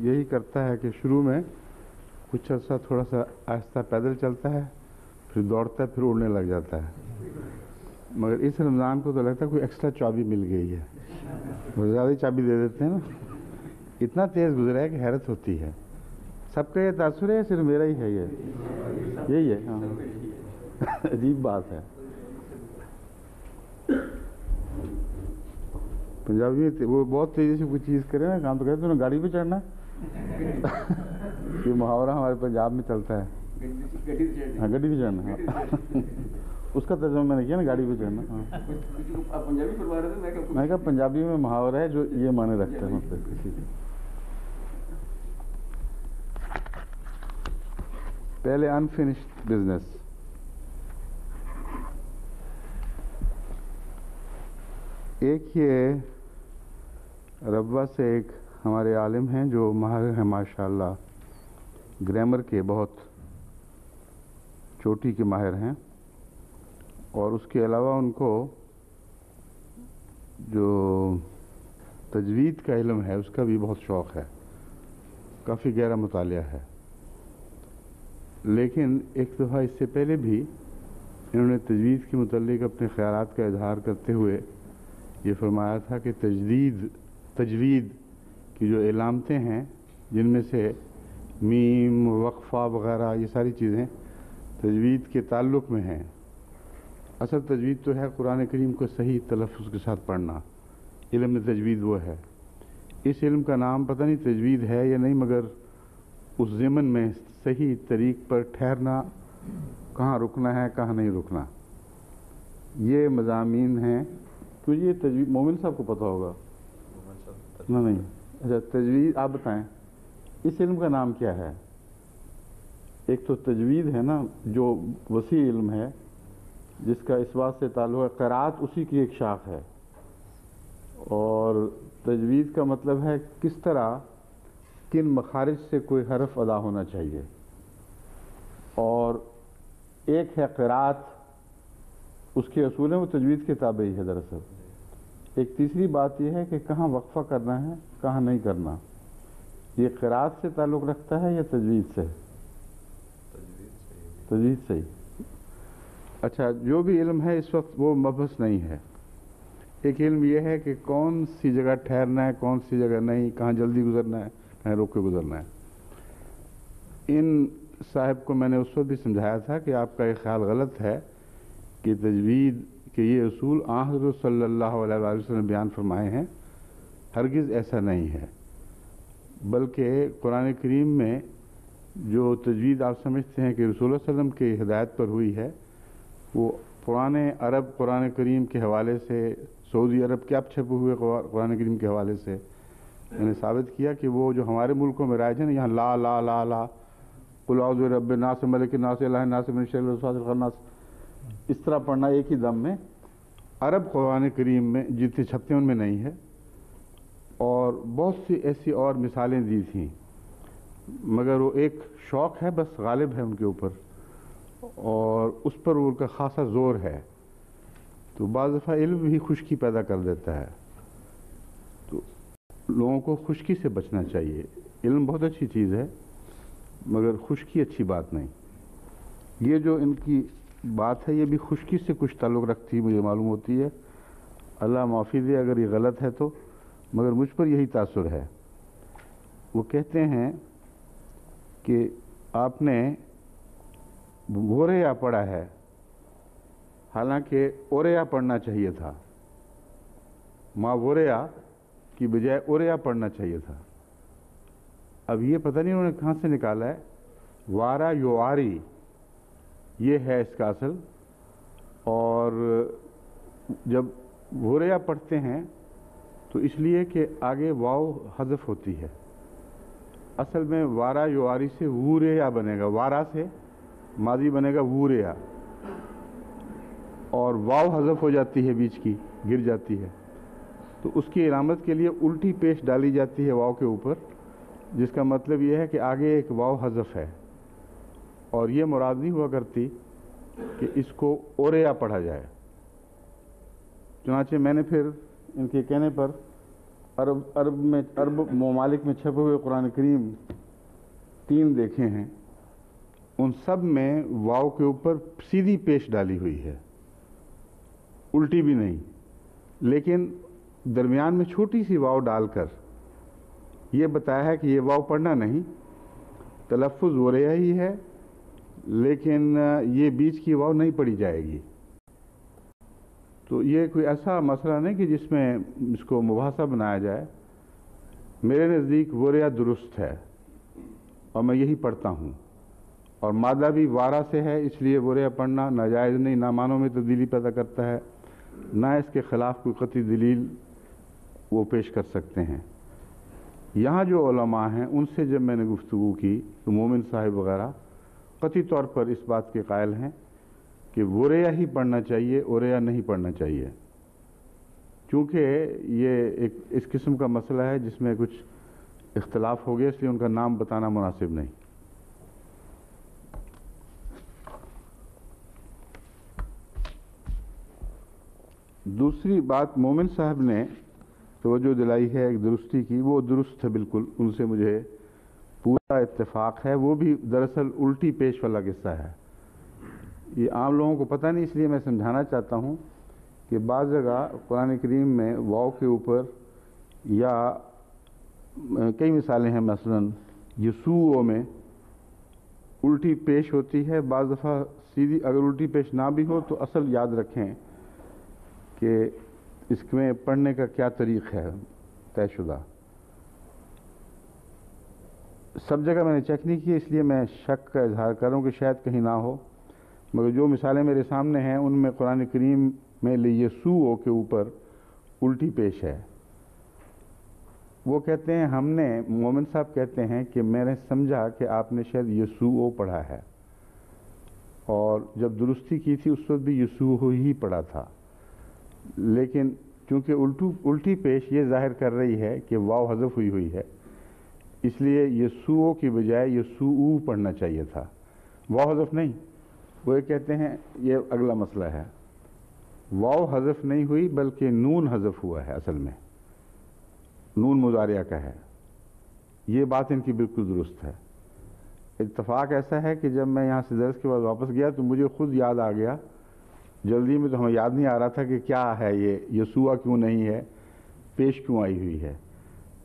یہی کرتا ہے کہ شروع میں کچھ عرصہ تھوڑا سا آہستہ پیدل چلتا ہے، پھر دوڑتا ہے، پھر اڑنے لگ جاتا ہے. مگر اس رمضان کو تو لگتا ہے کوئی ایکسٹرا چابی مل گئی ہے، بہت زیادہ چابی دے دیتے ہیں نا. اتنا تیز گزرا ہے کہ حیرت ہوتی ہے. سب کا یہ تاثر ہے یا صرف میرا ہی ہے؟ یہی ہے. ہاں عجیب بات ہے. پنجابی وہ بہت تیزی سے کوئی چیز کرے نا کام تو کہتے ہیں گاڑی پہ چڑھنا. یہ محاورہ ہمارے پنجاب میں چلتا ہے. ہاں گڈی پہ چڑھنا. اس کا ترجمہ میں نے کیا نا، گاڑی پہ چڑھنا. میں کہا پنجابی میں محاورہ ہے جو یہ معنی رکھتا ہے. مطلب کسی کا پہلے انفینشڈ بزنس. ایک یہ ربوہ سے ایک ہمارے عالم ہیں جو ماہر ہیں ماشاءاللہ، گرامر کے بہت چوٹی کے ماہر ہیں، اور اس کے علاوہ ان کو جو تجوید کا علم ہے اس کا بھی بہت شوق ہے، کافی گہرا مطالعہ ہے. لیکن ایک دفعہ اس سے پہلے بھی انہوں نے تجوید کے متعلق اپنے خیالات کا اظہار کرتے ہوئے یہ فرمایا تھا کہ تجوید کی جو علامتیں ہیں، جن میں سے میم، وقفہ وغیرہ، یہ ساری چیزیں تجوید کے تعلق میں ہیں. اصل تجوید تو ہے قرآن کریم کو صحیح تلفظ کے ساتھ پڑھنا. علم تجوید وہ ہے. اس علم کا نام پتہ نہیں تجوید ہے یا نہیں، مگر اس ضمن میں صحیح طریق پر ٹھہرنا، کہاں رکنا ہے کہاں نہیں رکنا، یہ مضامین ہیں. تو یہ تجوید مومن صاحب کو پتہ ہوگا نا؟ نہیں. اچھا تجوید آپ بتائیں اس علم کا نام کیا ہے؟ ایک تو تجوید ہے نا جو وسیع علم ہے، جس کا اس بات سے تعلق ہے قرات اسی کی ایک شاخ ہے. اور تجوید کا مطلب ہے کس طرح کن مخارج سے کوئی حرف ادا ہونا چاہیے. اور ایک ہے قرات، اس کے اصول ہیں، وہ تجوید کے تابع ہی ہے دراصل. ایک تیسری بات یہ ہے کہ کہاں وقفہ کرنا ہے کہاں نہیں کرنا. یہ قرات سے تعلق رکھتا ہے یا تجوید سے؟ تجوید سے ہی. اچھا جو بھی علم ہے اس وقت وہ مبحث نہیں ہے. ایک علم یہ ہے کہ کون سی جگہ ٹھہرنا ہے کون سی جگہ نہیں، کہاں جلدی گزرنا ہے کہاں روک کے گزرنا ہے. ان صاحب کو میں نے اس وقت بھی سمجھایا تھا کہ آپ کا یہ خیال غلط ہے کہ تجوید کے یہ اصول حضرت صلی اللہ علیہ وسلم نے بیان فرمائے ہیں. ہرگز ایسا نہیں ہے، بلکہ قرآن کریم میں جو تجوید آپ سمجھتے ہیں کہ رسول اللہ صلی اللہ علیہ وسلم کی ہدایت پر ہوئی ہے، وہ پرانے عرب قرآن کریم کے حوالے سے، سعودی عرب کے اب چھپے ہوئے قرآن کریم کے حوالے سے میں نے ثابت کیا کہ وہ جو ہمارے ملکوں میں رائج ہیں، یہاں لا لا لا لا قل اعوذ برب الناس ملک الناس الہ الناس من شر الوسواس الخناس، اس طرح پڑھنا ایک ہی دم میں، عرب قرآن کریم میں جتنے چھپتے ہیں ان میں نہیں ہے. اور بہت سی ایسی اور مثالیں دی تھیں، مگر وہ ایک شوق ہے بس غالب ہے ان کے اوپر، اور اس پر ان کا خاصا زور ہے. تو بعض دفعہ علم ہی خشکی پیدا کر دیتا ہے. تو لوگوں کو خشکی سے بچنا چاہیے. علم بہت اچھی چیز ہے مگر خشکی اچھی بات نہیں. یہ جو ان کی بات ہے یہ بھی خشکی سے کچھ تعلق رکھتی مجھے معلوم ہوتی ہے. اللہ معافی دے اگر یہ غلط ہے تو، مگر مجھ پر یہی تاثر ہے. وہ کہتے ہیں کہ آپ نے بوریا پڑھا ہے، حالانکہ اوریا پڑھنا چاہیے تھا. ماں بوریا کی بجائے اوریا پڑھنا چاہیے تھا. اب یہ پتہ نہیں انہوں نے کہاں سے نکالا ہے. وارا یواری یہ ہے اس کا اصل. اور جب بوریا پڑھتے ہیں تو اس لیے کہ آگے واو حذف ہوتی ہے. اصل میں وارا یواری سے ووریا بنے گا، وارا سے ماضی بنے گا ووریا، اور واو حذف ہو جاتی ہے، بیچ کی گر جاتی ہے. تو اس کی علامت کے لیے الٹی پیش ڈالی جاتی ہے واو کے اوپر، جس کا مطلب یہ ہے کہ آگے ایک واو حذف ہے. اور یہ مراد نہیں ہوا کرتی کہ اس کو اوریا پڑھا جائے. چنانچہ میں نے پھر ان کے کہنے پر عرب ممالک میں چھپے ہوئے قرآن کریم 3 دیکھے ہیں، ان سب میں واو کے اوپر سیدھی پیش ڈالی ہوئی ہے، الٹی بھی نہیں، لیکن درمیان میں چھوٹی سی واو ڈال کر یہ بتایا ہے کہ یہ واو پڑھنا نہیں، تلفظ وریا ہی ہے، لیکن یہ بیچ کی واو نہیں پڑھی جائے گی۔ تو یہ کوئی ایسا مسئلہ نہیں کہ جس میں اس کو مباحثہ بنایا جائے۔ میرے نزدیک وریا درست ہے اور میں یہی پڑھتا ہوں، اور مادہ بھی وارا سے ہے، اس لیے وریا پڑھنا ناجائز نہیں، نہ معنوں میں تبدیلی پیدا کرتا ہے، نہ اس کے خلاف کوئی قطعی دلیل وہ پیش کر سکتے ہیں۔ یہاں جو علماء ہیں ان سے جب میں نے گفتگو کی تو مومن صاحب وغیرہ قطعی طور پر اس بات کے قائل ہیں کہ وریا ہی پڑھنا چاہیے، اوریا نہیں پڑھنا چاہیے، کیونکہ یہ ایک اس قسم کا مسئلہ ہے جس میں کچھ اختلاف ہو گیا، اس لیے ان کا نام بتانا مناسب نہیں۔ دوسری بات مومن صاحب نے توجہ دلائی ہے ایک درستی کی، وہ درست ہے بالکل، ان سے مجھے پورا اتفاق ہے۔ وہ بھی دراصل الٹی پیش والا قصہ ہے، یہ عام لوگوں کو پتہ نہیں، اس لیے میں سمجھانا چاہتا ہوں کہ بعض جگہ قرآن کریم میں واو کے اوپر یا کئی مثالیں ہیں، مثلا یسوع میں الٹی پیش ہوتی ہے، بعض دفعہ سیدھی۔ اگر الٹی پیش نہ بھی ہو تو اصل یاد رکھیں کہ اس میں پڑھنے کا کیا طریق ہے طے شدہ۔ سب جگہ میں نے چیک نہیں کیا، اس لیے میں شک کا اظہار کر رہا ہوں کہ شاید کہیں نہ ہو، مگر جو مثالیں میرے سامنے ہیں ان میں قرآن کریم میں یسوع کے اوپر الٹی پیش ہے۔ وہ کہتے ہیں، ہم نے مومن صاحب کہتے ہیں کہ میں نے سمجھا کہ آپ نے شاید یسوع پڑھا ہے، اور جب درستی کی تھی اس وقت بھی یسوع ہی پڑھا تھا، لیکن چونکہ الٹی پیش یہ ظاہر کر رہی ہے کہ واو حذف ہوئی ہے، اس لیے یسوع کی بجائے یسوع پڑھنا چاہیے تھا، واو حذف نہیں۔ وہ یہ کہتے ہیں یہ اگلا مسئلہ ہے، واو حذف نہیں ہوئی بلکہ نون حذف ہوا ہے، اصل میں نون مضارعہ کا ہے، یہ بات ان کی بالکل درست ہے۔ اتفاق ایسا ہے کہ جب میں یہاں سے درس کے بعد واپس گیا تو مجھے خود یاد آ گیا، جلدی میں تو ہمیں یاد نہیں آ رہا تھا کہ کیا ہے یہ یسوع کیوں نہیں ہے، پیش کیوں آئی ہوئی ہے،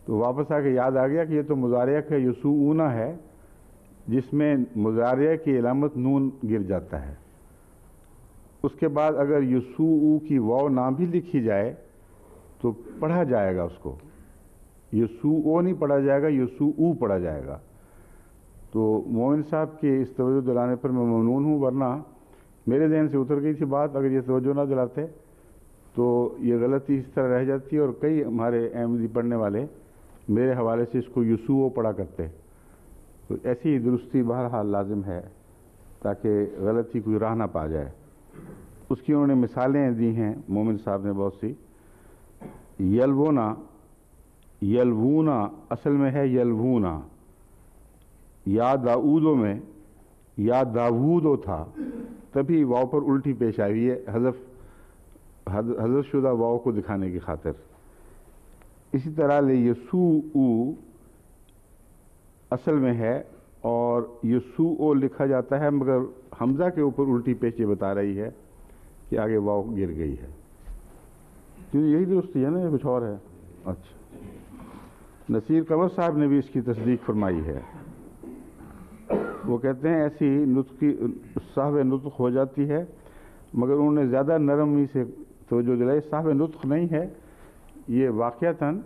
تو واپس آ کے یاد آ گیا کہ یہ تو مضارعہ کا یسوعون ہے، جس میں مضارعہ کی علامت نون گر جاتا ہے۔ اس کے بعد اگر یسوع کی واو نہ بھی لکھی جائے تو پڑھا جائے گا، اس کو یسوع نہیں پڑھا جائے گا، یسوع پڑھا جائے گا۔ تو مومن صاحب کے اس توجہ دلانے پر میں ممنون ہوں، ورنہ میرے ذہن سے اتر گئی تھی بات، اگر یہ توجہ نہ دلاتے تو یہ غلطی اس طرح رہ جاتی، اور کئی ہمارے احمدی پڑھنے والے میرے حوالے سے اس کو یسوع پڑھا کرتے۔ تو ایسی درستی بہرحال لازم ہے تاکہ غلطی کوئی راہ نہ پا جائے۔ اس کی انہوں نے مثالیں دی ہیں مومن صاحب نے بہت سی۔ یلوونا، یلوونا اصل میں ہے یلوونا، یا داؤدو میں یا داوودو تھا، تبھی واو پر الٹی پیش آئی ہوئی ہے، حذف شدہ واو کو دکھانے کی خاطر۔ اسی طرح یسوع اصل میں ہے اور یسوع لکھا جاتا ہے، مگر حمزہ کے اوپر الٹی پیش یہ بتا رہی ہے کہ آگے واو گر گئی ہے۔ کیوں یہی درستی ہے نا، یہ کچھ اور ہے؟ اچھا، نصیر قمر صاحب نے بھی اس کی تصدیق فرمائی ہے۔ وہ کہتے ہیں ایسی نطقی صاحب نطق ہو جاتی ہے، مگر انہوں نے زیادہ نرمی سے توجہ دلائی، صاحب نطق نہیں ہے، یہ واقعتاً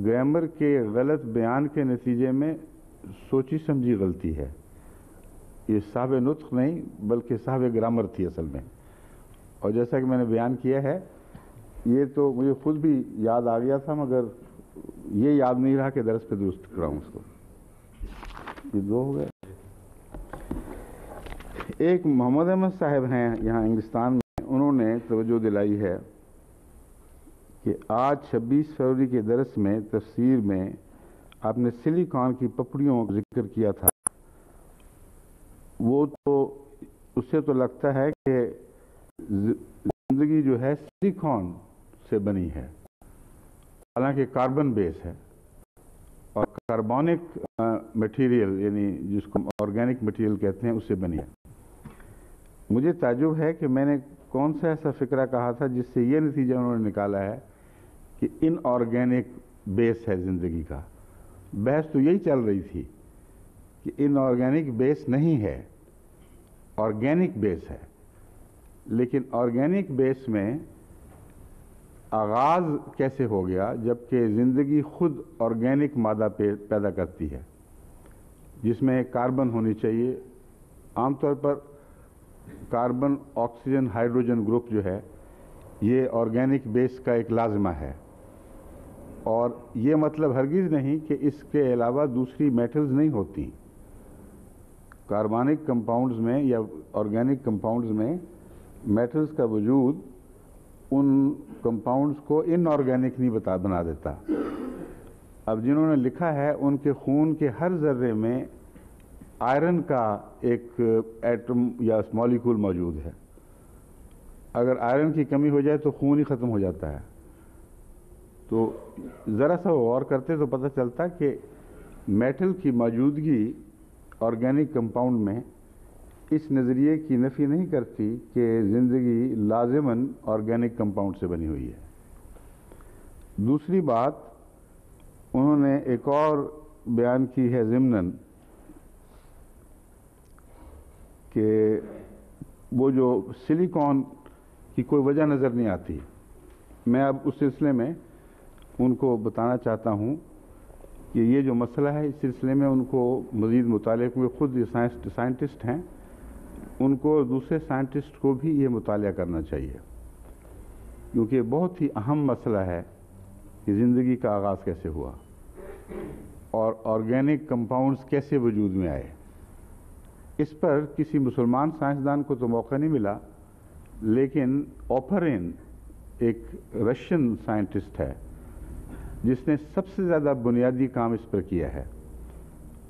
گرامر کے غلط بیان کے نتیجے میں سوچی سمجھی غلطی ہے، یہ صاحب نطق نہیں بلکہ صاحب گرامر تھی اصل میں۔ اور جیسا کہ میں نے بیان کیا ہے، یہ تو مجھے خود بھی یاد آ گیا تھا، مگر یہ یاد نہیں رہا کہ درس پہ درست کراؤں اس کو۔ یہ 2 ہو گئے۔ ایک محمد احمد صاحب ہیں یہاں انگلستان میں، انہوں نے توجہ دلائی ہے کہ آج 26 فروری کے درس میں تفسیر میں آپ نے سلیکان کی پپڑیوں کا ذکر کیا تھا، وہ تو اس سے تو لگتا ہے کہ زندگی جو ہے سلیکان سے بنی ہے، حالانکہ کاربن بیس ہے اور کاربونک مٹیریل یعنی جس کو آرگینک مٹیریل کہتے ہیں اس سے بنی ہے. مجھے تعجب ہے کہ میں نے کون سا ایسا فکرہ کہا تھا جس سے یہ نتیجہ انہوں نے نکالا ہے کہ ان آرگینک بیس ہے زندگی کا. بحث تو یہی چل رہی تھی کہ ان آرگینک بیس نہیں ہے، آرگینک بیس ہے. لیکن آرگینک بیس میں آغاز کیسے ہو گیا جبکہ زندگی خود آرگینک مادہ پیدا کرتی ہے جس میں کاربن ہونی چاہیے. عام طور پر کاربن آکسیجن ہائیڈروجن گروپ جو ہے یہ آرگینک بیس کا ایک لازمہ ہے، اور یہ مطلب ہرگز نہیں کہ اس کے علاوہ دوسری میٹلز نہیں ہوتی. کاربونک کمپاؤنڈز میں یا آرگینک کمپاؤنڈز میں میٹلز کا وجود ان کمپاؤنڈز کو ان آرگینک نہیں بنا دیتا. اب جنہوں نے لکھا ہے ان کے خون کے ہر ذرے میں آئرن کا ایک ایٹم یا مالیکول موجود ہے. اگر آئرن کی کمی ہو جائے تو خون ہی ختم ہو جاتا ہے. تو ذرا سا غور کرتے تو پتہ چلتا کہ میٹل کی موجودگی آرگینک کمپاؤنڈ میں اس نظریے کی نفی نہیں کرتی کہ زندگی لازماً آرگینک کمپاؤنڈ سے بنی ہوئی ہے. دوسری بات انہوں نے ایک اور بیان کی ہے ضمناً کہ وہ جو سلیکون کی کوئی وجہ نظر نہیں آتی. میں اب اس سلسلے میں ان کو بتانا چاہتا ہوں کہ یہ جو مسئلہ ہے اس سلسلے میں ان کو مزید مطالعے کیونکہ خود یہ سائنٹسٹ ہیں، ان کو دوسرے سائنٹسٹ کو بھی یہ مطالعہ کرنا چاہیے کیونکہ بہت ہی اہم مسئلہ ہے کہ زندگی کا آغاز کیسے ہوا اور آرگینک کمپاؤنڈز کیسے وجود میں آئے. اس پر کسی مسلمان سائنسدان کو تو موقع نہیں ملا، لیکن اوپرین ایک رشین سائنٹسٹ ہے جس نے سب سے زیادہ بنیادی کام اس پر کیا ہے.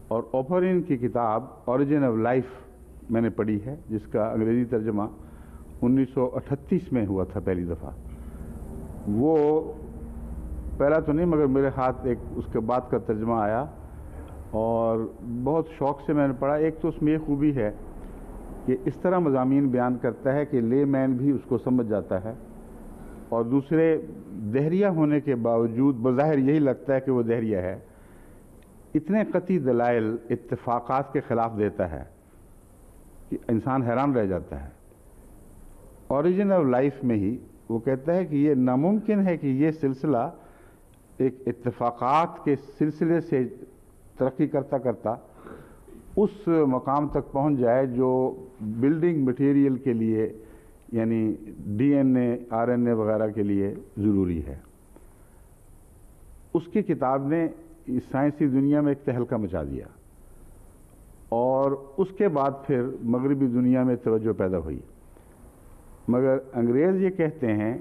اور اوپرین کی کتاب اوریجن آف لائف میں نے پڑھی ہے جس کا انگریزی ترجمہ 1938 میں ہوا تھا پہلی دفعہ. وہ پہلا تو نہیں مگر میرے ہاتھ ایک اس کے بعد کا ترجمہ آیا اور بہت شوق سے میں نے پڑھا. ایک تو اس میں یہ خوبی ہے کہ اس طرح مضامین بیان کرتا ہے کہ لے مین بھی اس کو سمجھ جاتا ہے، اور دوسرے دہریہ ہونے کے باوجود بظاہر یہی لگتا ہے کہ وہ دہریہ ہے. اتنے قطعی دلائل اتفاقات کے خلاف دیتا ہے کہ انسان حیران رہ جاتا ہے. اوریجن آف لائف میں ہی وہ کہتا ہے کہ یہ ناممکن ہے کہ یہ سلسلہ ایک اتفاقات کے سلسلے سے ترقی کرتا کرتا اس مقام تک پہنچ جائے جو بلڈنگ مٹیریل کے لیے یعنی D N A R N A وغیرہ کے لیے ضروری ہے. اس کی کتاب نے سائنسی دنیا میں ایک تہلکہ مچا دیا اور اس کے بعد پھر مغربی دنیا میں توجہ پیدا ہوئی. مگر انگریز یہ کہتے ہیں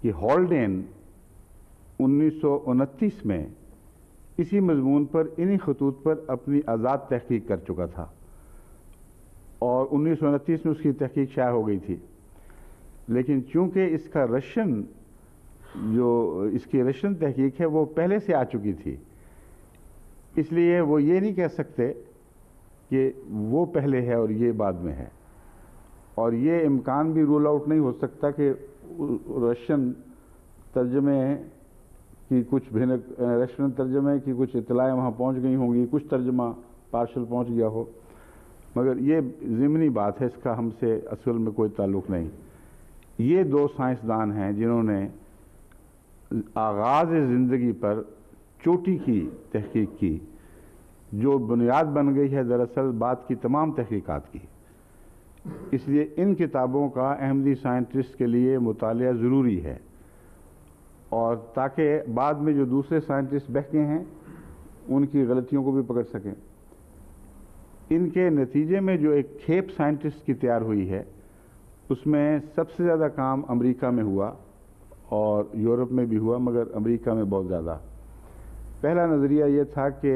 کہ ہالڈین 1929 میں اسی مضمون پر انہی خطوط پر اپنی آزاد تحقیق کر چکا تھا اور 1929 میں اس کی تحقیق شائع ہو گئی تھی. لیکن چونکہ اس کا اس کی رشن تحقیق ہے وہ پہلے سے آ چکی تھی، اس لیے وہ یہ نہیں کہہ سکتے کہ وہ پہلے ہے اور یہ بعد میں ہے. اور یہ امکان بھی رول آؤٹ نہیں ہو سکتا کہ رشین ترجمے کی کچھ رشین ترجمے کی کچھ اطلاعیں وہاں پہنچ گئی ہوں گی، کچھ ترجمہ پارشل پہنچ گیا ہو، مگر یہ ضمنی بات ہے، اس کا ہم سے اصل میں کوئی تعلق نہیں. یہ دو سائنسدان ہیں جنہوں نے آغاز زندگی پر چوٹی کی تحقیق کی جو بنیاد بن گئی ہے دراصل بعد کی تمام تحقیقات کی. اس لیے ان کتابوں کا احمدی سائنٹسٹ کے لیے مطالعہ ضروری ہے، اور تاکہ بعد میں جو دوسرے سائنٹسٹ بہکے ہیں ان کی غلطیوں کو بھی پکڑ سکیں. ان کے نتیجے میں جو ایک کھیپ سائنٹسٹ کی تیار ہوئی ہے اس میں سب سے زیادہ کام امریکہ میں ہوا اور یورپ میں بھی ہوا، مگر امریکہ میں بہت زیادہ. پہلا نظریہ یہ تھا کہ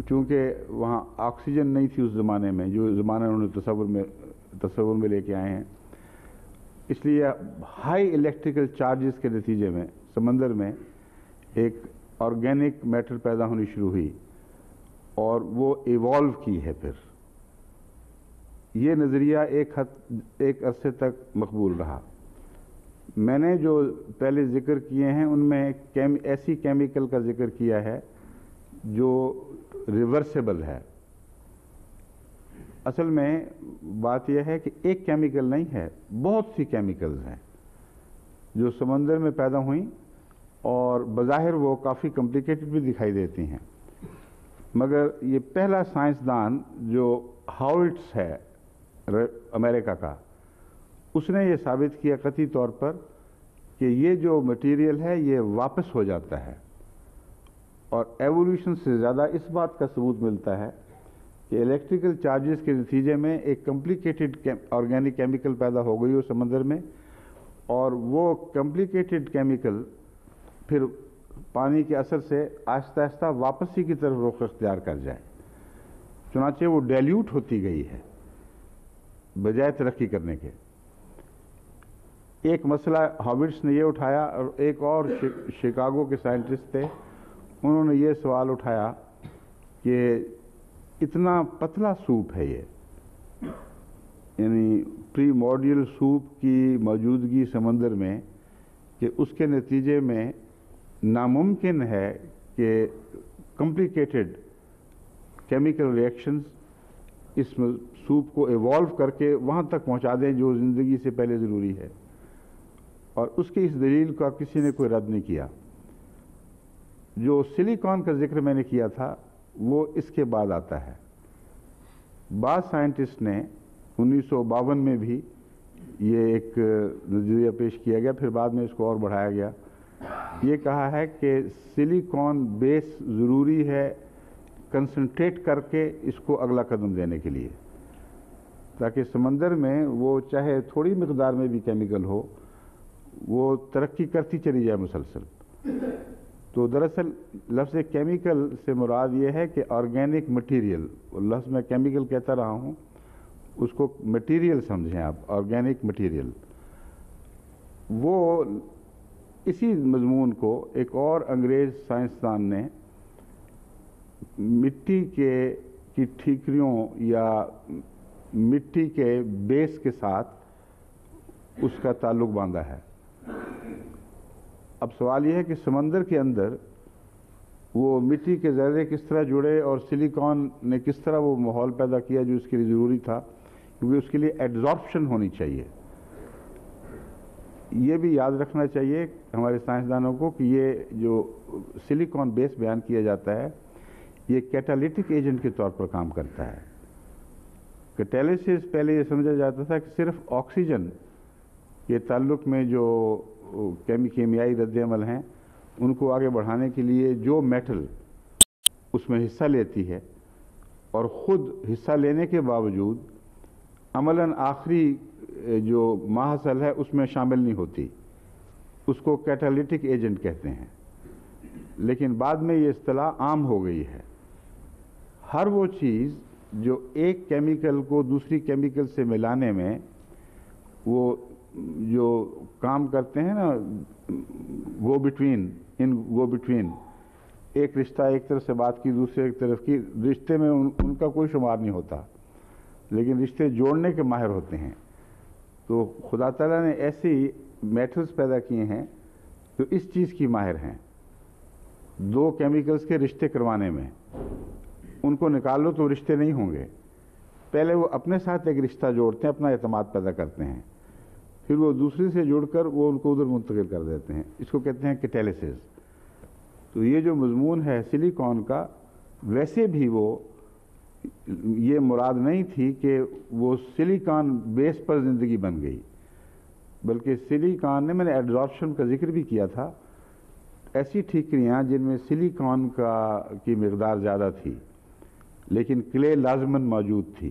چونکہ وہاں آکسیجن نہیں تھی اس زمانے میں جو زمانہ انہوں نے تصور میں لے کے آئے ہیں، اس لیے ہائی الیکٹریکل چارجز کے نتیجے میں سمندر میں ایک آرگینک میٹر پیدا ہونی شروع ہوئی اور وہ ایوالو کی ہے. پھر یہ نظریہ ایک عرصے تک مقبول رہا. میں نے جو پہلے ذکر کیے ہیں ان میں ایسی کیمیکل کا ذکر کیا ہے جو ریورسیبل ہے. اصل میں بات یہ ہے کہ ایک کیمیکل نہیں ہے، بہت سی کیمیکلز ہیں جو سمندر میں پیدا ہوئیں اور بظاہر وہ کافی کمپلیکیٹڈ بھی دکھائی دیتی ہیں، مگر یہ پہلا سائنسدان جو ہاولٹس ہے امریکہ کا، اس نے یہ ثابت کیا قطعی طور پر کہ یہ جو مٹیریل ہے یہ واپس ہو جاتا ہے. اور ایوولوشن سے زیادہ اس بات کا ثبوت ملتا ہے کہ الیکٹریکل چارجز کے نتیجے میں ایک کمپلیکیٹڈ آرگینک کیمیکل پیدا ہو گئی ہو سمندر میں، اور وہ کمپلیکیٹڈ کیمیکل پھر پانی کے اثر سے آہستہ آہستہ واپسی کی طرف رخ اختیار کر جائے. چنانچہ وہ ڈیلیوٹ ہوتی گئی ہے بجائے ترقی کرنے کے. ایک مسئلہ ہاورڈس نے یہ اٹھایا، اور ایک اور شکاگو کے سائنٹسٹ تھے، انہوں نے یہ سوال اٹھایا کہ اتنا پتلا سوپ ہے یہ، یعنی پری موڈیل سوپ کی موجودگی سمندر میں، کہ اس کے نتیجے میں ناممکن ہے کہ کمپلیکیٹڈ کیمیکل ریئیکشنز اس سوپ کو ایوالو کر کے وہاں تک پہنچا دیں جو زندگی سے پہلے ضروری ہے. اور اس کی اس دلیل کا کسی نے کوئی رد نہیں کیا. جو سلیکان کا ذکر میں نے کیا تھا وہ اس کے بعد آتا ہے. بعض سائنٹسٹ نے 1952 میں بھی یہ ایک نظریہ پیش کیا گیا، پھر بعد میں اس کو اور بڑھایا گیا. یہ کہا ہے کہ سلیکان بیس ضروری ہے کنسنٹریٹ کر کے اس کو اگلا قدم دینے کے لیے، تاکہ سمندر میں وہ چاہے تھوڑی مقدار میں بھی کیمیکل ہو وہ ترقی کرتی چلی جائے مسلسل. تو دراصل لفظ کیمیکل سے مراد یہ ہے کہ آرگینک مٹیریل، لفظ میں کیمیکل کہتا رہا ہوں، اس کو مٹیریل سمجھیں آپ، آرگینک مٹیریل. وہ اسی مضمون کو ایک اور انگریز سائنسدان نے مٹی کی ٹھیکریوں یا مٹی کے بیس کے ساتھ اس کا تعلق باندھا ہے. اب سوال یہ ہے کہ سمندر کے اندر وہ مٹی کے ذرے کس طرح جڑے اور سلیکان نے کس طرح وہ ماحول پیدا کیا جو اس کے لیے ضروری تھا، کیونکہ اس کے لیے ایڈزارپشن ہونی چاہیے. یہ بھی یاد رکھنا چاہیے ہمارے سائنسدانوں کو کہ یہ جو سلیکان بیس بیان کیا جاتا ہے یہ کیٹالیٹک ایجنٹ کے طور پر کام کرتا ہے. کیٹالیسس پہلے یہ سمجھا جاتا تھا کہ صرف آکسیجن کے تعلق میں جو کیمیائی رد عمل ہیں ان کو آگے بڑھانے کے لیے جو میٹل اس میں حصہ لیتی ہے اور خود حصہ لینے کے باوجود عملاً آخری جو ماحصل ہے اس میں شامل نہیں ہوتی، اس کو کیٹالیٹک ایجنٹ کہتے ہیں. لیکن بعد میں یہ اصطلاح عام ہو گئی ہے. ہر وہ چیز جو ایک کیمیکل کو دوسری کیمیکل سے ملانے میں وہ جو کام کرتے ہیں نا گو بٹوین، ایک رشتہ ایک طرف سے بات کی دوسرے ایک طرف کی، رشتے میں ان کا کوئی شمار نہیں ہوتا، لیکن رشتے جوڑنے کے ماہر ہوتے ہیں. تو خدا تعالیٰ نے ایسی میٹلز پیدا کیے ہیں جو اس چیز کی ماہر ہیں، دو کیمیکلز کے رشتے کروانے میں. ان کو نکالو تو رشتے نہیں ہوں گے. پہلے وہ اپنے ساتھ ایک رشتہ جوڑتے ہیں، اپنا اعتماد پیدا کرتے ہیں، پھر وہ دوسری سے جڑ کر وہ ان کو ادھر منتقل کر دیتے ہیں. اس کو کہتے ہیں کیٹالسس. تو یہ جو مضمون ہے سلیکان کا، ویسے بھی وہ یہ مراد نہیں تھی کہ وہ سلیکان بیس پر زندگی بن گئی، بلکہ سلیکان نے، میں نے ایڈزارپشن کا ذکر بھی کیا تھا، ایسی ٹھیکریاں جن میں سلیکان کی مقدار زیادہ تھی لیکن کلے لازماً موجود تھی،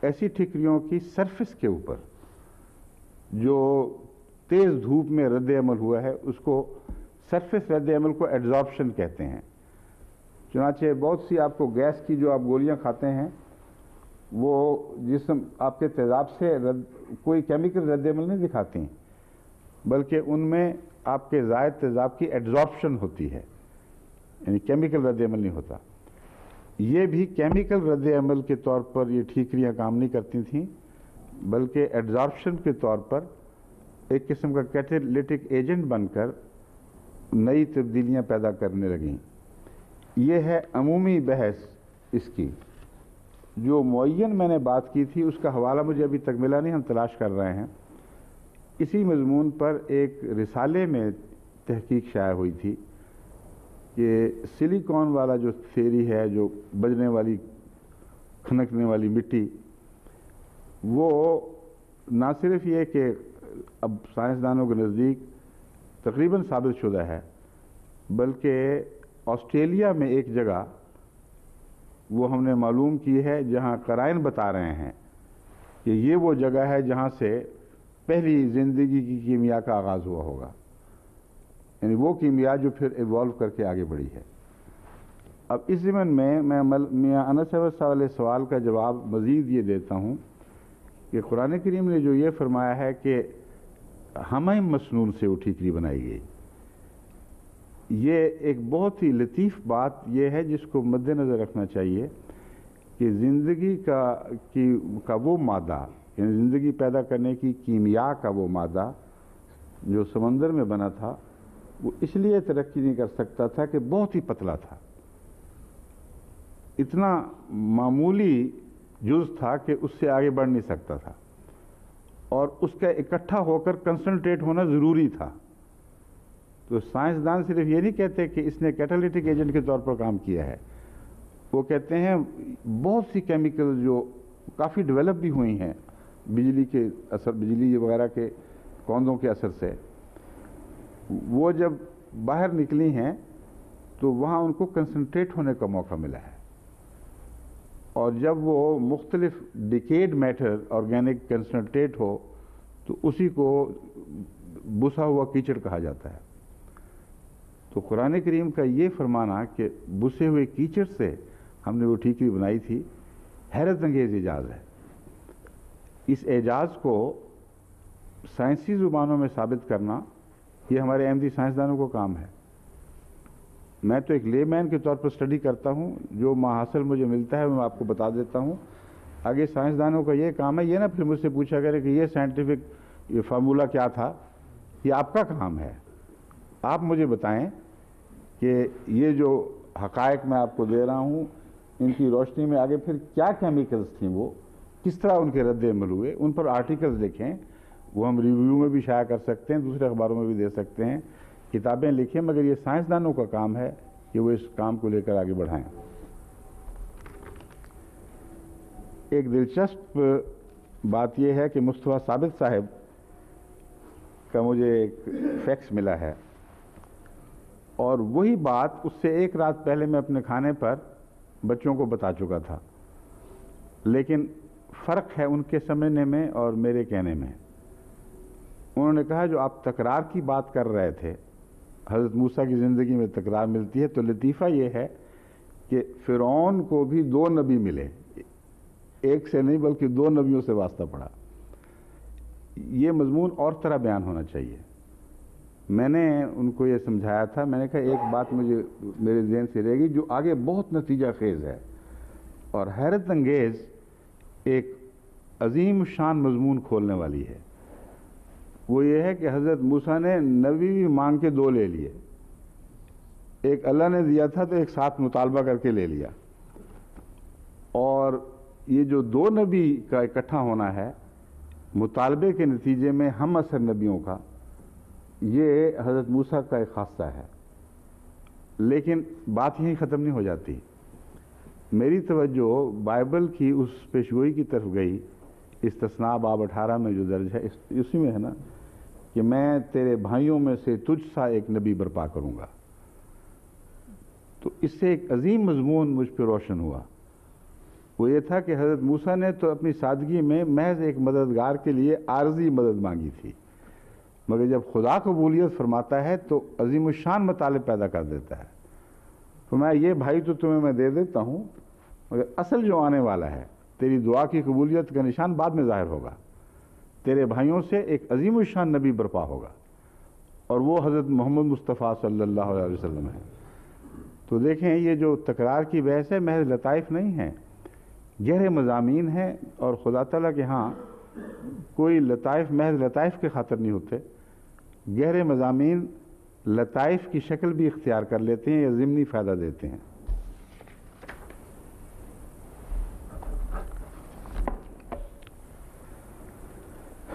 ایسی ٹھیکریوں کی سرفس کے اوپر جو تیز دھوپ میں رد عمل ہوا ہے اس کو سرفس رد عمل کو ایڈزارپشن کہتے ہیں. چنانچہ بہت سی آپ کو گیس کی جو آپ گولیاں کھاتے ہیں وہ جسم آپ کے تیزاب سے کوئی کیمیکل رد عمل نہیں دکھاتی، بلکہ ان میں آپ کے زائد تیزاب کی ایڈزارپشن ہوتی ہے، یعنی کیمیکل رد عمل نہیں ہوتا۔ یہ بھی کیمیکل رد عمل کے طور پر یہ ٹھیکریاں کام نہیں کرتی تھیں، بلکہ ایڈزارپشن کے طور پر ایک قسم کا کیٹالیٹک ایجنٹ بن کر نئی تبدیلیاں پیدا کرنے لگیں۔ یہ ہے عمومی بحث اس کی۔ جو معین میں نے بات کی تھی اس کا حوالہ مجھے ابھی تک ملا نہیں، ہم تلاش کر رہے ہیں۔ اسی مضمون پر ایک رسالے میں تحقیق شائع ہوئی تھی کہ سلیکون والا جو تھیوری ہے، جو بجنے والی کھنکنے والی مٹی، وہ نہ صرف یہ کہ اب سائنسدانوں کے نزدیک تقریباً ثابت شدہ ہے، بلکہ آسٹریلیا میں ایک جگہ وہ ہم نے معلوم کی ہے جہاں قرائن بتا رہے ہیں کہ یہ وہ جگہ ہے جہاں سے پہلی زندگی کی کیمیا کا آغاز ہوا ہوگا، یعنی وہ کیمیا جو پھر ایوالو کر کے آگے بڑھی ہے۔ اب اس ضمن میں میاں انس احمد صاحب علیہ سوال کا جواب مزید یہ دیتا ہوں کہ قرآن کریم نے جو یہ فرمایا ہے کہ ہمہ مسنون سے وہ ٹھیکری بنائی گئی، یہ ایک بہت ہی لطیف بات یہ ہے جس کو مد نظر رکھنا چاہیے کہ زندگی کا وہ مادہ، یعنی زندگی پیدا کرنے کی کیمیا کا وہ مادہ جو سمندر میں بنا تھا، وہ اس لیے ترقی نہیں کر سکتا تھا کہ بہت ہی پتلا تھا، اتنا معمولی جز تھا کہ اس سے آگے بڑھ نہیں سکتا تھا، اور اس کا اکٹھا ہو کر کنسنٹریٹ ہونا ضروری تھا۔ تو سائنسدان صرف یہ نہیں کہتے کہ اس نے کیٹالیٹک ایجنٹ کے طور پر کام کیا ہے، وہ کہتے ہیں بہت سی کیمیکل جو کافی ڈیولپ بھی ہوئی ہیں بجلی کے اثر، بجلی وغیرہ کے کوندوں کے اثر سے، وہ جب باہر نکلی ہیں تو وہاں ان کو کنسنٹریٹ ہونے کا موقع ملا ہے، اور جب وہ مختلف ڈیکیڈ میٹر آرگینک کنسنٹریٹ ہو تو اسی کو بسا ہوا کیچڑ کہا جاتا ہے۔ تو قرآن کریم کا یہ فرمانا کہ بسے ہوئے کیچڑ سے ہم نے وہ ٹھیکری بنائی تھی، حیرت انگیز اعجاز ہے۔ اس اعجاز کو سائنسی زبانوں میں ثابت کرنا یہ ہمارے احمدی سائنسدانوں کو کام ہے۔ میں تو ایک لے مین کے طور پر اسٹڈی کرتا ہوں، جو ماحصل مجھے ملتا ہے میں آپ کو بتا دیتا ہوں۔ آگے سائنسدانوں کا یہ کام ہے، یہ نہ پھر مجھ سے پوچھا کرے کہ یہ سائنٹیفک یہ فارمولہ کیا تھا، یہ آپ کا کام ہے۔ آپ مجھے بتائیں کہ یہ جو حقائق میں آپ کو دے رہا ہوں ان کی روشنی میں آگے پھر کیا کیمیکلز تھیں، وہ کس طرح ان کے رد عمل ہوئے، ان پر آرٹیکلز لکھیں، وہ ہم ریویو میں بھی شائع کر سکتے ہیں، دوسرے اخباروں میں بھی دے سکتے ہیں، کتابیں لکھیں، مگر یہ سائنسدانوں کا کام ہے کہ وہ اس کام کو لے کر آگے بڑھائیں۔ ایک دلچسپ بات یہ ہے کہ مصطفیٰ ثابت صاحب کا مجھے ایک فیکس ملا ہے، اور وہی بات اس سے ایک رات پہلے میں اپنے کھانے پر بچوں کو بتا چکا تھا، لیکن فرق ہے ان کے سمجھنے میں اور میرے کہنے میں۔ انہوں نے کہا جو آپ تکرار کی بات کر رہے تھے، حضرت موسیٰ کی زندگی میں تکرار ملتی ہے، تو لطیفہ یہ ہے کہ فرعون کو بھی 2 نبی ملے، ایک سے نہیں بلکہ 2 نبیوں سے واسطہ پڑا۔ یہ مضمون اور طرح بیان ہونا چاہیے۔ میں نے ان کو یہ سمجھایا تھا، میں نے کہا ایک بات مجھے میرے ذہن سے رہے گی جو آگے بہت نتیجہ خیز ہے اور حیرت انگیز ایک عظیم شان مضمون کھولنے والی ہے۔ وہ یہ ہے کہ حضرت موسیٰ نے نبی بھی مانگ کے 2 لے لیے، ایک اللہ نے دیا تھا تو ایک ساتھ مطالبہ کر کے لے لیا، اور یہ جو 2 نبی کا اکٹھا ہونا ہے مطالبے کے نتیجے میں ہم اثر نبیوں کا، یہ حضرت موسیٰ کا ایک خاصہ ہے۔ لیکن بات یہیں ختم نہیں ہو جاتی۔ میری توجہ بائبل کی اس پیشگوئی کی طرف گئی، استثناء باب 18 میں جو درج ہے، اسی میں ہے نا کہ میں تیرے بھائیوں میں سے تجھ سا ایک نبی برپا کروں گا۔ تو اس سے ایک عظیم مضمون مجھ پہ روشن ہوا، وہ یہ تھا کہ حضرت موسیٰ نے تو اپنی سادگی میں محض ایک مددگار کے لیے عارضی مدد مانگی تھی، مگر جب خدا قبولیت فرماتا ہے تو عظیم الشان مطالب پیدا کر دیتا ہے۔ فرمایا یہ بھائی تو تمہیں میں دے دیتا ہوں، مگر اصل جو آنے والا ہے، تیری دعا کی قبولیت کا نشان بعد میں ظاہر ہوگا، تیرے بھائیوں سے ایک عظیم الشان نبی برپا ہوگا، اور وہ حضرت محمد مصطفیٰ صلی اللہ علیہ وسلم ہے۔ تو دیکھیں یہ جو تکرار کی بحث ہے محض لطائف نہیں ہے، گہرے مضامین ہیں، اور خدا تعالیٰ کے ہاں کوئی لطائف محض لطائف کے خاطر نہیں ہوتے، گہرے مضامین لطائف کی شکل بھی اختیار کر لیتے ہیں یا ضمنی فائدہ دیتے ہیں۔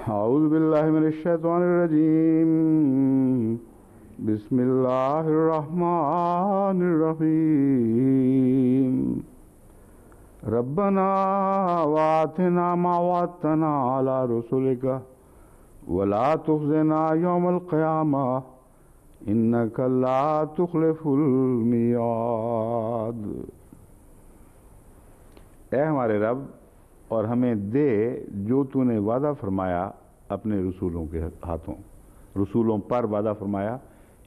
اعوذ باللہ من الشیطان الرجیم، بسم اللہ الرحمن الرحیم، ربنا وآتنا ما وعدتنا علی رسلک ولا تخزنا یوم القیامہ انک لا تخلف المیعاد۔ اے ہمارے رب، اور ہمیں دے جو تو نے وعدہ فرمایا اپنے رسولوں کے ہاتھوں، رسولوں پر وعدہ فرمایا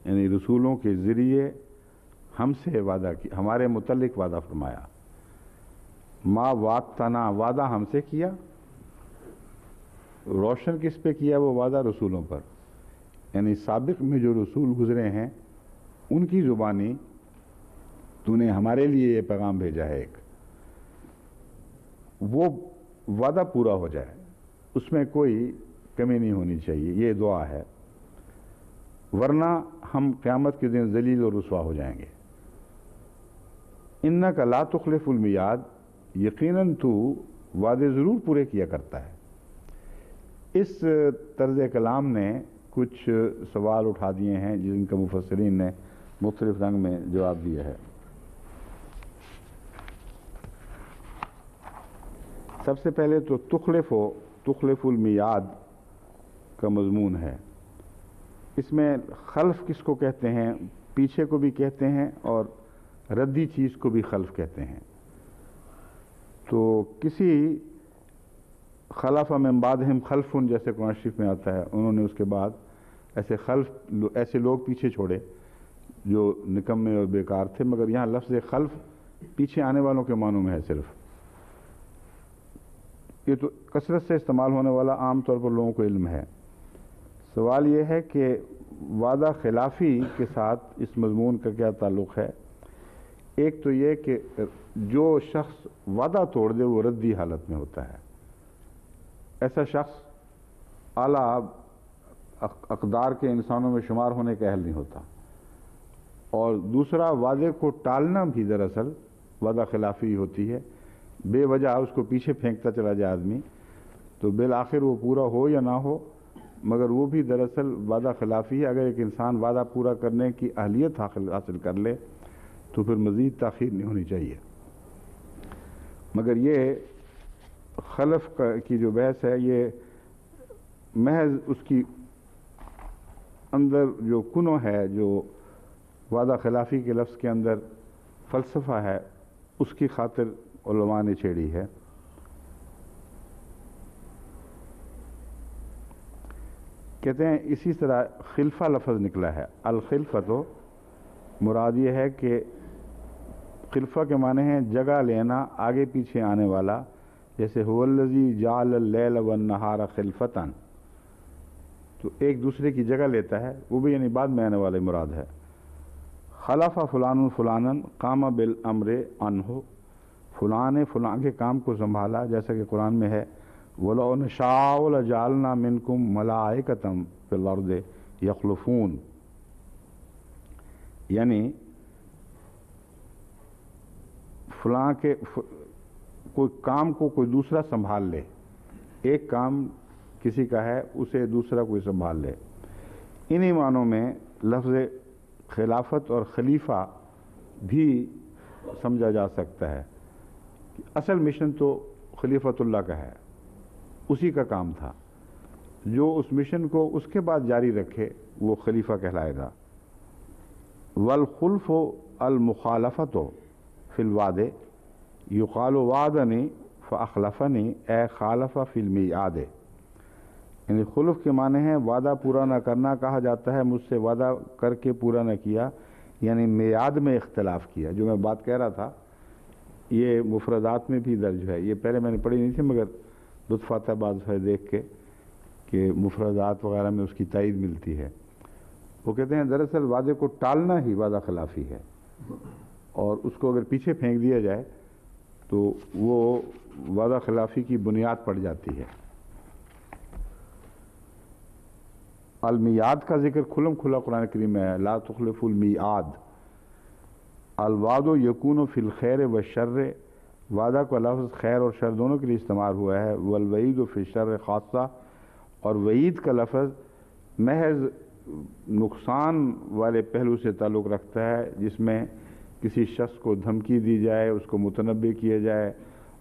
یعنی رسولوں کے ذریعے ہم سے وعدہ کیا، ہمارے متعلق وعدہ فرمایا۔ ما وعدتنا، وعدہ ہم سے کیا، روشن کس پہ کیا وہ وعدہ؟ رسولوں پر، یعنی سابق میں جو رسول گزرے ہیں ان کی زبانی تو نے ہمارے لیے یہ پیغام بھیجا ہے، ایک وہ وعدہ پورا ہو جائے، اس میں کوئی کمی نہیں ہونی چاہیے، یہ دعا ہے، ورنہ ہم قیامت کے دن ذلیل اور رسوا ہو جائیں گے۔ انک لا تخلف المیعاد، یقیناً تو وعدے ضرور پورے کیا کرتا ہے۔ اس طرز کلام نے کچھ سوال اٹھا دیے ہیں جن کا مفسرین نے مختلف رنگ میں جواب دیا ہے۔ سب سے پہلے تو تخلف المیعاد کا مضمون ہے۔ اس میں خلف کس کو کہتے ہیں؟ پیچھے کو بھی کہتے ہیں اور ردی چیز کو بھی خلف کہتے ہیں۔ تو کسی خلف من بعدہم خلف، جیسے قرآن شریف میں آتا ہے، انہوں نے اس کے بعد ایسے لوگ پیچھے چھوڑے جو نکمے اور بیکار تھے، مگر یہاں لفظ خلف پیچھے آنے والوں کے معنوں میں ہے صرف۔ یہ تو کثرت سے استعمال ہونے والا عام طور پر لوگوں کو علم ہے۔ سوال یہ ہے کہ وعدہ خلافی کے ساتھ اس مضمون کا کیا تعلق ہے؟ ایک تو یہ کہ جو شخص وعدہ توڑ دے وہ ردی حالت میں ہوتا ہے، ایسا شخص اعلیٰ اقدار کے انسانوں میں شمار ہونے کا اہل نہیں ہوتا۔ اور دوسرا، وعدے کو ٹالنا بھی دراصل وعدہ خلافی ہوتی ہے، بے وجہ اس کو پیچھے پھینکتا چلا جائے آدمی، تو بالآخر وہ پورا ہو یا نہ ہو مگر وہ بھی دراصل وعدہ خلافی ہے۔ اگر ایک انسان وعدہ پورا کرنے کی اہلیت حاصل کر لے تو پھر مزید تاخیر نہیں ہونی چاہیے۔ مگر یہ خلف کی جو بحث ہے یہ محض اس کی اندر جو کنو ہے، جو وعدہ خلافی کے لفظ کے اندر فلسفہ ہے، اس کی خاطر علماء نے چھیڑی ہے۔ کہتے ہیں اسی طرح خلفہ لفظ نکلا ہے۔ الخلفہ تو مراد یہ ہے کہ خلفہ کے معنی ہیں جگہ لینا، آگے پیچھے آنے والا، جیسے هو الذی جعل اللیل والنہار خلفتاً، تو ایک دوسرے کی جگہ لیتا ہے، وہ بھی یعنی بعد میں آنے والے مراد ہے۔ خلف فلان فلاناً قام بالامر عنہ، فلاں نے فلاں کے کام کو سنبھالا، جیسا کہ قرآن میں ہے وَلَوْ نَشَاءُ لَجَعَلْنَا مِنْكُمْ مَلَائِكَةً فِي الْأَرْضِ يَخْلُفُونَ، یعنی فلاں کے کوئی کام کو کوئی دوسرا سنبھال لے، ایک کام کسی کا ہے اسے دوسرا کوئی سنبھال لے۔ انہی معنوں میں لفظ خلافت اور خلیفہ بھی سمجھا جا سکتا ہے۔ اصل مشن تو خلیفۃ اللہ کا ہے، اسی کا کام تھا، جو اس مشن کو اس کے بعد جاری رکھے وہ خلیفہ کہلائے گا۔ والخلف المخالفت فی الوعد یقال وعدنی فاخلفنی اے خالف فی المیعاد، یعنی خلف کے معنی ہیں وعدہ پورا نہ کرنا، کہا جاتا ہے مجھ سے وعدہ کر کے پورا نہ کیا، یعنی میعاد میں اختلاف کیا۔ جو میں بات کہہ رہا تھا یہ مفردات میں بھی درج ہے، یہ پہلے میں نے پڑھی نہیں تھی مگر لطف آتا ہے بعض دفعہ دیکھ کے کہ مفردات وغیرہ میں اس کی تائید ملتی ہے۔ وہ کہتے ہیں دراصل وعدے کو ٹالنا ہی وعدہ خلافی ہے، اور اس کو اگر پیچھے پھینک دیا جائے تو وہ وعدہ خلافی کی بنیاد پڑ جاتی ہے۔ المیعاد کا ذکر کھلم کھلا قرآن کریم میں ہے، لا تخلفوا المیعاد۔ الوعد یکون فی الخیر والشر، وعدہ کا لفظ خیر اور شر دونوں کے لیے استعمال ہوا ہے۔ والوعید فی الشر خاصہ، اور وعید کا لفظ محض نقصان والے پہلو سے تعلق رکھتا ہے، جس میں کسی شخص کو دھمکی دی جائے، اس کو متنبع کیا جائے،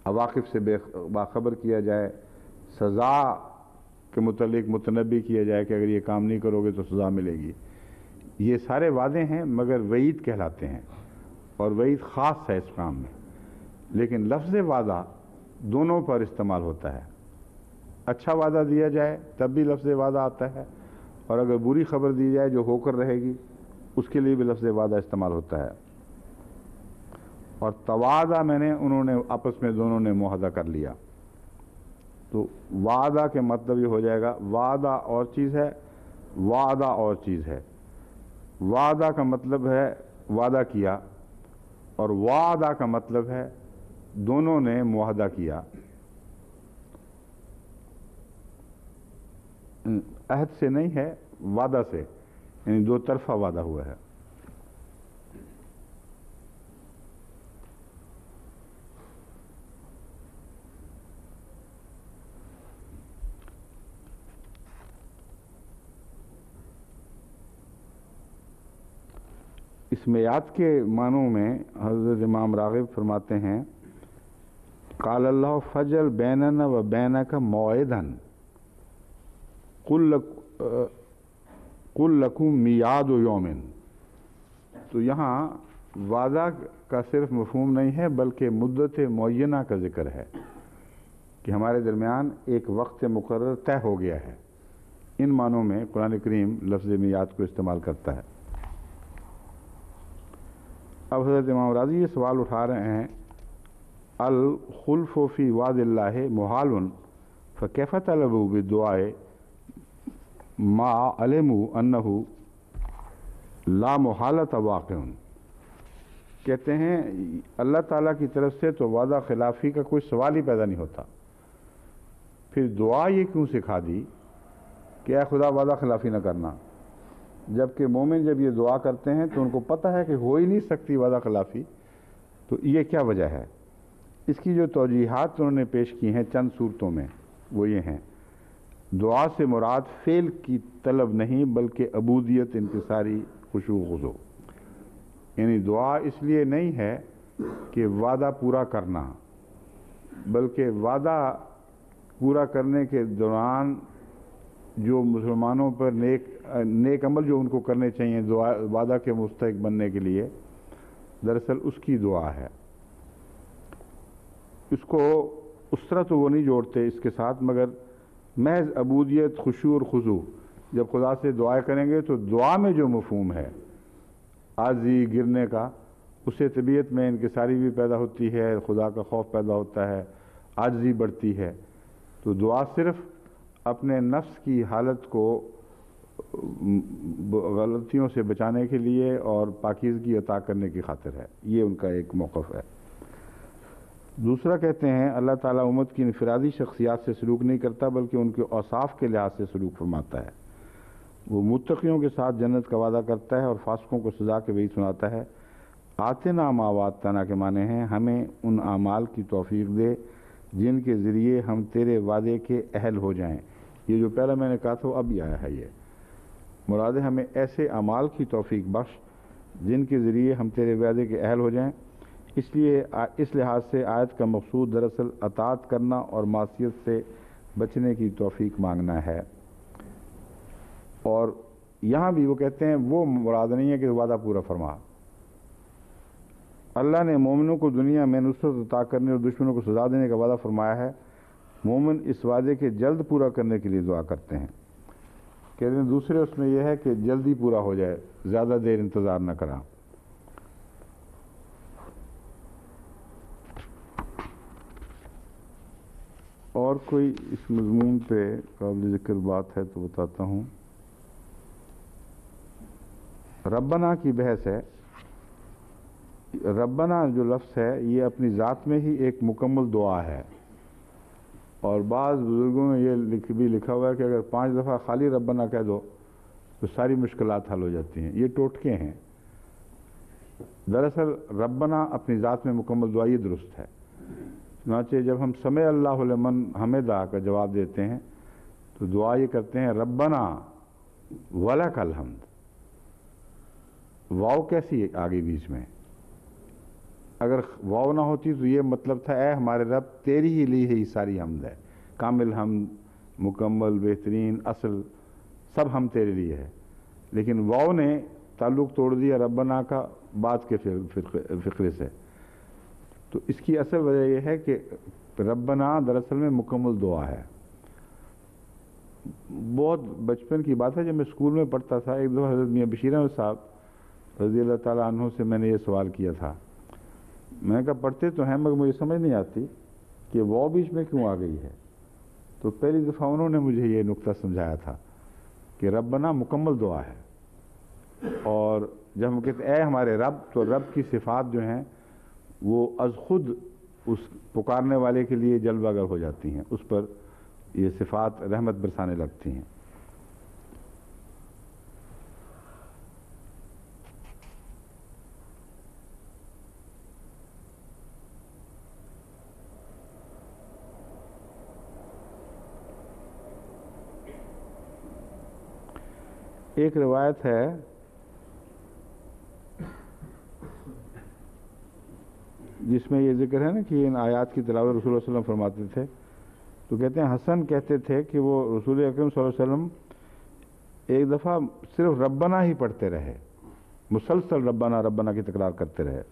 عواقب سے باخبر کیا جائے، سزا کے متعلق متنبع کیا جائے کہ اگر یہ کام نہیں کرو گے تو سزا ملے گی۔ یہ سارے وعدے ہیں مگر وعید کہلاتے ہیں، اور وعید خاص ہے اس کام میں۔ لیکن لفظ وعدہ دونوں پر استعمال ہوتا ہے، اچھا وعدہ دیا جائے تب بھی لفظ وعدہ آتا ہے، اور اگر بری خبر دی جائے جو ہو کر رہے گی اس کے لیے بھی لفظ وعدہ استعمال ہوتا ہے۔ اور توعدہ میں نے انہوں نے آپس میں دونوں نے معاہدہ کر لیا، تو وعدہ کے مطلب یہ ہو جائے گا وعدہ اور چیز ہے، وعدہ اور چیز ہے۔ وعدہ کا مطلب ہے وعدہ کیا، اور وعدہ کا مطلب ہے دونوں نے معاہدہ کیا، عہد سے نہیں ہے، وعدہ سے، یعنی دو طرفہ وعدہ ہوا ہے۔ اس میعاد کے معنوں میں حضرت امام راغب فرماتے ہیں قال اللہ فجل بیننا و بینک موعدا قل لکم میعاد یوم۔ تو یہاں وعدہ کا صرف مفہوم نہیں ہے بلکہ مدت معینہ کا ذکر ہے کہ ہمارے درمیان ایک وقت مقرر طے ہو گیا ہے۔ ان معنوں میں قرآن کریم لفظ میعاد کو استعمال کرتا ہے۔ اب حضرت امام راضی یہ سوال اٹھا رہے ہیں الخلف فی وعد اللہ محال فکیف طلبوا بالدعاء ما علموا انہ لا محالۃ واقع۔ کہتے ہیں اللہ تعالیٰ کی طرف سے تو وعدہ خلافی کا کوئی سوال ہی پیدا نہیں ہوتا، پھر دعا یہ کیوں سکھا دی کہ اے خدا وعدہ خلافی نہ کرنا، جبکہ مومن جب یہ دعا کرتے ہیں تو ان کو پتہ ہے کہ ہو ہی نہیں سکتی وعدہ خلافی، تو یہ کیا وجہ ہے؟ اس کی جو توجیحات انہوں نے پیش کی ہیں چند صورتوں میں وہ یہ ہیں، دعا سے مراد فعل کی طلب نہیں بلکہ عبودیت، انکساری، خشوع و خضوع، یعنی دعا اس لیے نہیں ہے کہ وعدہ پورا کرنا، بلکہ وعدہ پورا کرنے کے دوران جو مسلمانوں پر نیک عمل جو ان کو کرنے چاہیے وعدہ کے مستحق بننے کے لیے، دراصل اس کی دعا ہے۔ اس کو اس طرح تو وہ نہیں جوڑتے اس کے ساتھ، مگر محض عبودیت، خشوع اور خضوع، جب خدا سے دعائیں کریں گے تو دعا میں جو مفہوم ہے عاجزی، گرنے کا، اس سے طبیعت میں انکساری بھی پیدا ہوتی ہے، خدا کا خوف پیدا ہوتا ہے، عاجزی بڑھتی ہے۔ تو دعا صرف اپنے نفس کی حالت کو غلطیوں سے بچانے کے لیے اور پاکیزگی عطا کرنے کی خاطر ہے، یہ ان کا ایک موقف ہے۔ دوسرا کہتے ہیں اللہ تعالیٰ امت کی انفرادی شخصیات سے سلوک نہیں کرتا بلکہ ان کے اوصاف کے لحاظ سے سلوک فرماتا ہے۔ وہ متقیوں کے ساتھ جنت کا وعدہ کرتا ہے اور فاسقوں کو سزا کے وعید سناتا ہے۔ آتنا ما وعدتنا کے معنی ہیں ہمیں ان اعمال کی توفیق دے جن کے ذریعے ہم تیرے وعدے کے اہل ہو جائیں۔ یہ جو پہلا میں نے کہا تھا وہ اب ہی آیا ہے، یہ مراد ہے ہمیں ایسے اعمال کی توفیق بخش جن کے ذریعے ہم تیرے وعدے کے اہل ہو جائیں۔ اس لیے اس لحاظ سے آیت کا مقصود دراصل اطاعت کرنا اور معصیت سے بچنے کی توفیق مانگنا ہے۔ اور یہاں بھی وہ کہتے ہیں وہ مراد نہیں ہے کہ وعدہ پورا فرما۔ اللہ نے مومنوں کو دنیا میں نصرت عطا کرنے اور دشمنوں کو سزا دینے کا وعدہ فرمایا ہے۔ مومن اس وعدے کے جلد پورا کرنے کے لیے دعا کرتے ہیں۔ کہتے ہیں دوسرے اس میں یہ ہے کہ جلدی پورا ہو جائے، زیادہ دیر انتظار نہ کرا۔ اور کوئی اس مضمون پہ قابل ذکر بات ہے تو بتاتا ہوں۔ ربنا کی بحث ہے. ربنا جو لفظ ہے یہ اپنی ذات میں ہی ایک مکمل دعا ہے، اور بعض بزرگوں نے یہ بھی لکھا ہوا ہے کہ اگر 5 دفعہ خالی ربنا کہہ دو تو ساری مشکلات حل ہو جاتی ہیں. یہ ٹوٹکے ہیں. دراصل ربنا اپنی ذات میں مکمل دعا یہ درست ہے. چنانچہ جب ہم سمع اللہ لمن حمدہ کا جواب دیتے ہیں تو دعا یہ کرتے ہیں ربنا ولک الحمد. واو کیسی آگے بیچ میں؟ اگر واو نہ ہوتی تو یہ مطلب تھا اے ہمارے رب تیری ہی لی ہے یہ ساری حمد ہے، کامل حمد، مکمل، بہترین، اصل، سب ہم تیرے لیے ہے. لیکن واو نے تعلق توڑ دیا ربنا کا بعد کے فقرے سے. تو اس کی اصل وجہ یہ ہے کہ ربنا دراصل میں مکمل دعا ہے. بہت بچپن کی بات ہے، جب میں اسکول میں پڑھتا تھا ایک دفعہ حضرت میاں بشیر احمد صاحب رضی اللہ تعالیٰ عنہ سے میں نے یہ سوال کیا تھا. میں نے کہا پڑھتے تو ہیں مگر مجھے سمجھ نہیں آتی کہ واو بیچ میں کیوں آ گئی ہے. تو پہلی دفعہ انہوں نے مجھے یہ نقطہ سمجھایا تھا کہ ربنا مکمل دعا ہے، اور جب ہم کہتے ہیں اے ہمارے رب تو رب کی صفات جو ہیں وہ از خود اس پکارنے والے کے لیے جلوہ گر ہو جاتی ہیں، اس پر یہ صفات رحمت برسانے لگتی ہیں. ایک روایت ہے جس میں یہ ذکر ہے نا کہ ان آیات کی تلاوت رسول اللہ صلی اللہ علیہ وسلم فرماتے تھے، تو کہتے ہیں حسن کہتے تھے کہ وہ رسول اکرم صلی اللہ علیہ وسلم ایک دفعہ صرف ربنا ہی پڑھتے رہے، مسلسل ربنا ربنا کی تکرار کرتے رہے.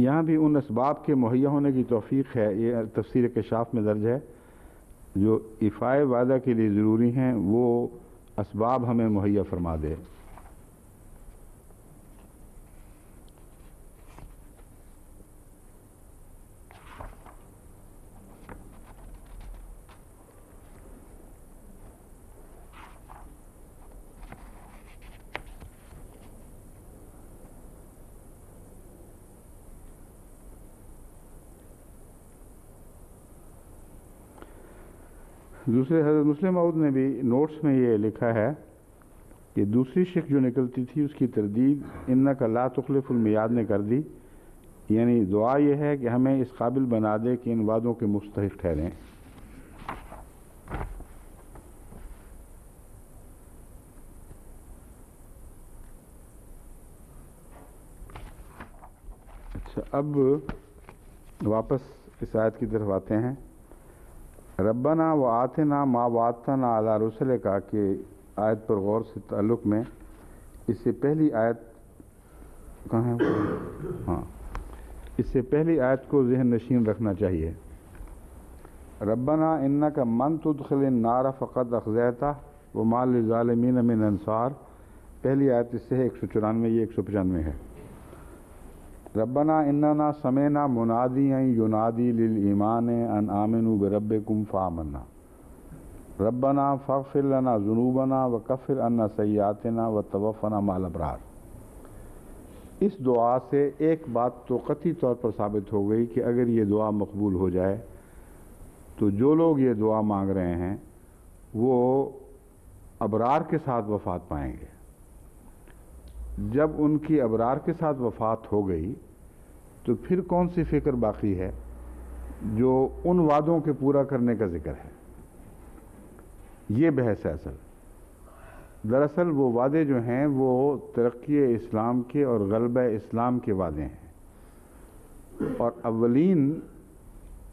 یہاں بھی ان اسباب کے مہیا ہونے کی توفیق ہے، یہ تفسیر کشاف میں درج ہے، جو ایفائے وعدہ کے لیے ضروری ہیں وہ اسباب ہمیں مہیا فرما دے. دوسرے حضرت مسلم موعود نے بھی نوٹس میں یہ لکھا ہے کہ دوسری شک جو نکلتی تھی اس کی تردید انک لا تخلف المیعاد نے کر دی. یعنی دعا یہ ہے کہ ہمیں اس قابل بنا دے کہ ان وعدوں کے مستحق ٹھہریں. اچھا، اب واپس اس آیت کی طرف آتے ہیں. ربنا و آتنا ما وعدتنا علی رسلک کہ آیت پر غور سے تعلق میں اس سے پہلی آیت کہاں ہے؟ ہاں، اس سے پہلی آیت کو ذہن نشین رکھنا چاہیے. ربنا انک من تدخل النار فقد اخزیتہ وما للظالمین من انصار. پہلی آیت اس سے ہے 194، یہ 195 ہے. ربنا اننا سمعنا منادیا ینادی للایمان ان آمنوا بربکم فآمنا ربنا فاغفر لنا ذنوبنا وکفر عنا سیئاتنا وتوفنا مع الابرار. اس دعا سے ایک بات تو قطعی طور پر ثابت ہو گئی کہ اگر یہ دعا مقبول ہو جائے تو جو لوگ یہ دعا مانگ رہے ہیں وہ ابرار کے ساتھ وفات پائیں گے. جب ان کی ابرار کے ساتھ وفات ہو گئی تو پھر کون سی فکر باقی ہے جو ان وعدوں کے پورا کرنے کا ذکر ہے؟ یہ بحث ہے اصل. دراصل وہ وعدے جو ہیں وہ ترقی اسلام کے اور غلبہ اسلام کے وعدے ہیں، اور اولین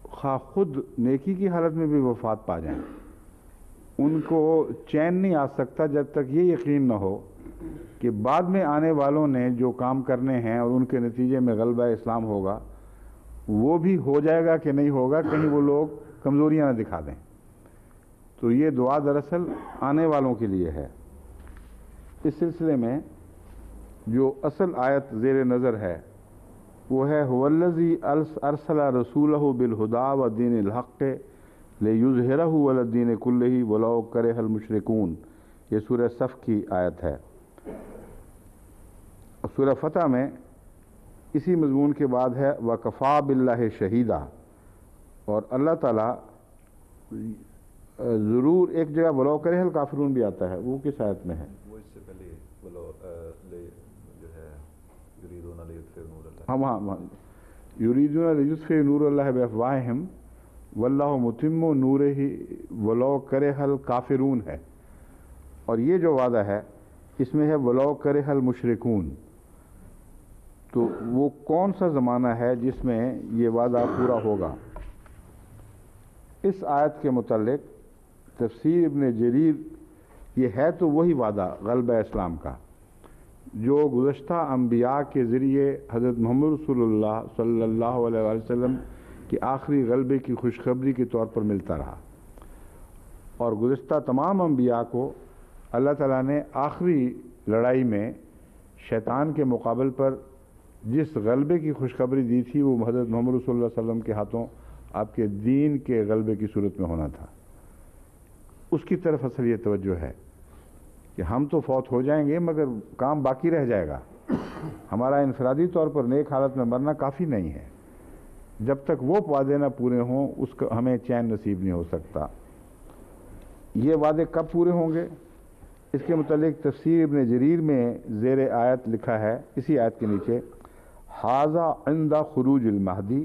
خواہ خود نیکی کی حالت میں بھی وفات پا جائیں ان کو چین نہیں آ سکتا جب تک یہ یقین نہ ہو کہ بعد میں آنے والوں نے جو کام کرنے ہیں اور ان کے نتیجے میں غلبہ اسلام ہوگا وہ بھی ہو جائے گا کہ نہیں ہوگا، کہیں وہ لوگ کمزوریاں نہ دکھا دیں۔ تو یہ دعا دراصل آنے والوں کے لیے ہے۔ اس سلسلے میں جو اصل آیت زیر نظر ہے وہ ہے هو الذی ارسل رسولہ بالہدی ودین الحق لیظہرہ علی الدین کلہ ولو کرہ المشرکون، یہ سورہ صف کی آیت ہے۔ سورہ فتح میں اسی مضمون کے بعد ہے وَكَفَى بِاللَّهِ شَهِيدًا، اور اللہ تعالیٰ ضرور ایک جگہ ولو کرہ الکافرون بھی آتا ہے، وہ کس آیت میں ہے؟ وہ اس سے پہلے جو ہے یریدون لیطفئوا نور اللہ، ہاں یریدون لیطفئوا نور اللہ بافواہہم واللہ متم نورہ ولو کرہ الکافرون ہے، اور یہ جو وعدہ ہے اس میں ہے ولو کرہ المشرکون۔ تو وہ کون سا زمانہ ہے جس میں یہ وعدہ پورا ہوگا؟ اس آیت کے متعلق تفسیر ابن جریر، یہ ہے تو وہی وعدہ غلبہ اسلام کا جو گزشتہ انبیاء کے ذریعے حضرت محمد رسول اللہ صلی اللہ علیہ وآلہ وسلم کے آخری غلبے کی خوشخبری کے طور پر ملتا رہا، اور گزشتہ تمام انبیاء کو اللہ تعالیٰ نے آخری لڑائی میں شیطان کے مقابل پر جس غلبے کی خوشخبری دی تھی وہ حضرت محمد رسول اللہ صلی اللہ علیہ وسلم کے ہاتھوں آپ کے دین کے غلبے کی صورت میں ہونا تھا۔ اس کی طرف اصل یہ توجہ ہے کہ ہم تو فوت ہو جائیں گے مگر کام باقی رہ جائے گا، ہمارا انفرادی طور پر نیک حالت میں مرنا کافی نہیں ہے، جب تک وہ وعدے نہ پورے ہوں اس کا ہمیں چین نصیب نہیں ہو سکتا۔ یہ وعدے کب پورے ہوں گے؟ اس کے متعلق تفسیر ابن جریر میں زیر آیت لکھا ہے، اسی آیت کے نیچے ھذا عند خروج المہدی،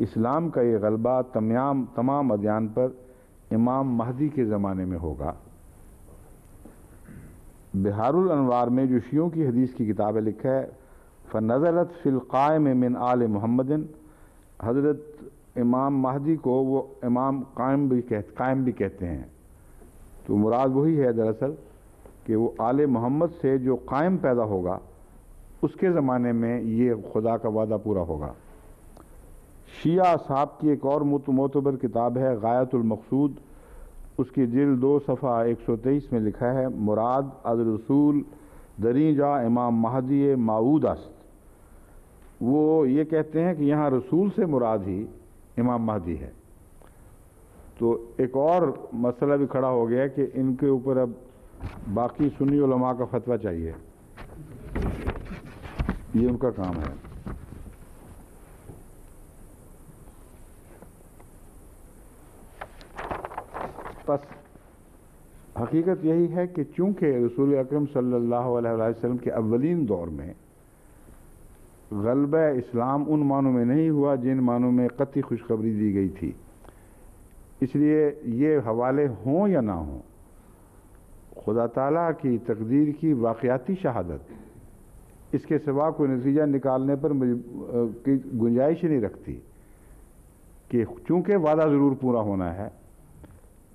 اسلام کا یہ غلبہ تمام ادیان پر امام مہدی کے زمانے میں ہوگا۔ بہار الانوار میں جو شیعوں کی حدیث کی کتاب ہے لکھا ہے فنزلت فی القائم من آل محمد، حضرت امام مہدی کو وہ امام قائم بھی کہتے ہیں، تو مراد وہی ہے دراصل کہ وہ آل محمد سے جو قائم پیدا ہوگا اس کے زمانے میں یہ خدا کا وعدہ پورا ہوگا۔ شیعہ اصحاب کی ایک اور معتبر کتاب ہے غایۃ المقصود، اس کی جلد 2 صفحہ 123 میں لکھا ہے مراد از رسول دریں جا امام مہدی معود است، وہ یہ کہتے ہیں کہ یہاں رسول سے مراد ہی امام مہدی ہے۔ تو ایک اور مسئلہ بھی کھڑا ہو گیا کہ ان کے اوپر اب باقی سنی علماء کا فتویٰ چاہیے، یہ ان کا کام ہے۔ بس حقیقت یہی ہے کہ چونکہ رسول اکرم صلی اللہ علیہ وسلم کے اولین دور میں غلبہ اسلام ان معنوں میں نہیں ہوا جن معنوں میں قطعی خوشخبری دی گئی تھی، اس لیے یہ حوالے ہوں یا نہ ہوں، خدا تعالیٰ کی تقدیر کی واقعاتی شہادت اس کے سوا کوئی نتیجہ نکالنے پر کی گنجائش ہی نہیں رکھتی، کہ چونکہ وعدہ ضرور پورا ہونا ہے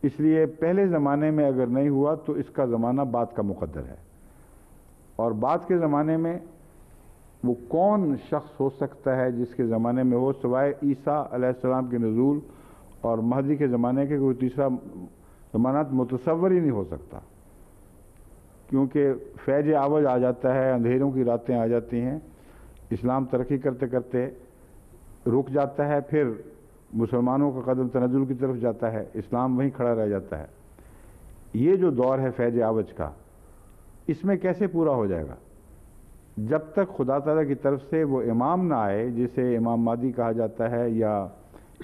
اس لیے پہلے زمانے میں اگر نہیں ہوا تو اس کا زمانہ بعد کا مقدر ہے، اور بعد کے زمانے میں وہ کون شخص ہو سکتا ہے جس کے زمانے میں ہو سوائے عیسیٰ علیہ السلام کے نزول اور مہدی کے زمانے کے کوئی تیسرا زمانہ متصور ہی نہیں ہو سکتا، کیونکہ فیض عوج آ جاتا ہے، اندھیروں کی راتیں آ جاتی ہیں، اسلام ترقی کرتے کرتے رک جاتا ہے، پھر مسلمانوں کا قدم تنزل کی طرف جاتا ہے، اسلام وہیں کھڑا رہ جاتا ہے۔ یہ جو دور ہے فیض عوج کا، اس میں کیسے پورا ہو جائے گا؟ جب تک خدا تعالیٰ کی طرف سے وہ امام نہ آئے جسے امام مہدی کہا جاتا ہے یا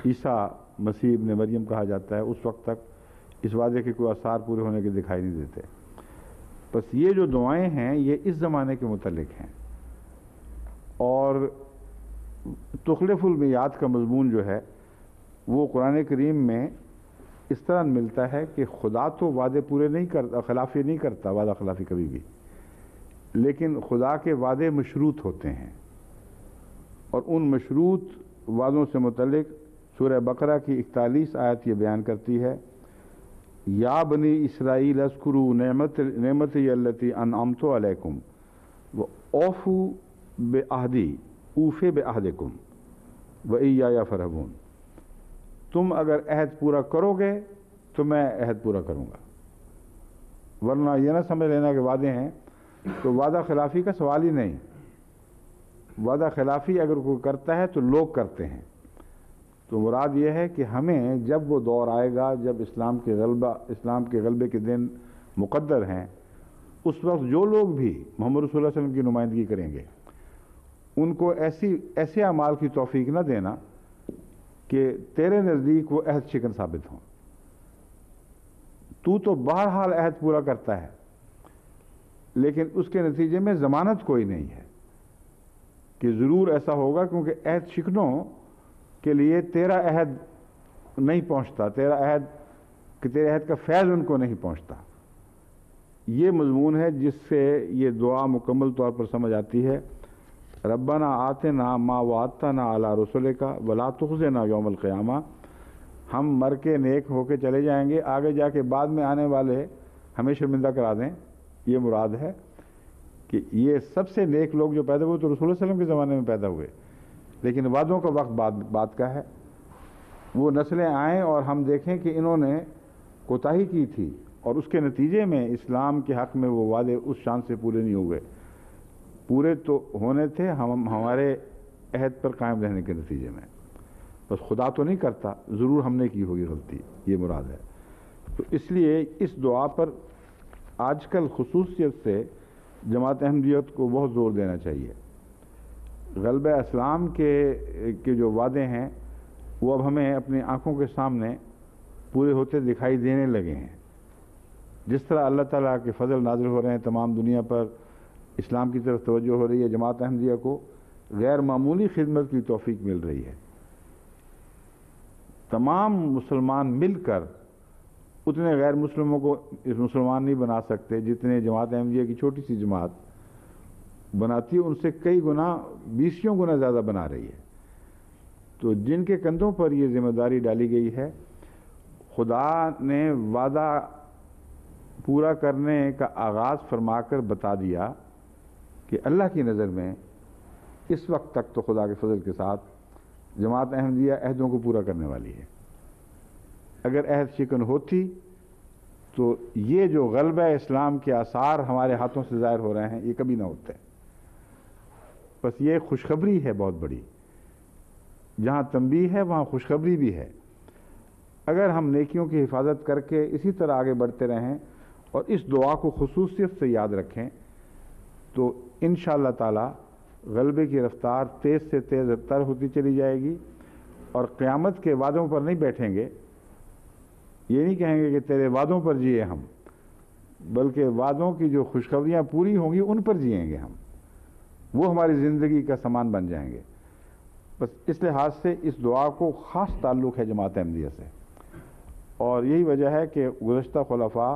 عیسیٰ مسیح ابن مریم کہا جاتا ہے، اس وقت تک اس وعدے کے کوئی آثار پورے ہونے کے دکھائی نہیں دیتے۔ بس یہ جو دعائیں ہیں یہ اس زمانے کے متعلق ہیں، اور تخلف المیعاد کا مضمون جو ہے وہ قرآن کریم میں اس طرح ملتا ہے کہ خدا تو وعدے پورے نہیں کرتا، خلافی نہیں کرتا، وعدہ خلافی کبھی بھی، لیکن خدا کے وعدے مشروط ہوتے ہیں، اور ان مشروط وعدوں سے متعلق سورہ بقرہ کی 41 آیت یہ بیان کرتی ہے یا بنی اسرائیل اذکروا نعمتی التی انعمت علیکم و اوفوا بعہدی اوف بعہدکم و ایایا فرحبون. تم اگر عہد پورا کرو گے تو میں عہد پورا کروں گا، ورنہ یہ نہ سمجھ لینا کہ وعدے ہیں تو وعدہ خلافی کا سوال ہی نہیں. وعدہ خلافی اگر کوئی کرتا ہے تو لوگ کرتے ہیں. تو مراد یہ ہے کہ ہمیں جب وہ دور آئے گا جب اسلام کے غلبے کے دن مقدر ہیں، اس وقت جو لوگ بھی محمد رسول اللہ علیہ وسلم کی نمائندگی کریں گے ان کو ایسے اعمال کی توفیق نہ دینا کہ تیرے نزدیک وہ عہد شکن ثابت ہوں. تو بہرحال عہد پورا کرتا ہے لیکن اس کے نتیجے میں ضمانت کوئی نہیں ہے کہ ضرور ایسا ہوگا، کیونکہ عہد شکنوں کے لیے تیرا عہد نہیں پہنچتا، تیرے عہد کا فیض ان کو نہیں پہنچتا. یہ مضمون ہے جس سے یہ دعا مکمل طور پر سمجھ آتی ہے. ربنا آتنا ما وعدتنا علی رسولک ولا تخزنا یوم القیامہ. ہم مر کے نیک ہو کے چلے جائیں گے، آگے جا کے بعد میں آنے والے ہمیں شرمندہ کرا دیں. یہ مراد ہے کہ یہ سب سے نیک لوگ جو پیدا ہوئے تو رسول اللہ علیہ وسلم کے زمانے میں پیدا ہوئے، لیکن وعدوں کا وقت بعد کا ہے. وہ نسلیں آئیں اور ہم دیکھیں کہ انہوں نے کوتاہی کی تھی اور اس کے نتیجے میں اسلام کے حق میں وہ وعدے اس شان سے پورے نہیں ہوئے. پورے تو ہونے تھے ہمارے عہد پر قائم رہنے کے نتیجے میں. بس خدا تو نہیں کرتا، ضرور ہم نے کی ہوگی غلطی، یہ مراد ہے. تو اس لیے اس دعا پر آج کل خصوصیت سے جماعت احمدیت کو بہت زور دینا چاہیے. غلبہ اسلام کے جو وعدے ہیں وہ اب ہمیں اپنی آنکھوں کے سامنے پورے ہوتے دکھائی دینے لگے ہیں. جس طرح اللہ تعالیٰ کے فضل نازل ہو رہے ہیں تمام دنیا پر، اسلام کی طرف توجہ ہو رہی ہے، جماعت احمدیہ کو غیر معمولی خدمت کی توفیق مل رہی ہے. تمام مسلمان مل کر اتنے غیر مسلموں کو اس مسلمان نہیں بنا سکتے جتنے جماعت احمدیہ کی چھوٹی سی جماعت بناتی ہے، ان سے کئی گنا، 20 گنا زیادہ بنا رہی ہے. تو جن کے کندھوں پر یہ ذمہ داری ڈالی گئی ہے، خدا نے وعدہ پورا کرنے کا آغاز فرما کر بتا دیا کہ اللہ کی نظر میں اس وقت تک تو خدا کے فضل کے ساتھ جماعت احمدیہ عہدوں کو پورا کرنے والی ہے. اگر عہد شکن ہوتی تو یہ جو غلبہ اسلام کے آثار ہمارے ہاتھوں سے ظاہر ہو رہے ہیں یہ کبھی نہ ہوتے. بس یہ خوشخبری ہے بہت بڑی، جہاں تنبیہ ہے وہاں خوشخبری بھی ہے. اگر ہم نیکیوں کی حفاظت کر کے اسی طرح آگے بڑھتے رہیں اور اس دعا کو خصوصیت سے یاد رکھیں تو انشاءاللہ تعالی غلبے کی رفتار تیز سے تیز تر ہوتی چلی جائے گی. اور قیامت کے وعدوں پر نہیں بیٹھیں گے، یہ نہیں کہیں گے کہ تیرے وعدوں پر جیے ہم، بلکہ وعدوں کی جو خوشخبریاں پوری ہوں گی ان پر جئیں گے ہم، وہ ہماری زندگی کا سامان بن جائیں گے. بس اس لحاظ سے اس دعا کو خاص تعلق ہے جماعت احمدیہ سے، اور یہی وجہ ہے کہ گزشتہ خلفاء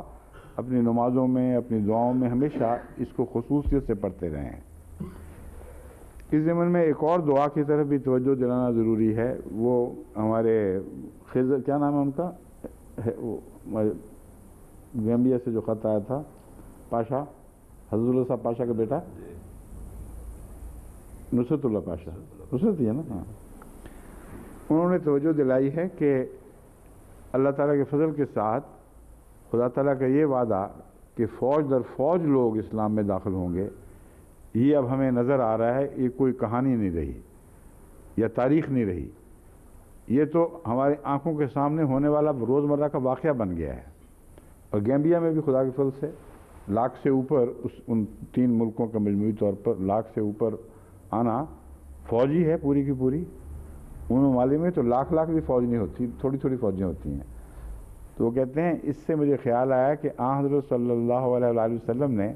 اپنی نمازوں میں، اپنی دعاؤں میں ہمیشہ اس کو خصوصیت سے پڑھتے رہے ہیں. اس ضمن میں ایک اور دعا کی طرف بھی توجہ دلانا ضروری ہے. وہ ہمارے خضر، کیا نام ہے ان کا، گیمبیا سے جو خط آیا تھا، پاشا، حضرت اللہ صاحب پاشا کا بیٹا، نصرت اللہ پاشا، نصرت ہی ہے نا، ہاں. انہوں نے توجہ دلائی ہے کہ اللہ تعالیٰ کے فضل کے ساتھ خدا تعالیٰ کا یہ وعدہ کہ فوج در فوج لوگ اسلام میں داخل ہوں گے، یہ اب ہمیں نظر آ رہا ہے. یہ کوئی کہانی نہیں رہی یا تاریخ نہیں رہی، یہ تو ہماری آنکھوں کے سامنے ہونے والا روزمرہ کا واقعہ بن گیا ہے. اور گیمبیا میں بھی خدا کے فضل سے 1,00,000 سے اوپر ان 3 ملکوں کا مجموعی طور پر 1,00,000 سے اوپر آنا فوجی ہے پوری کی پوری. ان ممالک میں تو لاکھ بھی فوج نہیں ہوتی، تھوڑی تھوڑی فوجیں ہوتی ہیں. تو وہ کہتے ہیں اس سے مجھے خیال آیا کہ آن حضرت صلی اللہ علیہ وآلہ وسلم نے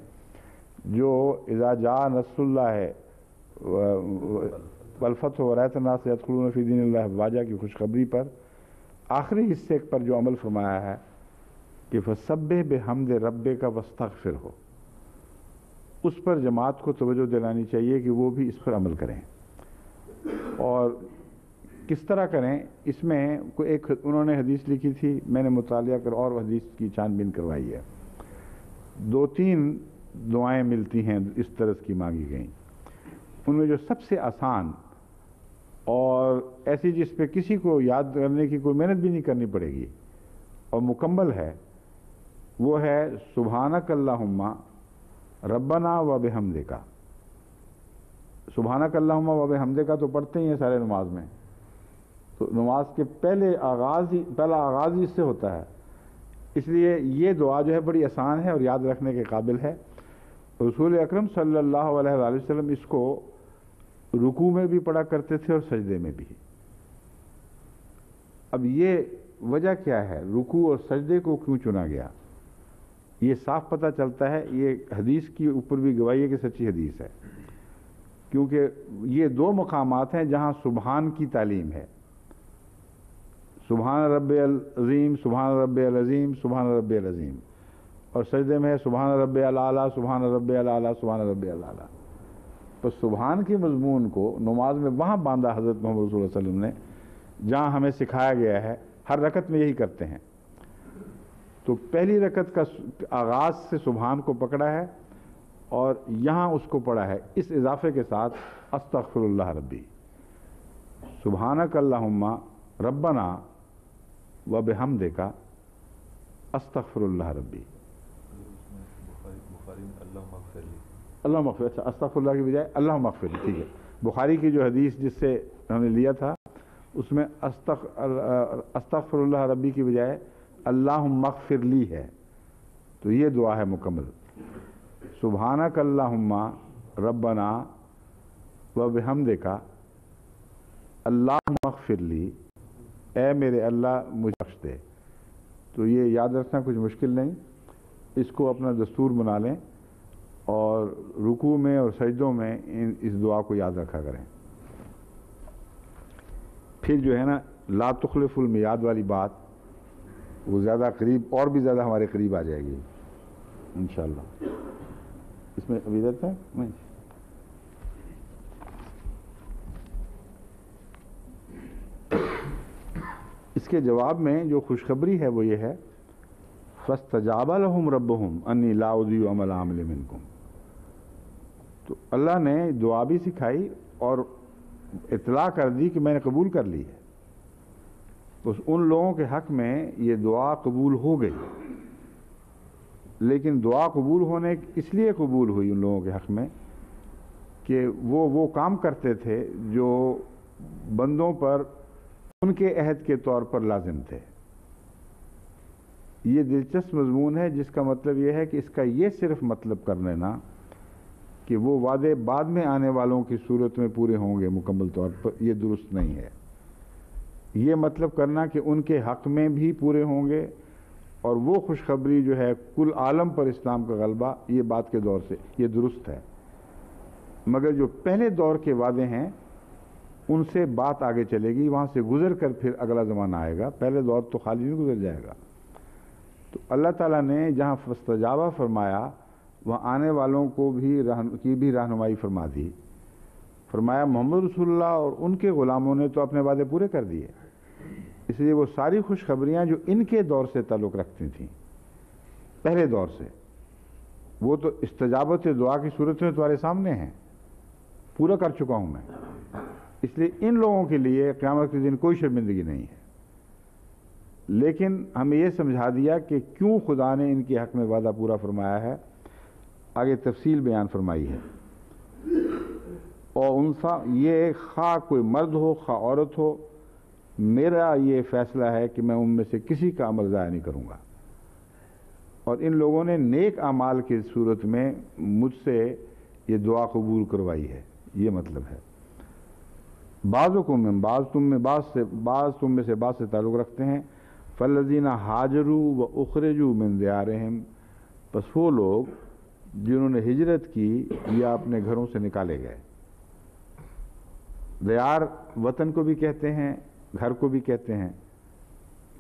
جو اذا جاء نصر اللہ والفتح ورأیت الناس یدخلون فی دین اللہ افواجا کی خوشخبری پر آخری حصے پر جو عمل فرمایا ہے کہ فسبح بحمد ربک واستغفرہ، اس پر جماعت کو توجہ دلانی چاہیے کہ وہ بھی اس پر عمل کریں. اور کس طرح کریں، اس میں کوئی ایک انہوں نے حدیث لکھی تھی، میں نے مطالعہ کر اور حدیث کی چھان بین کروائی ہے. 2-3 دعائیں ملتی ہیں اس طرز کی مانگی گئیں. ان میں جو سب سے آسان اور ایسی جس پہ کسی کو یاد کرنے کی کوئی محنت بھی نہیں کرنی پڑے گی اور مکمل ہے، وہ ہے سبحانک اللہم ربنا و بحمدک. سبحانک اللہم و بحمدک تو پڑھتے ہی ہیں سارے نماز میں، تو نماز کے پہلا آغاز ہی اس سے ہوتا ہے. اس لیے یہ دعا جو ہے بڑی آسان ہے اور یاد رکھنے کے قابل ہے. رسول اکرم صلی اللہ علیہ وآلہ وسلم اس کو رکوع میں بھی پڑھا کرتے تھے اور سجدے میں بھی. اب یہ وجہ کیا ہے، رکوع اور سجدے کو کیوں چنا گیا؟ یہ صاف پتہ چلتا ہے، یہ حدیث کی اوپر بھی گواہی ہے کہ سچی حدیث ہے، کیونکہ یہ 2 مقامات ہیں جہاں سبحان کی تعلیم ہے. سبحان رب العظیم، سبحان رب العظیم، سبحان رب العظیم، اور سجدے میں ہے سبحان رب الاعلیٰ، سبحان رب الاعلیٰ، سبحان رب الاعلیٰ. تو سبحان کے مضمون کو نماز میں وہاں باندھا حضرت محمد صلی اللہ علیہ وسلم نے جہاں ہمیں سکھایا گیا ہے. ہر رکعت میں یہی کرتے ہیں. تو پہلی رکعت کا آغاز سے سبحان کو پکڑا ہے اور یہاں اس کو پڑھا ہے اس اضافے کے ساتھ استغفر اللہ ربی، سبحانک اللہم ربنا و بحمدک استغفر اللہ ربی. بخاری میں اللہم اغفر لی، اللہم اغفر، اچھا استغفر اللہ کی بجائے اللہم اغفر لی، ٹھیک ہے. بخاری کی جو حدیث جس سے ہم نے لیا تھا اس میں استغفر اللہ ربی کی بجائے اللہم اغفر لی ہے. تو یہ دعا ہے مکمل، سبحانک اللہم ربنا و بحمدک اللہم اغفر لی، اے میرے اللہ مجھے بخش دے. تو یہ یاد رکھنا کچھ مشکل نہیں، اس کو اپنا دستور بنا لیں اور رکوع میں اور سجدوں میں اس دعا کو یاد رکھا کریں. پھر جو ہے نا لا تخلف المیعاد والی بات وہ زیادہ قریب، اور بھی زیادہ ہمارے قریب آ جائے گی انشاءاللہ. اس میں ابھی رہتا ہے نہیں. اس کے جواب میں جو خوشخبری ہے وہ یہ ہے فَاسْتَجَابَ لَهُمْ رَبُّهُمْ أَنِّي لَا أُضِيعُ عَمَلَ عَامِلٍ مِّنكُمْ. تو اللہ نے دعا بھی سکھائی اور اطلاع کر دی کہ میں نے قبول کر لی ہے. تو ان لوگوں کے حق میں یہ دعا قبول ہو گئی، لیکن دعا قبول ہونے اس لیے قبول ہوئی ان لوگوں کے حق میں کہ وہ کام کرتے تھے جو بندوں پر ان کے عہد کے طور پر لازم تھے. یہ دلچسپ مضمون ہے جس کا مطلب یہ ہے کہ اس کا یہ صرف مطلب کر لینا کہ وہ وعدے بعد میں آنے والوں کی صورت میں پورے ہوں گے مکمل طور پر، یہ درست نہیں ہے. یہ مطلب کرنا کہ ان کے حق میں بھی پورے ہوں گے اور وہ خوشخبری جو ہے کل عالم پر اسلام کا غلبہ، یہ بات کے دور سے یہ درست ہے. مگر جو پہلے دور کے وعدے ہیں ان سے بات آگے چلے گی، وہاں سے گزر کر پھر اگلا زمانہ آئے گا. پہلے دور تو خالی نہیں گزر جائے گا. تو اللہ تعالیٰ نے جہاں فاستجابہ فرمایا وہاں آنے والوں کو بھی رہنمائی فرما دی. فرمایا محمد رسول اللہ اور ان کے غلاموں نے تو اپنے وعدے پورے کر دیے، اس لیے وہ ساری خوشخبریاں جو ان کے دور سے تعلق رکھتی تھیں پہلے دور سے، وہ تو استجابت دعا کی صورت میں تمہارے سامنے ہیں، پورا کر چکا ہوں میں. اس لیے ان لوگوں کے لیے قیامت کے دن کوئی شرمندگی نہیں ہے. لیکن ہمیں یہ سمجھا دیا کہ کیوں خدا نے ان کے حق میں وعدہ پورا فرمایا ہے، آگے تفصیل بیان فرمائی ہے. اور انسا یہ خواہ کوئی مرد ہو خواہ عورت ہو، میرا یہ فیصلہ ہے کہ میں ان میں سے کسی کا عمل ضائع نہیں کروں گا. اور ان لوگوں نے نیک اعمال کی صورت میں مجھ سے یہ دعا قبول کروائی ہے، یہ مطلب ہے. بعضکم من بعض، تم میں سے بعض سے تعلق رکھتے ہیں. فالذین ہاجروا واخرجوا من دیارہم، بس وہ لوگ جنہوں نے ہجرت کی یا اپنے گھروں سے نکالے گئے. دیار وطن کو بھی کہتے ہیں، گھر کو بھی کہتے ہیں،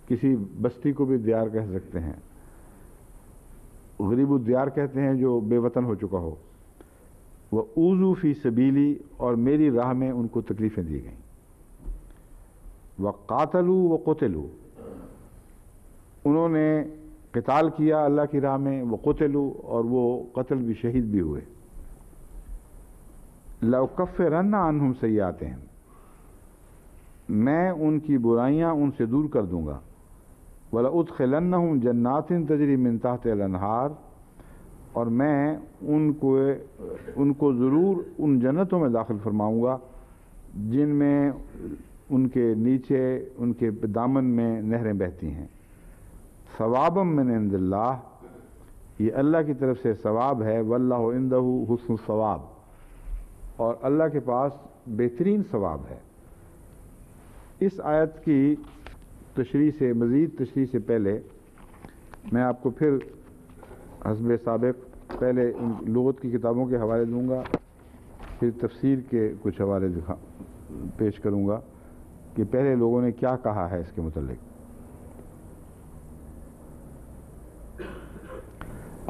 کسی بستی کو بھی دیار کہہ سکتے ہیں. غریب الدیار کہتے ہیں جو بے وطن ہو چکا ہو. وَأُوذُوا فِي سَبِيلِي، اور میری راہ میں ان کو تکلیفیں دی گئیں. وقاتلوا وقتلوا، انہوں نے قتال کیا اللہ کی راہ میں، وقتلوا، اور وہ قتل بھی شہید بھی ہوئے۔ لَأُكَفِّرَنَّ عَنْهُمْ سَيِّئَاتِهِمْ، میں ان کی برائیاں ان سے دور کر دوں گا۔ وَلَأُدْخِلَنَّهُمْ جَنَّاتٍ تَجْرِي مِن تَحْتِهَا الْأَنْهَارُ، اور میں ان کو ضرور ان جنتوں میں داخل فرماؤں گا جن میں ان کے نیچے ان کے دامن میں نہریں بہتی ہیں۔ ثوابا من عند اللہ، یہ اللہ کی طرف سے ثواب ہے۔ واللہ عندہ حسن الثواب، اور اللہ کے پاس بہترین ثواب ہے۔ اس آیت کی تشریح سے، مزید تشریح سے پہلے میں آپ کو پھر حسب سابق پہلے ان لغت کی کتابوں کے حوالے دوں گا، پھر تفسیر کے کچھ حوالے پیش کروں گا کہ پہلے لوگوں نے کیا کہا ہے اس کے متعلق۔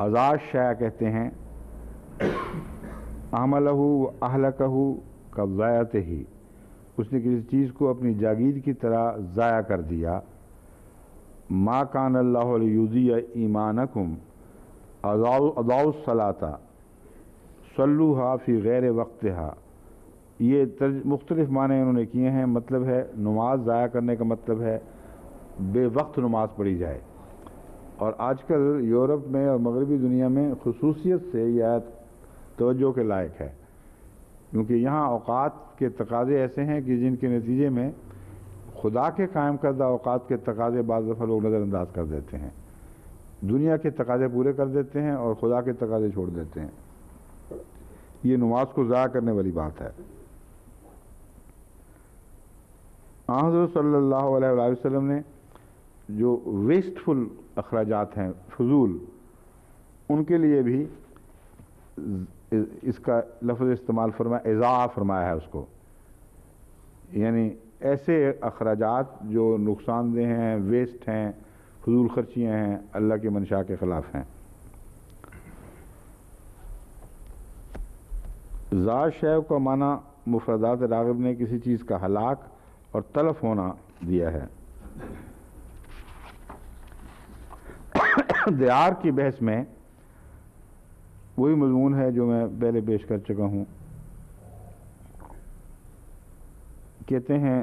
عزاز شیع کہتے ہیں عملہ اہلکہ کضایعتہ، اس نے کسی چیز کو اپنی جاگیر کی طرح ضائع کر دیا۔ ما کان اللہ لیضیع ایمانکم اضاعوا الصلاۃ صلوها فی غیر وقتہا، یہ مختلف معنی انہوں نے کیے ہیں۔ مطلب ہے نماز ضائع کرنے کا مطلب ہے بے وقت نماز پڑھی جائے، اور آج کل یورپ میں اور مغربی دنیا میں خصوصیت سے یہ آیت توجہ کے لائق ہے، کیونکہ یہاں اوقات کے تقاضے ایسے ہیں کہ جن کے نتیجے میں خدا کے قائم کردہ اوقات کے تقاضے بعض دفعہ لوگ نظر انداز کر دیتے ہیں، دنیا کے تقاضے پورے کر دیتے ہیں اور خدا کے تقاضے چھوڑ دیتے ہیں۔ یہ نماز کو ضائع کرنے والی بات ہے۔ حضرت صلی اللہ علیہ وآلہ وسلم نے جو ویسٹفل اخراجات ہیں، فضول، ان کے لیے بھی اس کا لفظ استعمال فرمایا، اضاعہ فرمایا ہے اس کو، یعنی ایسے اخراجات جو نقصان دہ ہیں، ویسٹ ہیں، فضول خرچیاں ہیں، اللہ کے منشاء کے خلاف ہیں۔ ذات شیء کا معنی مفردات راغب نے کسی چیز کا ہلاک اور تلف ہونا دیا ہے۔ دیار کی بحث میں وہی مضمون ہے جو میں پہلے پیش کر چکا ہوں۔ کہتے ہیں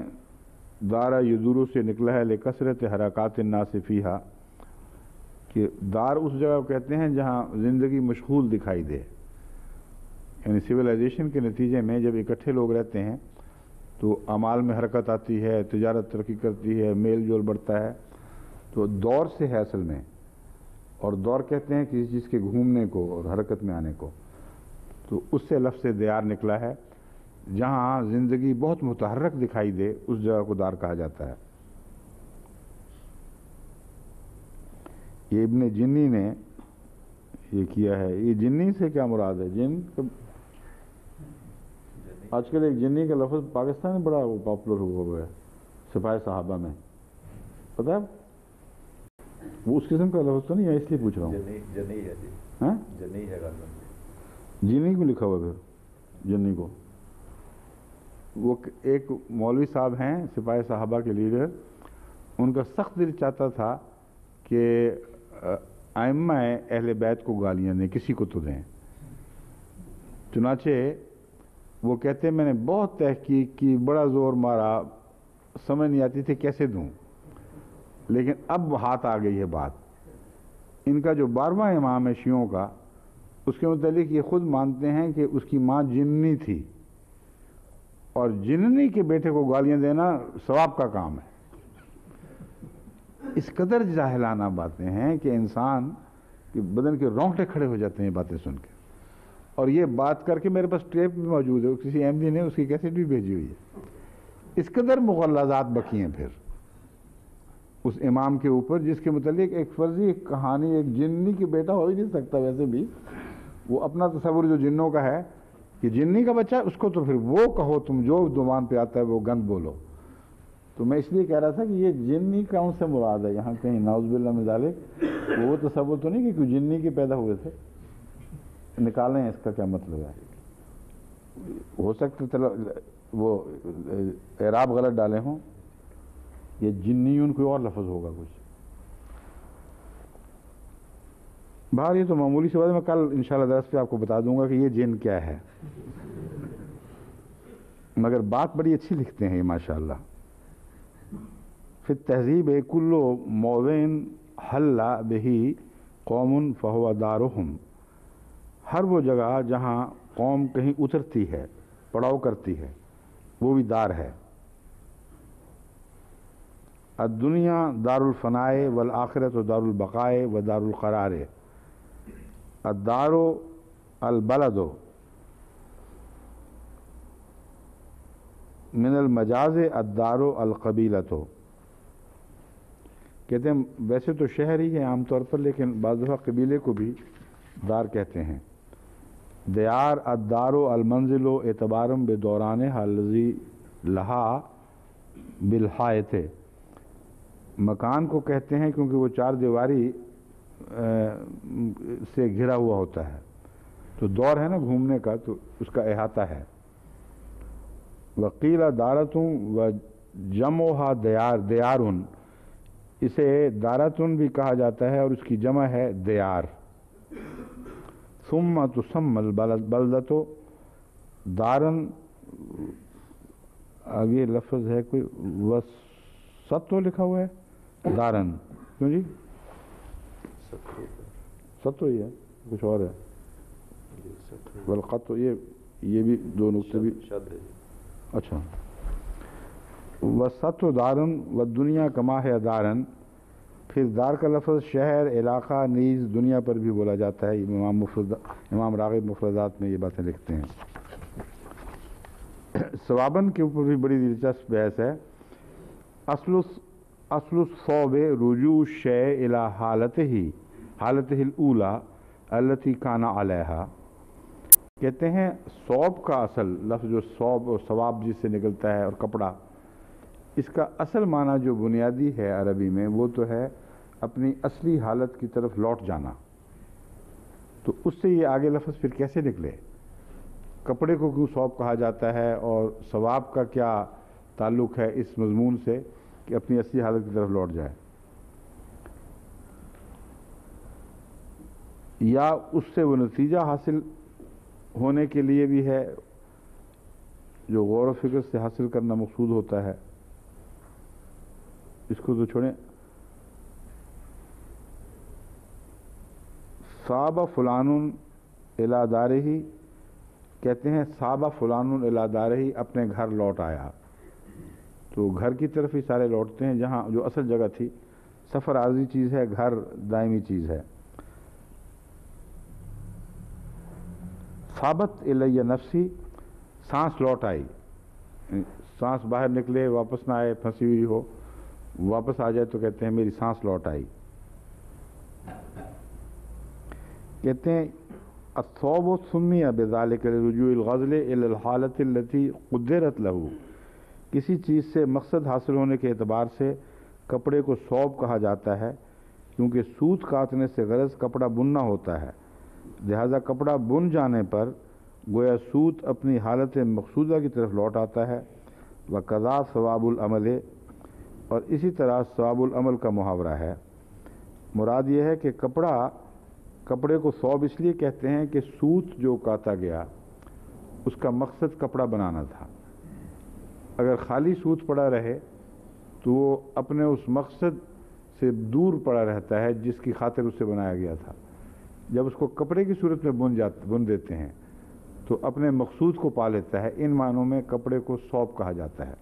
دارا یدورو سے نکلا ہے لکثرت حرکات الناس فیہا، کہ دار اس جگہ کو کہتے ہیں جہاں زندگی مشغول دکھائی دے، یعنی سویلائزیشن کے نتیجے میں جب اکٹھے لوگ رہتے ہیں تو اعمال میں حرکت آتی ہے، تجارت ترقی کرتی ہے، میل جول بڑھتا ہے، تو دور سے ہے اصل میں، اور دور کہتے ہیں کسی چیز کے گھومنے کو اور حرکت میں آنے کو، تو اس سے لفظ ديار نکلا ہے۔ جہاں زندگی بہت متحرک دکھائی دے اس جگہ کو دار کہا جاتا ہے۔ یہ ابن جنی نے یہ کیا ہے۔ یہ جنی سے کیا مراد ہے؟ جن آج کل ایک جنی کا لفظ پاکستان میں بڑا پاپولر ہوا ہے، سپاہی صحابہ میں، پتہ ہے؟ وہ اس قسم کا لفظ تو نہیں ہے، اس لیے پوچھ رہا ہوں۔ جنی ہے جی، ہاں جنی ہے غالباً، جنی کو لکھا ہوا پھر جنی کو۔ وہ ایک مولوی صاحب ہیں سپاہی صحابہ کے لیڈر، ان کا سخت دل چاہتا تھا کہ ائمہ اہل بیت کو گالیاں دیں، کسی کو تو دیں۔ چنانچہ وہ کہتے ہیں میں نے بہت تحقیق کی، بڑا زور مارا، سمجھ نہیں آتی تھی کیسے دوں، لیکن اب ہاتھ آ گئی ہے بات۔ ان کا جو 12واں امام ہے شیعوں کا، اس کے متعلق یہ خود مانتے ہیں کہ اس کی ماں جننی تھی، اور جننی کے بیٹے کو گالیاں دینا ثواب کا کام ہے۔ اس قدر جاہلانہ باتیں ہیں کہ انسان کے بدن کے رونگٹے کھڑے ہو جاتے ہیں باتیں سن کے۔ اور یہ بات کر کے میرے پاس ٹیپ بھی موجود ہے، کسی ایم ڈی نے اس کی کیسٹ بھی بھیجی ہوئی ہے۔ اس قدر مغلظات بکی ہیں پھر اس امام کے اوپر، جس کے متعلق ایک فرضی کہانی، ایک جنی کے بیٹا ہو ہی نہیں سکتا ویسے بھی۔ وہ اپنا تصور جو جنوں کا ہے کہ جنی کا بچہ، اس کو تو پھر وہ کہو تم جو زبان پہ آتا ہے وہ گند بولو۔ تو میں اس لیے کہہ رہا تھا کہ یہ جنی کون سے مراد ہے یہاں کہیں، نعوذ باللہ من ذالک، وہ تصور تو نہیں کہ کوئی جنی کے پیدا ہوئے تھے۔ نکالیں اس کا کیا مطلب ہے، ہو سکتا وہ اعراب غلط ڈالے ہوں۔ یہ جنیون کوئی اور لفظ ہوگا کچھ. باہر یہ تو معمولی سی بات ہے، میں کل انشاءاللہ درس پہ آپ کو بتا دوں گا کہ یہ جن کیا ہے، مگر بات بڑی اچھی لکھتے ہیں یہ ماشاءاللہ. پھر تہذیب کلو موضع حل بہی قوم فہو دارہم، ہر وہ جگہ جہاں قوم کہیں اترتی ہے، پڑاؤ کرتی ہے، وہ بھی دار ہے. الدنیا دار الفنائے والآخرت دار البقائے و دار القرار. الدار البلد من المجاز الدار القبیلۃ. کہتے ہیں ویسے تو شہر ہی ہے عام طور پر، لیکن بعض دفعہ قبیلے کو بھی دار کہتے ہیں. دیار الدار المنزل اعتبارم بدوران الذی لہا بالحائط. مکان کو کہتے ہیں کیونکہ وہ چار دیواری سے گھرا ہوا ہوتا ہے، تو دور ہے نا گھومنے کا، تو اس کا احاطہ ہے. وقیل دارتن و جمعها دیارن، اسے دارتن بھی کہا جاتا ہے اور اس کی جمع ہے دیار. ثم تسمى البلدۃ دارن، اب یہ لفظ ہے کوئی وسط لکھا ہوا ہے دارن، کیوں جی؟ ستو ہی ہے، کچھ اور ہے. والقط یہ بھی دو نقطے بھی اچھا. وسط دارن و دنیا کما ہے دارن. پھر دار کا لفظ شہر، علاقہ، نیز دنیا پر بھی بولا جاتا ہے. امام راغب مفردات میں یہ باتیں لکھتے ہیں. ثوابن کے اوپر بھی بڑی دلچسپ بحث ہے. اصل الثوب رجوع الشیء الی حالتہ الاولی التی کان علیہا. کہتے ہیں ثوب کا اصل لفظ، جو ثوب اور ثواب جس سے نکلتا ہے، اور کپڑا، اس کا اصل معنی جو بنیادی ہے عربی میں، وہ تو ہے اپنی اصلی حالت کی طرف لوٹ جانا. تو اس سے یہ آگے لفظ پھر کیسے نکلے؟ کپڑے کو کیوں ثوب کہا جاتا ہے، اور ثواب کا کیا تعلق ہے اس مضمون سے کہ اپنی اصلی حالت کی طرف لوٹ جائے؟ یا اس سے وہ نتیجہ حاصل ہونے کے لیے بھی ہے جو غور و فکر سے حاصل کرنا مقصود ہوتا ہے. اس کو تو چھوڑیں. صاب فلان الی دارہ، کہتے ہیں صاب فلان الی دارہ، اپنے گھر لوٹ آیا. تو گھر کی طرف ہی سارے لوٹتے ہیں، جہاں جو اصل جگہ تھی. سفر عارضی چیز ہے، گھر دائمی چیز ہے. صابت الی نفسی، سانس لوٹ آئی. سانس باہر نکلے، واپس نہ آئے، پھنسی ہوئی ہو، واپس آ جائے تو کہتے ہیں میری سانس لوٹ آئی. کہتے ہیں الثوب سمی بذلک لرجوع الغزل الی الحالۃ التی قدرت لہ. کسی چیز سے مقصد حاصل ہونے کے اعتبار سے کپڑے کو ثوب کہا جاتا ہے، کیونکہ سوت کاٹنے سے غرض کپڑا بننا ہوتا ہے. لہذا کپڑا بن جانے پر گویا سوت اپنی حالت مقصودہ کی طرف لوٹ آتا ہے. وقضا ثواب العمل، اور اسی طرح ثواب العمل کا محاورہ ہے. مراد یہ ہے کہ کپڑے کو ثوب اس لیے کہتے ہیں کہ سوت جو کاتا گیا اس کا مقصد کپڑا بنانا تھا. اگر خالی سوت پڑا رہے تو وہ اپنے اس مقصد سے دور پڑا رہتا ہے جس کی خاطر اسے بنایا گیا تھا. جب اس کو کپڑے کی صورت میں بن دیتے ہیں تو اپنے مقصود کو پا لیتا ہے. ان معنوں میں کپڑے کو ثوب کہا جاتا ہے.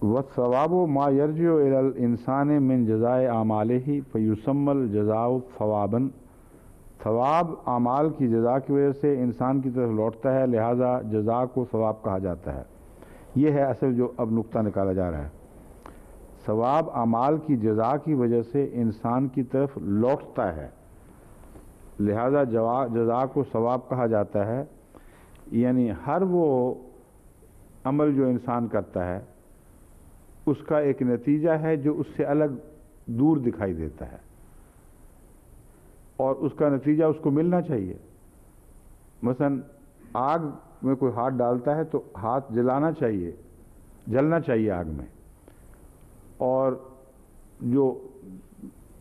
والثواب ما یرجع الی الانسان من جزاء اعمالہ فیسمی الجزاء ثوابا. ثواب اعمال کی جزا کی وجہ سے انسان کی طرف لوٹتا ہے، لہذا جزا کو ثواب کہا جاتا ہے. یہ ہے اصل جو اب نقطہ نکالا جا رہا ہے. ثواب اعمال کی جزا کی وجہ سے انسان کی طرف لوٹتا ہے، لہذا جزا کو ثواب کہا جاتا ہے. یعنی ہر وہ عمل جو انسان کرتا ہے اس کا ایک نتیجہ ہے جو اس سے الگ دور دکھائی دیتا ہے. اور اس کا نتیجہ اس کو ملنا چاہیے. مثلا آگ میں کوئی ہاتھ ڈالتا ہے تو ہاتھ جلانا چاہیے، جلنا چاہیے آگ میں. اور جو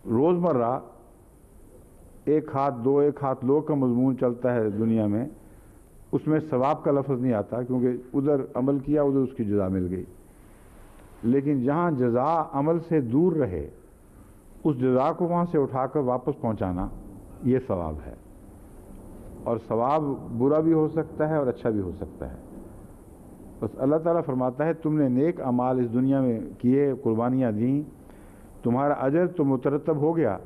روزمرہ ایک ہاتھ دو ایک ہاتھ لو کا مضمون چلتا ہے دنیا میں، اس میں ثواب کا لفظ نہیں آتا، کیونکہ ادھر عمل کیا ادھر اس کی جزا مل گئی. لیکن جہاں جزا عمل سے دور رہے، اس جزا کو وہاں سے اٹھا کر واپس پہنچانا، یہ ثواب ہے. اور ثواب برا بھی ہو سکتا ہے اور اچھا بھی ہو سکتا ہے. بس اللہ تعالیٰ فرماتا ہے تم نے نیک اعمال اس دنیا میں کیے، قربانیاں دیں، تمہارا اجر تو مترتب ہو گیا،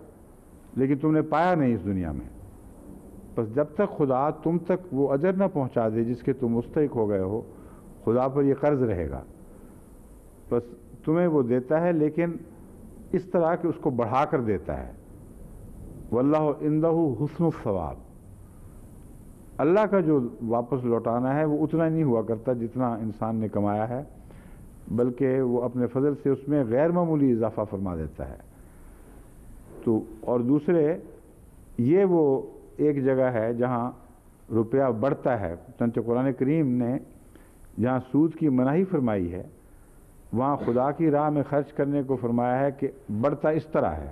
لیکن تم نے پایا نہیں اس دنیا میں. بس جب تک خدا تم تک وہ اجر نہ پہنچا دے جس کے تم مستحق ہو گئے ہو، خدا پر یہ قرض رہے گا. بس تمہیں وہ دیتا ہے، لیکن اس طرح کہ اس کو بڑھا کر دیتا ہے. واللہ عندہ حسن الثواب. اللہ کا جو واپس لوٹانا ہے وہ اتنا نہیں ہوا کرتا جتنا انسان نے کمایا ہے، بلکہ وہ اپنے فضل سے اس میں غیر معمولی اضافہ فرما دیتا ہے. تو اور دوسرے یہ وہ ایک جگہ ہے جہاں روپیہ بڑھتا ہے. چنانچہ قرآن کریم نے جہاں سود کی مناہی فرمائی ہے، وہاں خدا کی راہ میں خرچ کرنے کو فرمایا ہے کہ بڑھتا اس طرح ہے.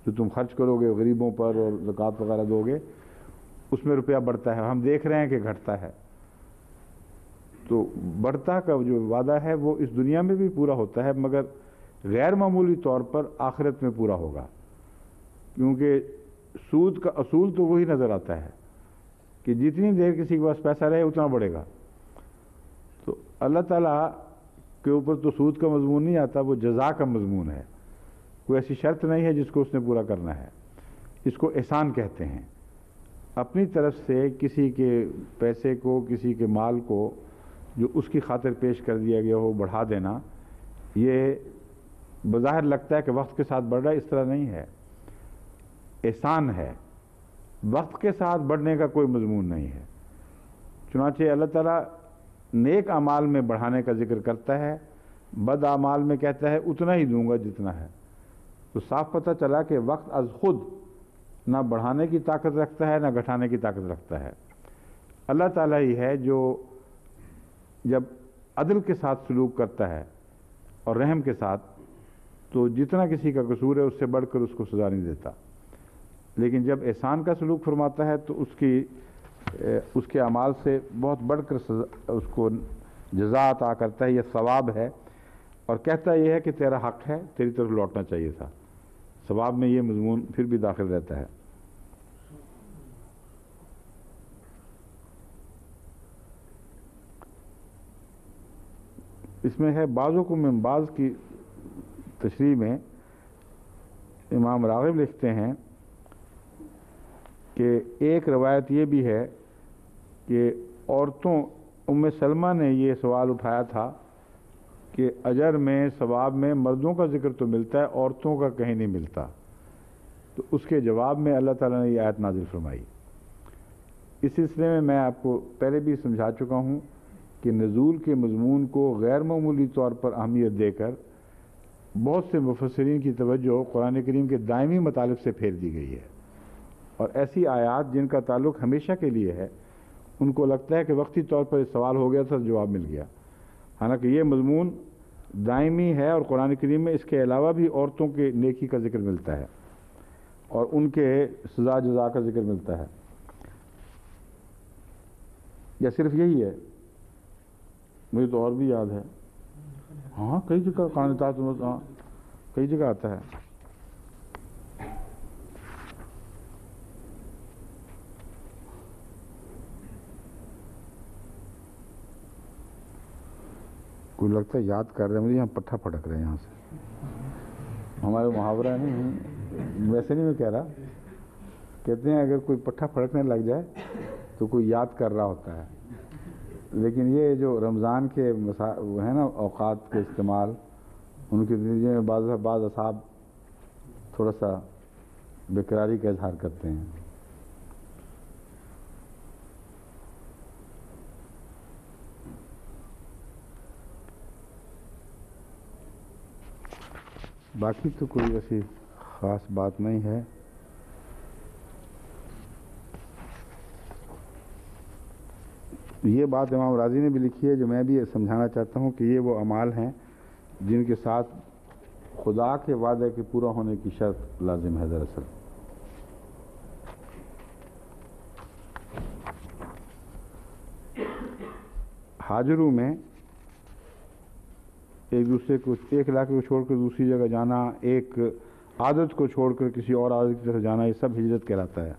جو تم خرچ کرو گے غریبوں پر اور زکوٰۃ وغیرہ دو گے، اس میں روپیہ بڑھتا ہے. ہم دیکھ رہے ہیں کہ گھٹتا ہے. تو بڑھتا کا جو وعدہ ہے وہ اس دنیا میں بھی پورا ہوتا ہے، مگر غیر معمولی طور پر آخرت میں پورا ہوگا. کیونکہ سود کا اصول تو وہی نظر آتا ہے کہ جتنی دیر کسی کے پاس پیسہ رہے اتنا بڑھے گا. تو اللہ تعالیٰ کے اوپر تو سود کا مضمون نہیں آتا، وہ جزا کا مضمون ہے. کوئی ایسی شرط نہیں ہے جس کو اس نے پورا کرنا ہے. اس کو احسان کہتے ہیں. اپنی طرف سے کسی کے پیسے کو، کسی کے مال کو جو اس کی خاطر پیش کر دیا گیا ہو بڑھا دینا، یہ بظاہر لگتا ہے کہ وقت کے ساتھ بڑھ رہا ہے، اس طرح نہیں ہے. احسان ہے. وقت کے ساتھ بڑھنے کا کوئی مضمون نہیں ہے. چنانچہ اللہ تعالیٰ نیک اعمال میں بڑھانے کا ذکر کرتا ہے، بد اعمال میں کہتا ہے اتنا ہی دوں گا جتنا ہے. تو صاف پتہ چلا کہ وقت از خود نہ بڑھانے کی طاقت رکھتا ہے نہ گھٹانے کی طاقت رکھتا ہے. اللہ تعالیٰ ہی ہے جو جب عدل کے ساتھ سلوک کرتا ہے اور رحم کے ساتھ، تو جتنا کسی کا قصور ہے اس سے بڑھ کر اس کو سزا نہیں دیتا. لیکن جب احسان کا سلوک فرماتا ہے تو اس کے اعمال سے بہت بڑھ کر اس کو جزا عطا کرتا ہے. یہ ثواب ہے. اور کہتا یہ ہے کہ تیرا حق ہے، تیری طرف لوٹنا چاہیے تھا. ثواب میں یہ مضمون پھر بھی داخل رہتا ہے. اس میں ہے بعضوں کو من بعض کی تشریح میں امام راغب لکھتے ہیں کہ ایک روایت یہ بھی ہے کہ عورتوں، ام سلمہ نے یہ سوال اٹھایا تھا کہ اجر میں، ثواب میں مردوں کا ذکر تو ملتا ہے، عورتوں کا کہیں نہیں ملتا. تو اس کے جواب میں اللہ تعالیٰ نے یہ آیت نازل فرمائی. اس سلسلے میں آپ کو پہلے بھی سمجھا چکا ہوں کہ نزول کے مضمون کو غیر معمولی طور پر اہمیت دے کر بہت سے مفسرین کی توجہ قرآن کریم کے دائمی مطالب سے پھیر دی گئی ہے. اور ایسی آیات جن کا تعلق ہمیشہ کے لیے ہے، ان کو لگتا ہے کہ وقتی طور پر سوال ہو گیا تھا، جواب مل گیا. حالانکہ یہ مضمون دائمی ہے، اور قرآن کریم میں اس کے علاوہ بھی عورتوں کے نیکی کا ذکر ملتا ہے اور ان کے سزا جزا کا ذکر ملتا ہے. یا صرف یہی ہے؟ مجھے تو اور بھی یاد ہے. ہاں کئی جگہ قانتات، ہاں کئی جگہ آتا ہے. کوئی لگتا ہے یاد کر رہے ہیں، مجھے یہاں پٹھا پھٹک رہے ہیں یہاں سے. ہمارے محاورہ نہیں، ویسے نہیں میں کہہ رہا. کہتے ہیں اگر کوئی پٹھا پھٹکنے لگ جائے تو کوئی یاد کر رہا ہوتا ہے. لیکن یہ جو رمضان کے ہے نا اوقات کے استعمال، ان کے نتیجے میں بعض اصحاب تھوڑا سا بیقراری کا اظہار کرتے ہیں. باقی تو کوئی ایسی خاص بات نہیں ہے. یہ بات امام راضی نے بھی لکھی ہے، جو میں بھی سمجھانا چاہتا ہوں کہ یہ وہ اعمال ہیں جن کے ساتھ خدا کے وعدے کے پورا ہونے کی شرط لازم ہے دراصل۔ ہاجروں میں ایک دوسرے کو، ایک علاقے کو چھوڑ کر دوسری جگہ جانا، ایک عادت کو چھوڑ کر کسی اور عادت کی طرف جانا، یہ سب ہجرت کہلاتا ہے۔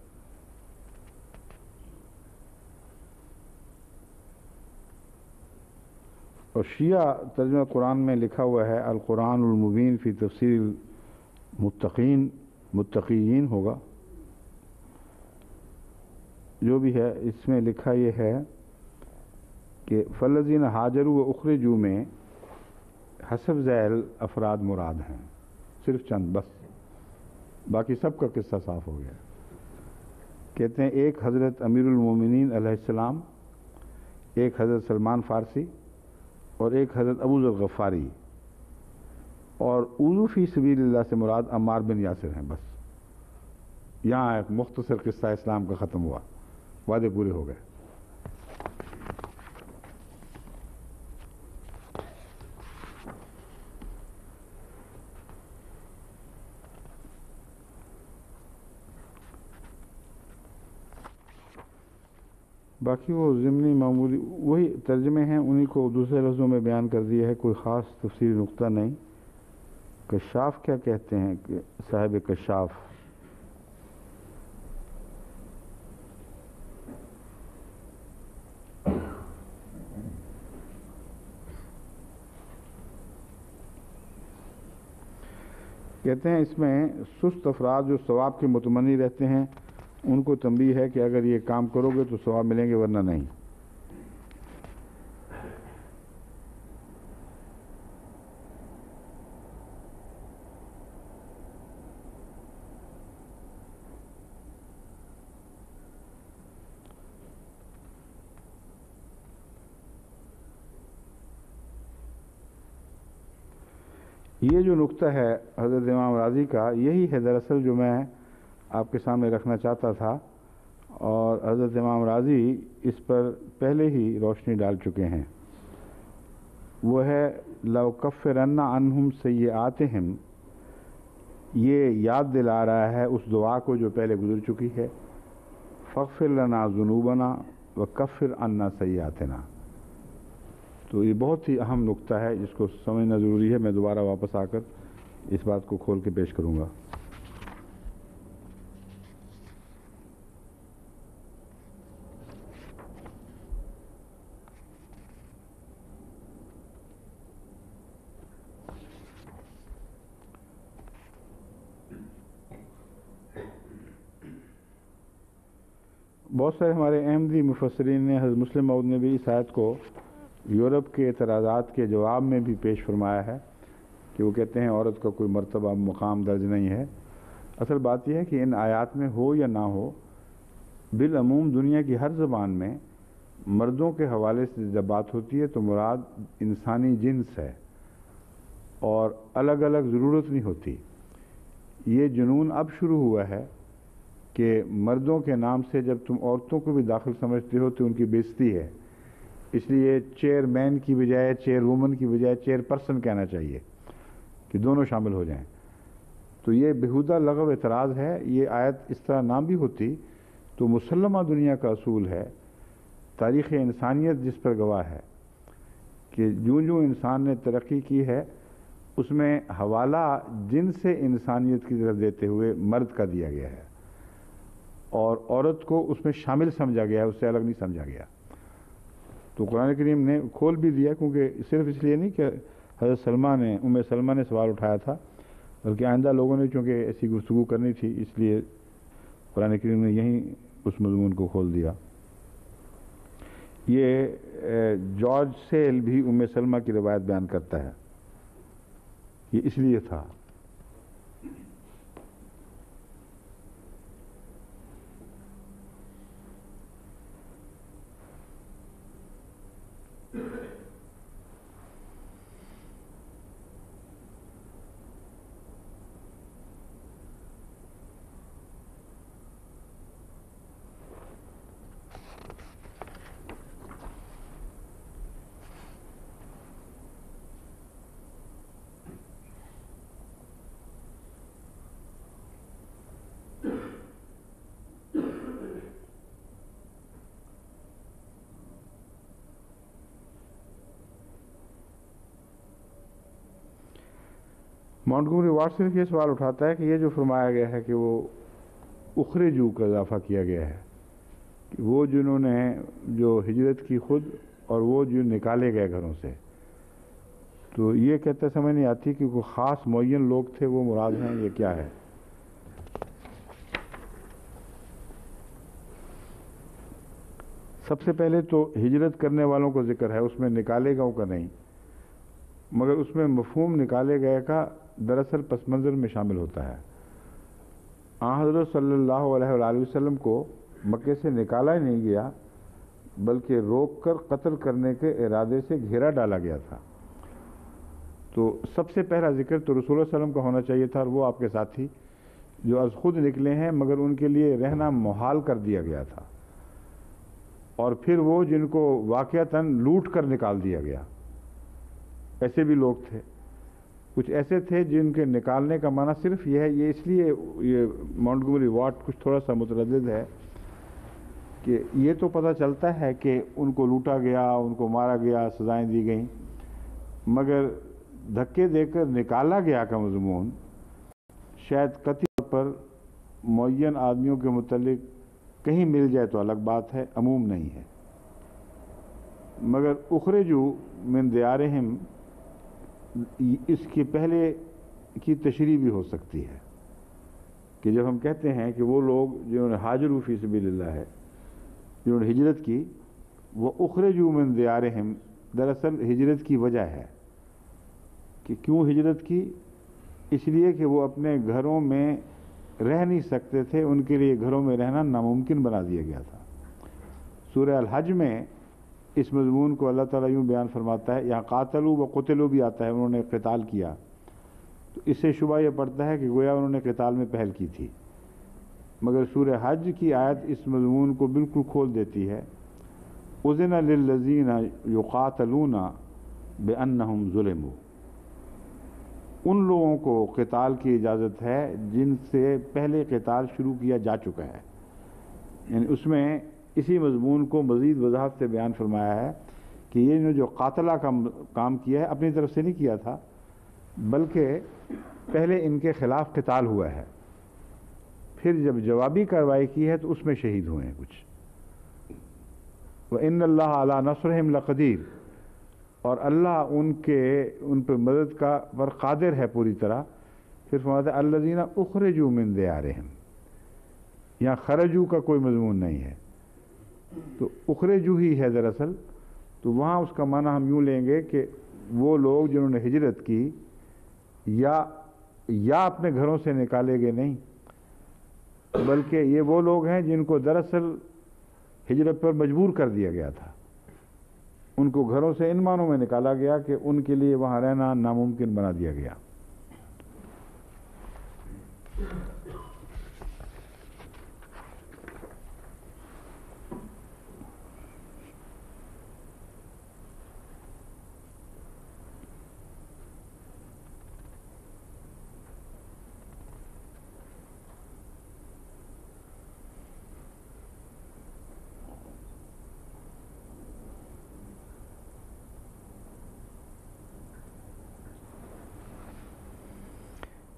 اور شیعہ ترجمہ قرآن میں لکھا ہوا ہے القرآن المبین فی تفسیر المتقین، متقیین ہوگا جو بھی ہے، اس میں لکھا یہ ہے کہ فالذین ہاجروا و اخرجوا میں حسب ذیل افراد مراد ہیں، صرف چند بس، باقی سب کا قصہ صاف ہو گیا۔ کہتے ہیں ایک حضرت امیر المومنین علیہ السلام، ایک حضرت سلمان فارسی، اور ایک حضرت ابو ذر غفاری، اور اوذوا فی سبیل اللہ سے مراد عمار بن یاسر ہیں۔ بس یہاں ایک مختصر قصہ اسلام کا ختم ہوا، وعدے پورے ہو گئے۔ باقی وہ ضمنی معمولی وہی ترجمے ہیں، انہی کو دوسرے لفظوں میں بیان کر دیا ہے، کوئی خاص تفصیلی نقطہ نہیں۔ کشاف کیا کہتے ہیں کہ صاحب کشاف؟ کہتے ہیں اس میں سست افراد جو ثواب کے متمنی رہتے ہیں ان کو تنبیہ ہے کہ اگر یہ کام کرو گے تو ثواب ملیں گے، ورنہ نہیں۔ یہ جو نقطہ ہے حضرت امام راضی کا، یہی ہے دراصل جو میں آپ کے سامنے رکھنا چاہتا تھا، اور حضرت امام راضی اس پر پہلے ہی روشنی ڈال چکے ہیں۔ وہ ہے لَأُكَفِّرَنَّ عَنْهُمْ سَيِّئَاتِهِمْ، یہ یاد دلا رہا ہے اس دعا کو جو پہلے گزر چکی ہے، فَاغْفِرْ لَنَا ذُنُوبَنَا وَكَفِّرْ عَنَّا سَيِّئَاتِنَا۔ تو یہ بہت ہی اہم نقطہ ہے جس کو سمجھنا ضروری ہے، میں دوبارہ واپس آ کر اس بات کو کھول کے پیش کروں گا۔ بہت سارے ہمارے احمدی مفسرین نے، حضرت مسلم موعود نے بھی اس آیت کو یورپ کے اعتراضات کے جواب میں بھی پیش فرمایا ہے کہ وہ کہتے ہیں عورت کا کوئی مرتبہ مقام درج نہیں ہے۔ اصل بات یہ ہے کہ ان آیات میں ہو یا نہ ہو، بالعموم دنیا کی ہر زبان میں مردوں کے حوالے سے جب بات ہوتی ہے تو مراد انسانی جنس ہے، اور الگ الگ ضرورت نہیں ہوتی۔ یہ جنون اب شروع ہوا ہے کہ مردوں کے نام سے جب تم عورتوں کو بھی داخل سمجھتے ہو تو ان کی بے عزتی ہے، اس لیے چیئر مین کی بجائے، چیئر وومن کی بجائے چیئر پرسن کہنا چاہیے کہ دونوں شامل ہو جائیں۔ تو یہ بےہودہ لغو اعتراض ہے۔ یہ آیت اس طرح نہ بھی ہوتی تو مسلمہ دنیا کا اصول ہے، تاریخ انسانیت جس پر گواہ ہے کہ جو انسان نے ترقی کی ہے اس میں حوالہ جنس انسانیت کی طرف دیتے ہوئے مرد کا دیا گیا ہے، اور عورت کو اس میں شامل سمجھا گیا ہے، اس سے الگ نہیں سمجھا گیا۔ تو قرآن کریم نے کھول بھی دیا، کیونکہ صرف اس لیے نہیں کہ حضرت سلمہ نے، ام سلمہ نے سوال اٹھایا تھا، بلکہ آئندہ لوگوں نے چونکہ ایسی گفتگو کرنی تھی، اس لیے قرآن کریم نے یہیں اس مضمون کو کھول دیا۔ یہ جارج سیل بھی ام سلمہ کی روایت بیان کرتا ہے، یہ اس لیے تھا۔ مونٹگومری واٹ صرف یہ سوال اٹھاتا ہے کہ یہ جو فرمایا گیا ہے کہ وہ اخرجو کا اضافہ کیا گیا ہے کہ وہ جنہوں نے جو ہجرت کی خود اور وہ جو نکالے گئے گھروں سے، تو یہ کہتے سمجھ نہیں آتی کہ کوئی خاص معین لوگ تھے وہ مراد ہیں، یہ کیا ہے؟ سب سے پہلے تو ہجرت کرنے والوں کو ذکر ہے، اس میں نکالے گئے کا نہیں، مگر اس میں مفہوم نکالے گئے کا دراصل پس منظر میں شامل ہوتا ہے۔ حضرت صلی اللہ علیہ وآلہ وسلم کو مکے سے نکالا ہی نہیں گیا، بلکہ روک کر قتل کرنے کے ارادے سے گھیرا ڈالا گیا تھا۔ تو سب سے پہلا ذکر تو رسول اللہ علیہ وسلم کا ہونا چاہیے تھا، اور وہ آپ کے ساتھی جو از خود نکلے ہیں مگر ان کے لیے رہنا محال کر دیا گیا تھا، اور پھر وہ جن کو واقعتاً لوٹ کر نکال دیا گیا، ایسے بھی لوگ تھے۔ کچھ ایسے تھے جن کے نکالنے کا معنی صرف یہ ہے، یہ اس لیے یہ مونٹگومری واٹ کچھ تھوڑا سا متردد ہے کہ یہ تو پتہ چلتا ہے کہ ان کو لوٹا گیا، ان کو مارا گیا، سزائیں دی گئیں، مگر دھکے دے کر نکالا گیا کا مضمون شاید قطعی طور پر معین آدمیوں کے متعلق کہیں مل جائے تو الگ بات ہے، عموم نہیں ہے۔ مگر اخرجو من دیارہم، اس کے پہلے کی تشریح بھی ہو سکتی ہے کہ جب ہم کہتے ہیں کہ وہ لوگ جنہوں نے ہاجروا فی سبیل اللہ ہے، جنہوں نے ہجرت کی، وہ اخرجوا من دیارہم، دراصل ہجرت کی وجہ ہے کہ کیوں ہجرت کی؟ اس لیے کہ وہ اپنے گھروں میں رہ نہیں سکتے تھے، ان کے لیے گھروں میں رہنا ناممکن بنا دیا گیا تھا۔ سورہ الحج میں اس مضمون کو اللہ تعالیٰ یوں بیان فرماتا ہے، یہاں قاتلوا و قتلوا بھی آتا ہے، انہوں نے قتال کیا، تو اس سے شبہ یہ پڑتا ہے کہ گویا انہوں نے قتال میں پہل کی تھی، مگر سورہ حج کی آیت اس مضمون کو بالکل کھول دیتی ہے۔ اذن للذین یقاتلون بانہم ظلموا، ان لوگوں کو قتال کی اجازت ہے جن سے پہلے قتال شروع کیا جا چکا ہے، یعنی اس میں اسی مضمون کو مزید وضاحت سے بیان فرمایا ہے کہ یہ نے جو قاتلہ کا کام کیا ہے اپنی طرف سے نہیں کیا تھا، بلکہ پہلے ان کے خلاف قتال ہوا ہے، پھر جب جوابی کارروائی کی ہے تو اس میں شہید ہوئے ہیں کچھ۔ وَإِنَّ اللَّهَ عَلَىٰ نَصْرِهِمْ لَقَدِيرٌ، اور اللہ ان پہ مدد کا پر قادر ہے پوری طرح۔ پھر فرماتا ہے الذین اخرجوا من دیارہم، یہاں خرجو کا کوئی مضمون نہیں ہے، تو اخرجو ہی ہے دراصل، تو وہاں اس کا معنی ہم یوں لیں گے کہ وہ لوگ جنہوں نے ہجرت کی یا اپنے گھروں سے نکالے گئے نہیں، بلکہ یہ وہ لوگ ہیں جن کو دراصل ہجرت پر مجبور کر دیا گیا تھا، ان کو گھروں سے ان معنوں میں نکالا گیا کہ ان کے لیے وہاں رہنا ناممکن بنا دیا گیا۔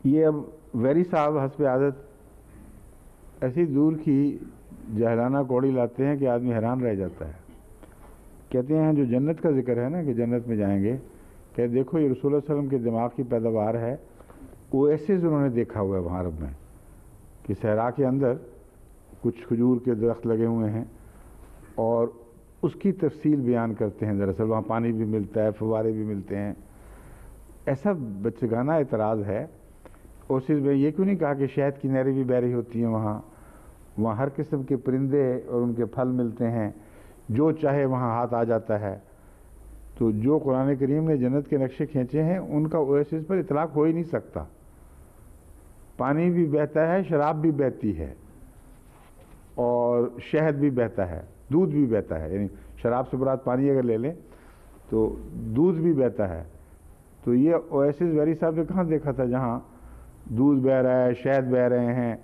یہ اب ویری صاحب حسب عادت ایسی دور کی جہلانہ کوڑی لاتے ہیں کہ آدمی حیران رہ جاتا ہے۔ کہتے ہیں جو جنت کا ذکر ہے نا کہ جنت میں جائیں گے، کہ دیکھو یہ رسول اللہ صلی اللہ علیہ وسلم کے دماغ کی پیداوار ہے، وہ ایسے انہوں نے دیکھا ہوا ہے وہاں عرب میں کہ صحرا کے اندر کچھ کھجور کے درخت لگے ہوئے ہیں اور اس کی تفصیل بیان کرتے ہیں، دراصل وہاں پانی بھی ملتا ہے، فوارے بھی ملتے ہیں۔ ایسا بچگانہ اعتراض ہے۔ اور چیز میں یہ کیوں نہیں کہا کہ شہد کی نہریں بھی بہہ رہی ہوتی ہیں وہاں ہر قسم کے پرندے اور ان کے پھل ملتے ہیں، جو چاہے وہاں ہاتھ آ جاتا ہے۔ تو جو قرآن کریم نے جنت کے نقشے کھینچے ہیں ان کا اویسس پر اطلاق ہو ہی نہیں سکتا۔ پانی بھی بہتا ہے، شراب بھی بہتی ہے، اور شہد بھی بہتا ہے، دودھ بھی بہتا ہے، یعنی شراب سے مراد پانی اگر لے لیں تو دودھ بھی بہتا ہے۔ تو یہ اویسس ویری صاحب نے کہاں دیکھا تھا جہاں دودھ بہہ رہا ہے، شہد بہہ رہے ہیں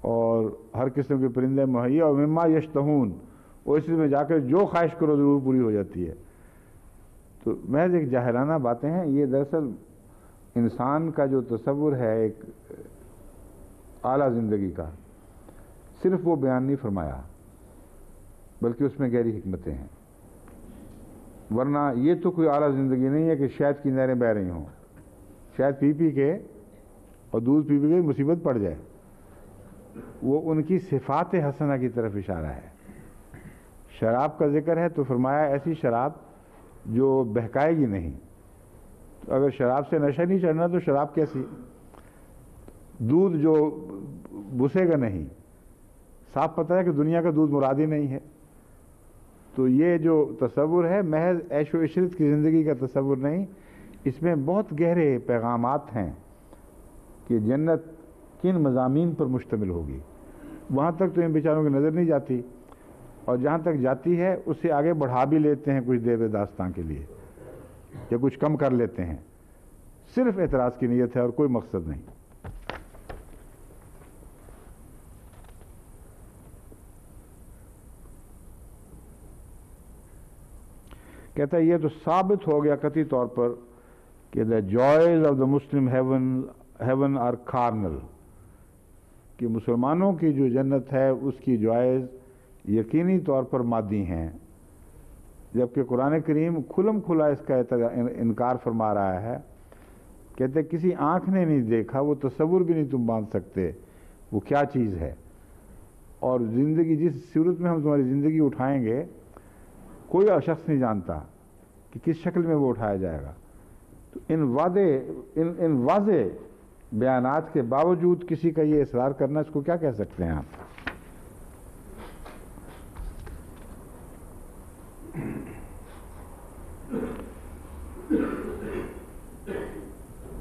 اور ہر قسم کے پرندے مہیا، اور مما یشتہون، اویسس میں جا کر جو خواہش کرو ضرور پوری ہو جاتی ہے۔ تو محض ایک جاہلانہ باتیں ہیں، یہ دراصل انسان کا جو تصور ہے ایک اعلیٰ زندگی کا، صرف وہ بیان نہیں فرمایا بلکہ اس میں گہری حکمتیں ہیں. ورنہ یہ تو کوئی اعلیٰ زندگی نہیں ہے کہ شہد کی نہریں بہہ رہی ہوں، شہد پی پی کے اور دودھ پی پی کے مصیبت پڑ جائے. وہ ان کی صفات حسنہ کی طرف اشارہ ہے. شراب کا ذکر ہے تو فرمایا ایسی شراب جو بہکائے گی نہیں. تو اگر شراب سے نشہ نہیں چڑھنا تو شراب کیسی؟ دودھ جو بسے گا نہیں، صاف پتہ ہے کہ دنیا کا دودھ مراد ہی نہیں ہے. تو یہ جو تصور ہے محض عیش و عشرت کی زندگی کا تصور نہیں، اس میں بہت گہرے پیغامات ہیں کہ جنت کن مضامین پر مشتمل ہوگی. وہاں تک تو ان بیچاروں کی نظر نہیں جاتی، اور جہاں تک جاتی ہے اس سے آگے بڑھا بھی لیتے ہیں کچھ دیر داستان کے لیے، یا کچھ کم کر لیتے ہیں. صرف اعتراض کی نیت ہے اور کوئی مقصد نہیں. کہتا ہے یہ تو ثابت ہو گیا قطعی طور پر کہ the joys of the Muslim heaven are carnal، کہ مسلمانوں کی جو جنت ہے اس کی جوائز یقینی طور پر مادی ہیں، جبکہ قرآن کریم کھلم کھلا اس کا انکار فرما رہا ہے. کہتے کسی آنکھ نے نہیں دیکھا، وہ تصور بھی نہیں تم باندھ سکتے وہ کیا چیز ہے. اور زندگی جس صورت میں ہم تمہاری زندگی اٹھائیں گے کوئی شخص نہیں جانتا کہ کس شکل میں وہ اٹھایا جائے گا. تو ان واضح بیانات کے باوجود کسی کا یہ اصرار کرنا، اس کو کیا کہہ سکتے ہیں آپ؟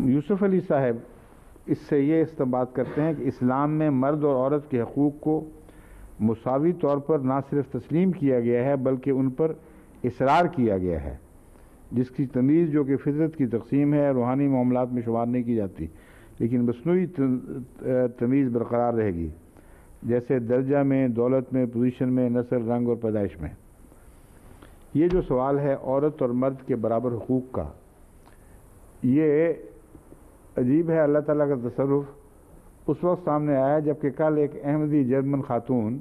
یوسف علی صاحب اس سے یہ استنباط کرتے ہیں کہ اسلام میں مرد اور عورت کے حقوق کو مساوی طور پر نہ صرف تسلیم کیا گیا ہے بلکہ ان پر اصرار کیا گیا ہے، جس کی تمیز جو کہ فطرت کی تقسیم ہے روحانی معاملات میں شمار نہیں کی جاتی، لیکن مصنوعی تمیز برقرار رہے گی، جیسے درجہ میں، دولت میں، پوزیشن میں، نسل، رنگ اور پیدائش میں. یہ جو سوال ہے عورت اور مرد کے برابر حقوق کا، یہ عجیب ہے. اللہ تعالیٰ کا تصرف اس وقت سامنے آیا جبکہ کل ایک احمدی جرمن خاتون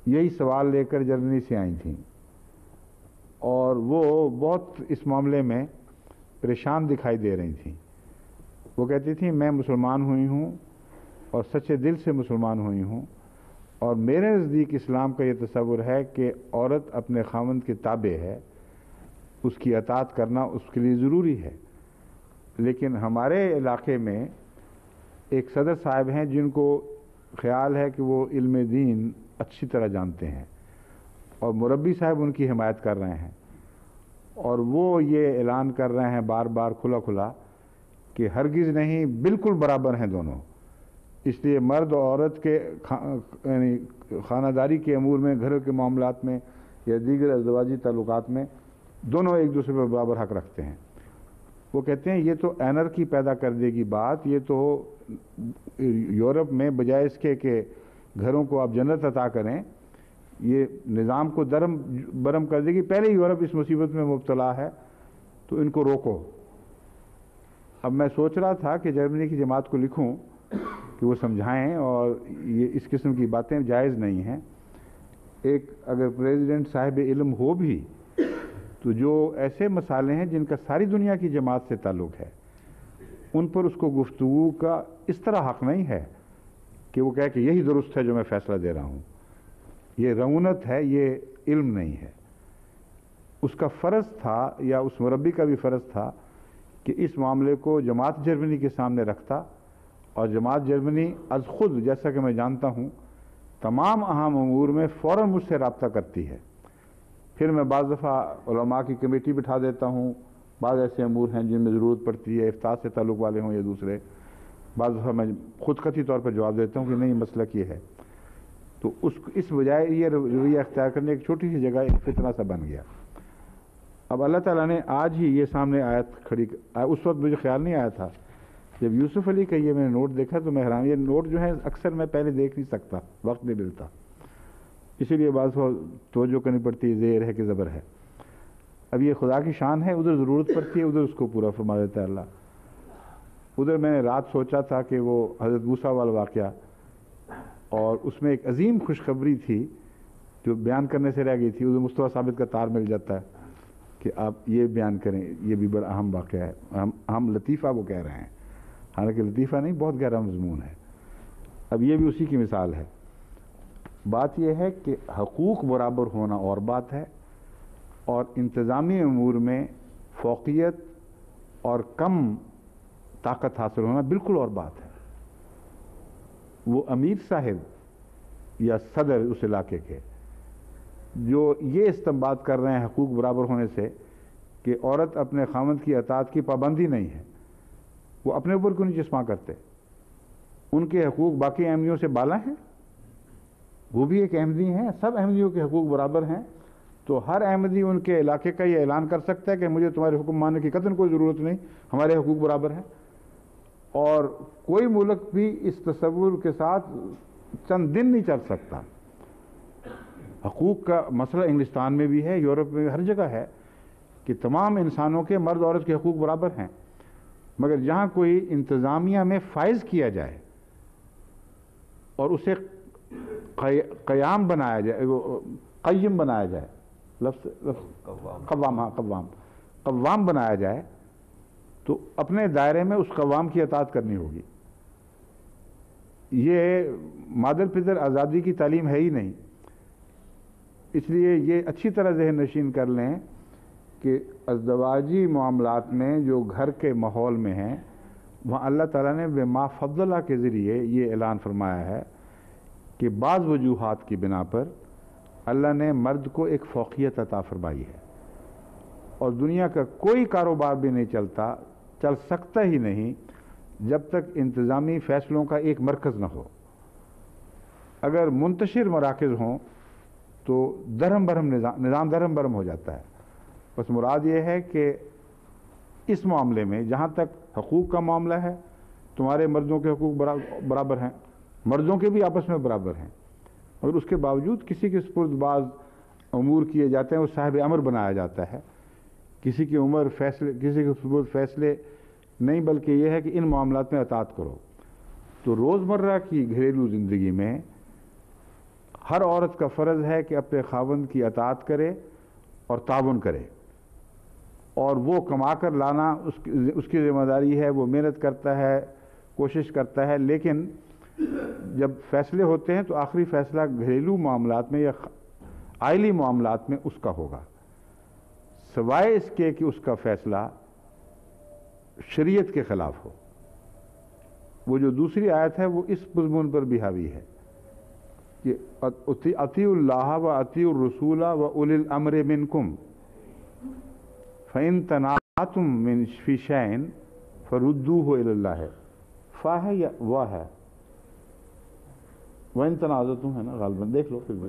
یہی سوال لے کر جرمنی سے آئی تھیں، اور وہ بہت اس معاملے میں پریشان دکھائی دے رہی تھیں. وہ کہتی تھیں میں مسلمان ہوئی ہوں اور سچے دل سے مسلمان ہوئی ہوں، اور میرے نزدیک اسلام کا یہ تصور ہے کہ عورت اپنے خاوند کے تابع ہے، اس کی اطاعت کرنا اس کے لیے ضروری ہے. لیکن ہمارے علاقے میں ایک صدر صاحب ہیں جن کو خیال ہے کہ وہ علم دین اچھی طرح جانتے ہیں، اور مربی صاحب ان کی حمایت کر رہے ہیں، اور وہ یہ اعلان کر رہے ہیں بار بار کھلا کھلا کہ ہرگز نہیں، بالکل برابر ہیں دونوں. اس لیے مرد اور عورت کے یعنی خانہ داری کے امور میں، گھروں کے معاملات میں یا دیگر ازدواجی تعلقات میں دونوں ایک دوسرے پر برابر حق رکھتے ہیں. وہ کہتے ہیں یہ تو اینرکی پیدا کر دے گی بات. یہ تو یورپ میں بجائے اس کے کہ گھروں کو آپ جنت عطا کریں، یہ نظام کو درم برم کر دے گی. پہلے یورپ اس مصیبت میں مبتلا ہے تو ان کو روکو. اب میں سوچ رہا تھا کہ جرمنی کی جماعت کو لکھوں کہ وہ سمجھائیں، اور یہ اس قسم کی باتیں جائز نہیں ہیں. ایک اگر پریزیڈنٹ صاحب علم ہو بھی تو جو ایسے مسائل ہیں جن کا ساری دنیا کی جماعت سے تعلق ہے، ان پر اس کو گفتگو کا اس طرح حق نہیں ہے کہ وہ کہے کہ یہی درست ہے جو میں فیصلہ دے رہا ہوں. یہ رعونت ہے، یہ علم نہیں ہے. اس کا فرض تھا، یا اس مربی کا بھی فرض تھا کہ اس معاملے کو جماعت جرمنی کے سامنے رکھتا، اور جماعت جرمنی از خود، جیسا کہ میں جانتا ہوں، تمام اہم امور میں فوراً مجھ سے رابطہ کرتی ہے. پھر میں بعض دفعہ علماء کی کمیٹی بٹھا دیتا ہوں. بعض ایسے امور ہیں جن میں ضرورت پڑتی ہے، افتاء سے تعلق والے ہوں یا دوسرے. بعض دفعہ میں خود قطعی طور پر جواب دیتا ہوں کہ نہیں، مسلک یہ ہے. تو اس بجائے یہ رویہ اختیار کرنے ایک چھوٹی سی جگہ ایک فتنہ سا بن گیا. اب اللہ تعالیٰ نے آج ہی یہ سامنے آیت کھڑی، اس وقت مجھے خیال نہیں آیا تھا. جب یوسف علی کا یہ میں نے نوٹ دیکھا تو میں حیران. یہ نوٹ جو ہے اکثر میں پہلے دیکھ نہیں سکتا، وقت نہیں ملتا، اسی لیے بعض توجہ کرنی پڑتی ہے، زیر ہے کہ زبر ہے. اب یہ خدا کی شان ہے، ادھر ضرورت پڑتی ہے ادھر اس کو پورا فرما دیتا ہے اللہ. ادھر میں نے رات سوچا تھا کہ وہ حضرت موسیٰ والا واقعہ، اور اس میں ایک عظیم خوشخبری تھی جو بیان کرنے سے رہ گئی تھی. ادھر مصطفیٰ ثابت کا تار مل جاتا ہے کہ آپ یہ بیان کریں، یہ بھی بڑا اہم واقعہ ہے. ہم لطیفہ وہ کہہ رہے ہیں، حالانکہ لطیفہ نہیں، بہت گہرا مضمون ہے. اب یہ بھی اسی کی مثال ہے. بات یہ ہے کہ حقوق برابر ہونا اور بات ہے، اور انتظامی امور میں فوقیت اور کم طاقت حاصل ہونا بالکل اور بات ہے. وہ امیر صاحب یا صدر اس علاقے کے جو یہ استنباط کر رہے ہیں حقوق برابر ہونے سے کہ عورت اپنے خاوند کی اطاعت کی پابندی نہیں ہے، وہ اپنے اوپر کیوں نہیں چشمہ کرتے؟ ان کے حقوق باقی احمدیوں سے بالا ہیں، وہ بھی ایک احمدی ہیں، سب احمدیوں کے حقوق برابر ہیں. تو ہر احمدی ان کے علاقے کا یہ اعلان کر سکتا ہے کہ مجھے تمہارے حکم ماننے کی قطعاً کوئی ضرورت نہیں، ہمارے حقوق برابر ہیں. اور کوئی ملک بھی اس تصور کے ساتھ چند دن نہیں چل سکتا. حقوق کا مسئلہ انگلستان میں بھی ہے، یورپ میں بھی، ہر جگہ ہے کہ تمام انسانوں کے، مرد عورت کے حقوق برابر ہیں. مگر جہاں کوئی انتظامیہ میں فائز کیا جائے اور اسے قیام بنایا جائے، قیم بنایا جائے، قوام بنایا جائے، تو اپنے دائرے میں اس قوام کی اطاعت کرنی ہوگی. یہ مادر پدر آزادی کی تعلیم ہے ہی نہیں. اس لیے یہ اچھی طرح ذہن نشین کر لیں کہ ازدواجی معاملات میں جو گھر کے ماحول میں ہیں، وہاں اللہ تعالیٰ نے بما فضلہ کے ذریعے یہ اعلان فرمایا ہے کہ بعض وجوہات کی بنا پر اللہ نے مرد کو ایک فوقیت عطا فرمائی ہے، اور دنیا کا کوئی کاروبار بھی نہیں چل سکتا ہی نہیں جب تک انتظامی فیصلوں کا ایک مرکز نہ ہو. اگر منتشر مراکز ہوں تو درہم برہم نظام درہم برہم ہو جاتا ہے. بس مراد یہ ہے کہ اس معاملے میں جہاں تک حقوق کا معاملہ ہے، تمہارے مردوں کے حقوق برابر ہیں، مردوں کے بھی آپس میں برابر ہیں، اور اس کے باوجود کسی کے سپرد بعض امور کیے جاتے ہیں، وہ صاحب امر بنایا جاتا ہے. کسی کی کسی کے سپرد فیصلے نہیں، بلکہ یہ ہے کہ ان معاملات میں اطاعت کرو. تو روزمرہ کی گھریلو زندگی میں ہر عورت کا فرض ہے کہ اپنے خاوند کی اطاعت کرے اور تعاون کرے، اور وہ کما کر لانا اس کی ذمہ داری ہے. وہ محنت کرتا ہے، کوشش کرتا ہے، لیکن جب فیصلے ہوتے ہیں تو آخری فیصلہ گھریلو معاملات میں یا عائلی معاملات میں اس کا ہوگا، سوائے اس کے کہ اس کا فیصلہ شریعت کے خلاف ہو. وہ جو دوسری آیت ہے وہ اس مضمون پر بھی حاوی ہے کہ اطیعوا اللہ و اطیعوا الرسول و اولی الامر منکم فإن تنازعتم فی شیء فردوہ الی اللہ. فا ہے یا وا ہے؟ وَإِن تَنَازَعْتُمْ ہے نا، غالباً دیکھ لو پھر بھی.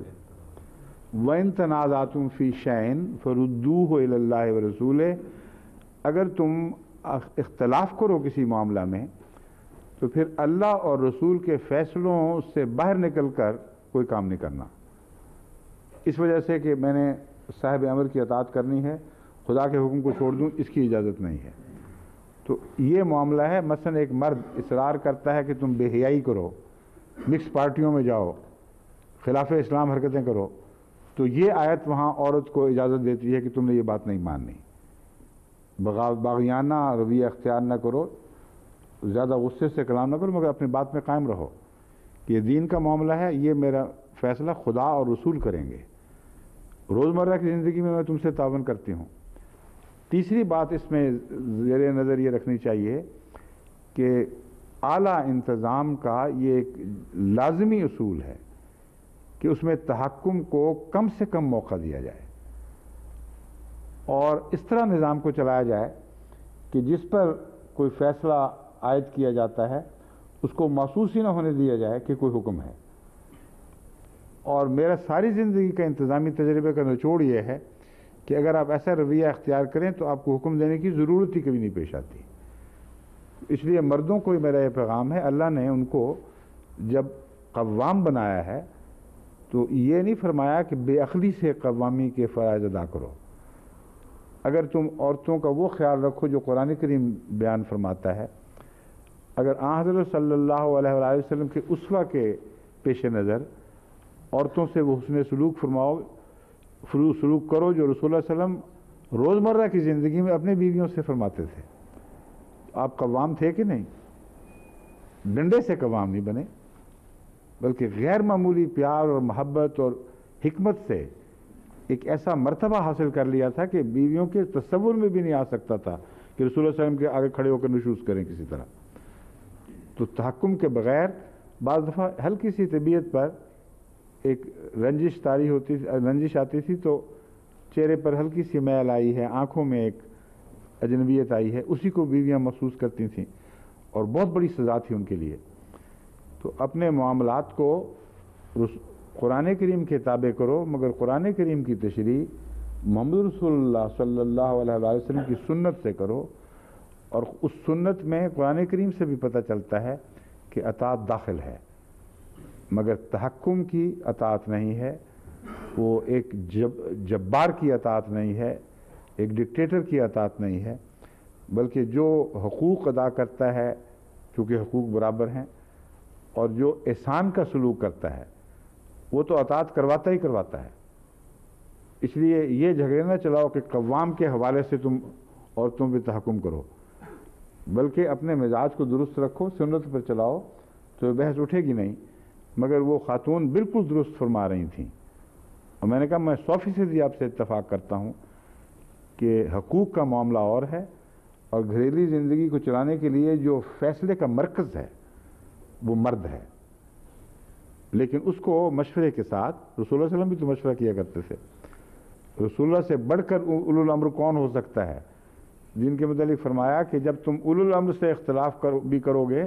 وَإِن تَنَازَعْتُمْ فِي شَيْءٍ فَرُدُّوهُ إِلَى اللَّهِ وَرَسُولِهِ. اگر تم اختلاف کرو کسی معاملہ میں تو پھر اللہ اور رسول کے فیصلوں سے باہر نکل کر کوئی کام نہیں کرنا. اس وجہ سے کہ میں نے صاحب امر کی اطاعت کرنی ہے، خدا کے حکم کو چھوڑ دوں، اس کی اجازت نہیں ہے. تو یہ معاملہ ہے. مثلا ایک مرد اصرار کرتا ہے کہ تم بے حیائی کرو، مکس پارٹیوں میں جاؤ، خلاف اسلام حرکتیں کرو، تو یہ آیت وہاں عورت کو اجازت دیتی ہے کہ تم نے یہ بات نہیں ماننی. باغیانہ رویہ اختیار نہ کرو، زیادہ غصے سے کلام نہ کرو، مگر اپنی بات میں قائم رہو کہ یہ دین کا معاملہ ہے، یہ میرا فیصلہ خدا اور رسول کریں گے. روزمرہ کی زندگی میں تم سے تعاون کرتی ہوں. تیسری بات اس میں زیر نظر یہ رکھنی چاہیے کہ اعلیٰ انتظام کا یہ ایک لازمی اصول ہے کہ اس میں تحکم کو کم سے کم موقع دیا جائے، اور اس طرح نظام کو چلایا جائے کہ جس پر کوئی فیصلہ عائد کیا جاتا ہے اس کو محسوس ہی نہ ہونے دیا جائے کہ کوئی حکم ہے. اور میرا ساری زندگی کا انتظامی تجربے کا نچوڑ یہ ہے کہ اگر آپ ایسا رویہ اختیار کریں تو آپ کو حکم دینے کی ضرورت ہی کبھی نہیں پیش آتی. اس لیے مردوں کو میرا یہ پیغام ہے، اللہ نے ان کو جب قوام بنایا ہے تو یہ نہیں فرمایا کہ بے عقلی سے قوامی کے فرائض ادا کرو. اگر تم عورتوں کا وہ خیال رکھو جو قرآن کریم بیان فرماتا ہے اگر آن حضرت صلی اللہ علیہ وآلہ وسلم کے اسوہ کے پیش نظر عورتوں سے وہ حسن سلوک سلوک کرو جو رسول اللہ علیہ وسلم روزمرہ کی زندگی میں اپنے بیویوں سے فرماتے تھے. آپ قوام تھے کہ نہیں؟ ڈنڈے سے قوام نہیں بنے، بلکہ غیر معمولی پیار اور محبت اور حکمت سے ایک ایسا مرتبہ حاصل کر لیا تھا کہ بیویوں کے تصور میں بھی نہیں آ سکتا تھا کہ رسول اللہ علیہ وسلم کے آگے کھڑے ہو کر نشوز کریں کسی طرح. تو تحکم کے بغیر بعض دفعہ ہلکی سی طبیعت پر ایک رنجش آتی تھی تو چہرے پر ہلکی سی میل آئی ہے، آنکھوں میں ایک اجنبیت آئی ہے، اسی کو بیویاں محسوس کرتی تھیں اور بہت بڑی سزا تھی ان کے لیے. تو اپنے معاملات کو قرآن کریم کے تابع کرو، مگر قرآن کریم کی تشریح محمد رسول اللہ صلی اللہ علیہ وآلہ وسلم کی سنت سے کرو، اور اس سنت میں قرآن کریم سے بھی پتہ چلتا ہے کہ اطاعت داخل ہے، مگر تحکم کی اطاعت نہیں ہے، وہ ایک جبار کی اطاعت نہیں ہے، ایک ڈکٹیٹر کی اطاعت نہیں ہے، بلکہ جو حقوق ادا کرتا ہے چونکہ حقوق برابر ہیں، اور جو احسان کا سلوک کرتا ہے وہ تو اطاعت کرواتا ہی کرواتا ہے. اس لیے یہ جھگڑے نہ چلاؤ کہ قوام کے حوالے سے تم عورتوں پہ تحکم کرو، بلکہ اپنے مزاج کو درست رکھو، سنت پر چلاؤ تو بحث اٹھے گی نہیں. مگر وہ خاتون بالکل درست فرما رہی تھیں، اور میں نے کہا میں 100% آپ سے اتفاق کرتا ہوں کہ حقوق کا معاملہ اور ہے، اور گھریلو زندگی کو چلانے کے لیے جو فیصلے کا مرکز ہے وہ مرد ہے، لیکن اس کو مشورے کے ساتھ رسول اللہ علیہ وسلم بھی تو مشورہ کیا کرتے تھے. رسول اللہ سے بڑھ کر اولو الامر کون ہو سکتا ہے، جن کے متعلق فرمایا کہ جب تم اولو الامر سے اختلاف بھی کرو گے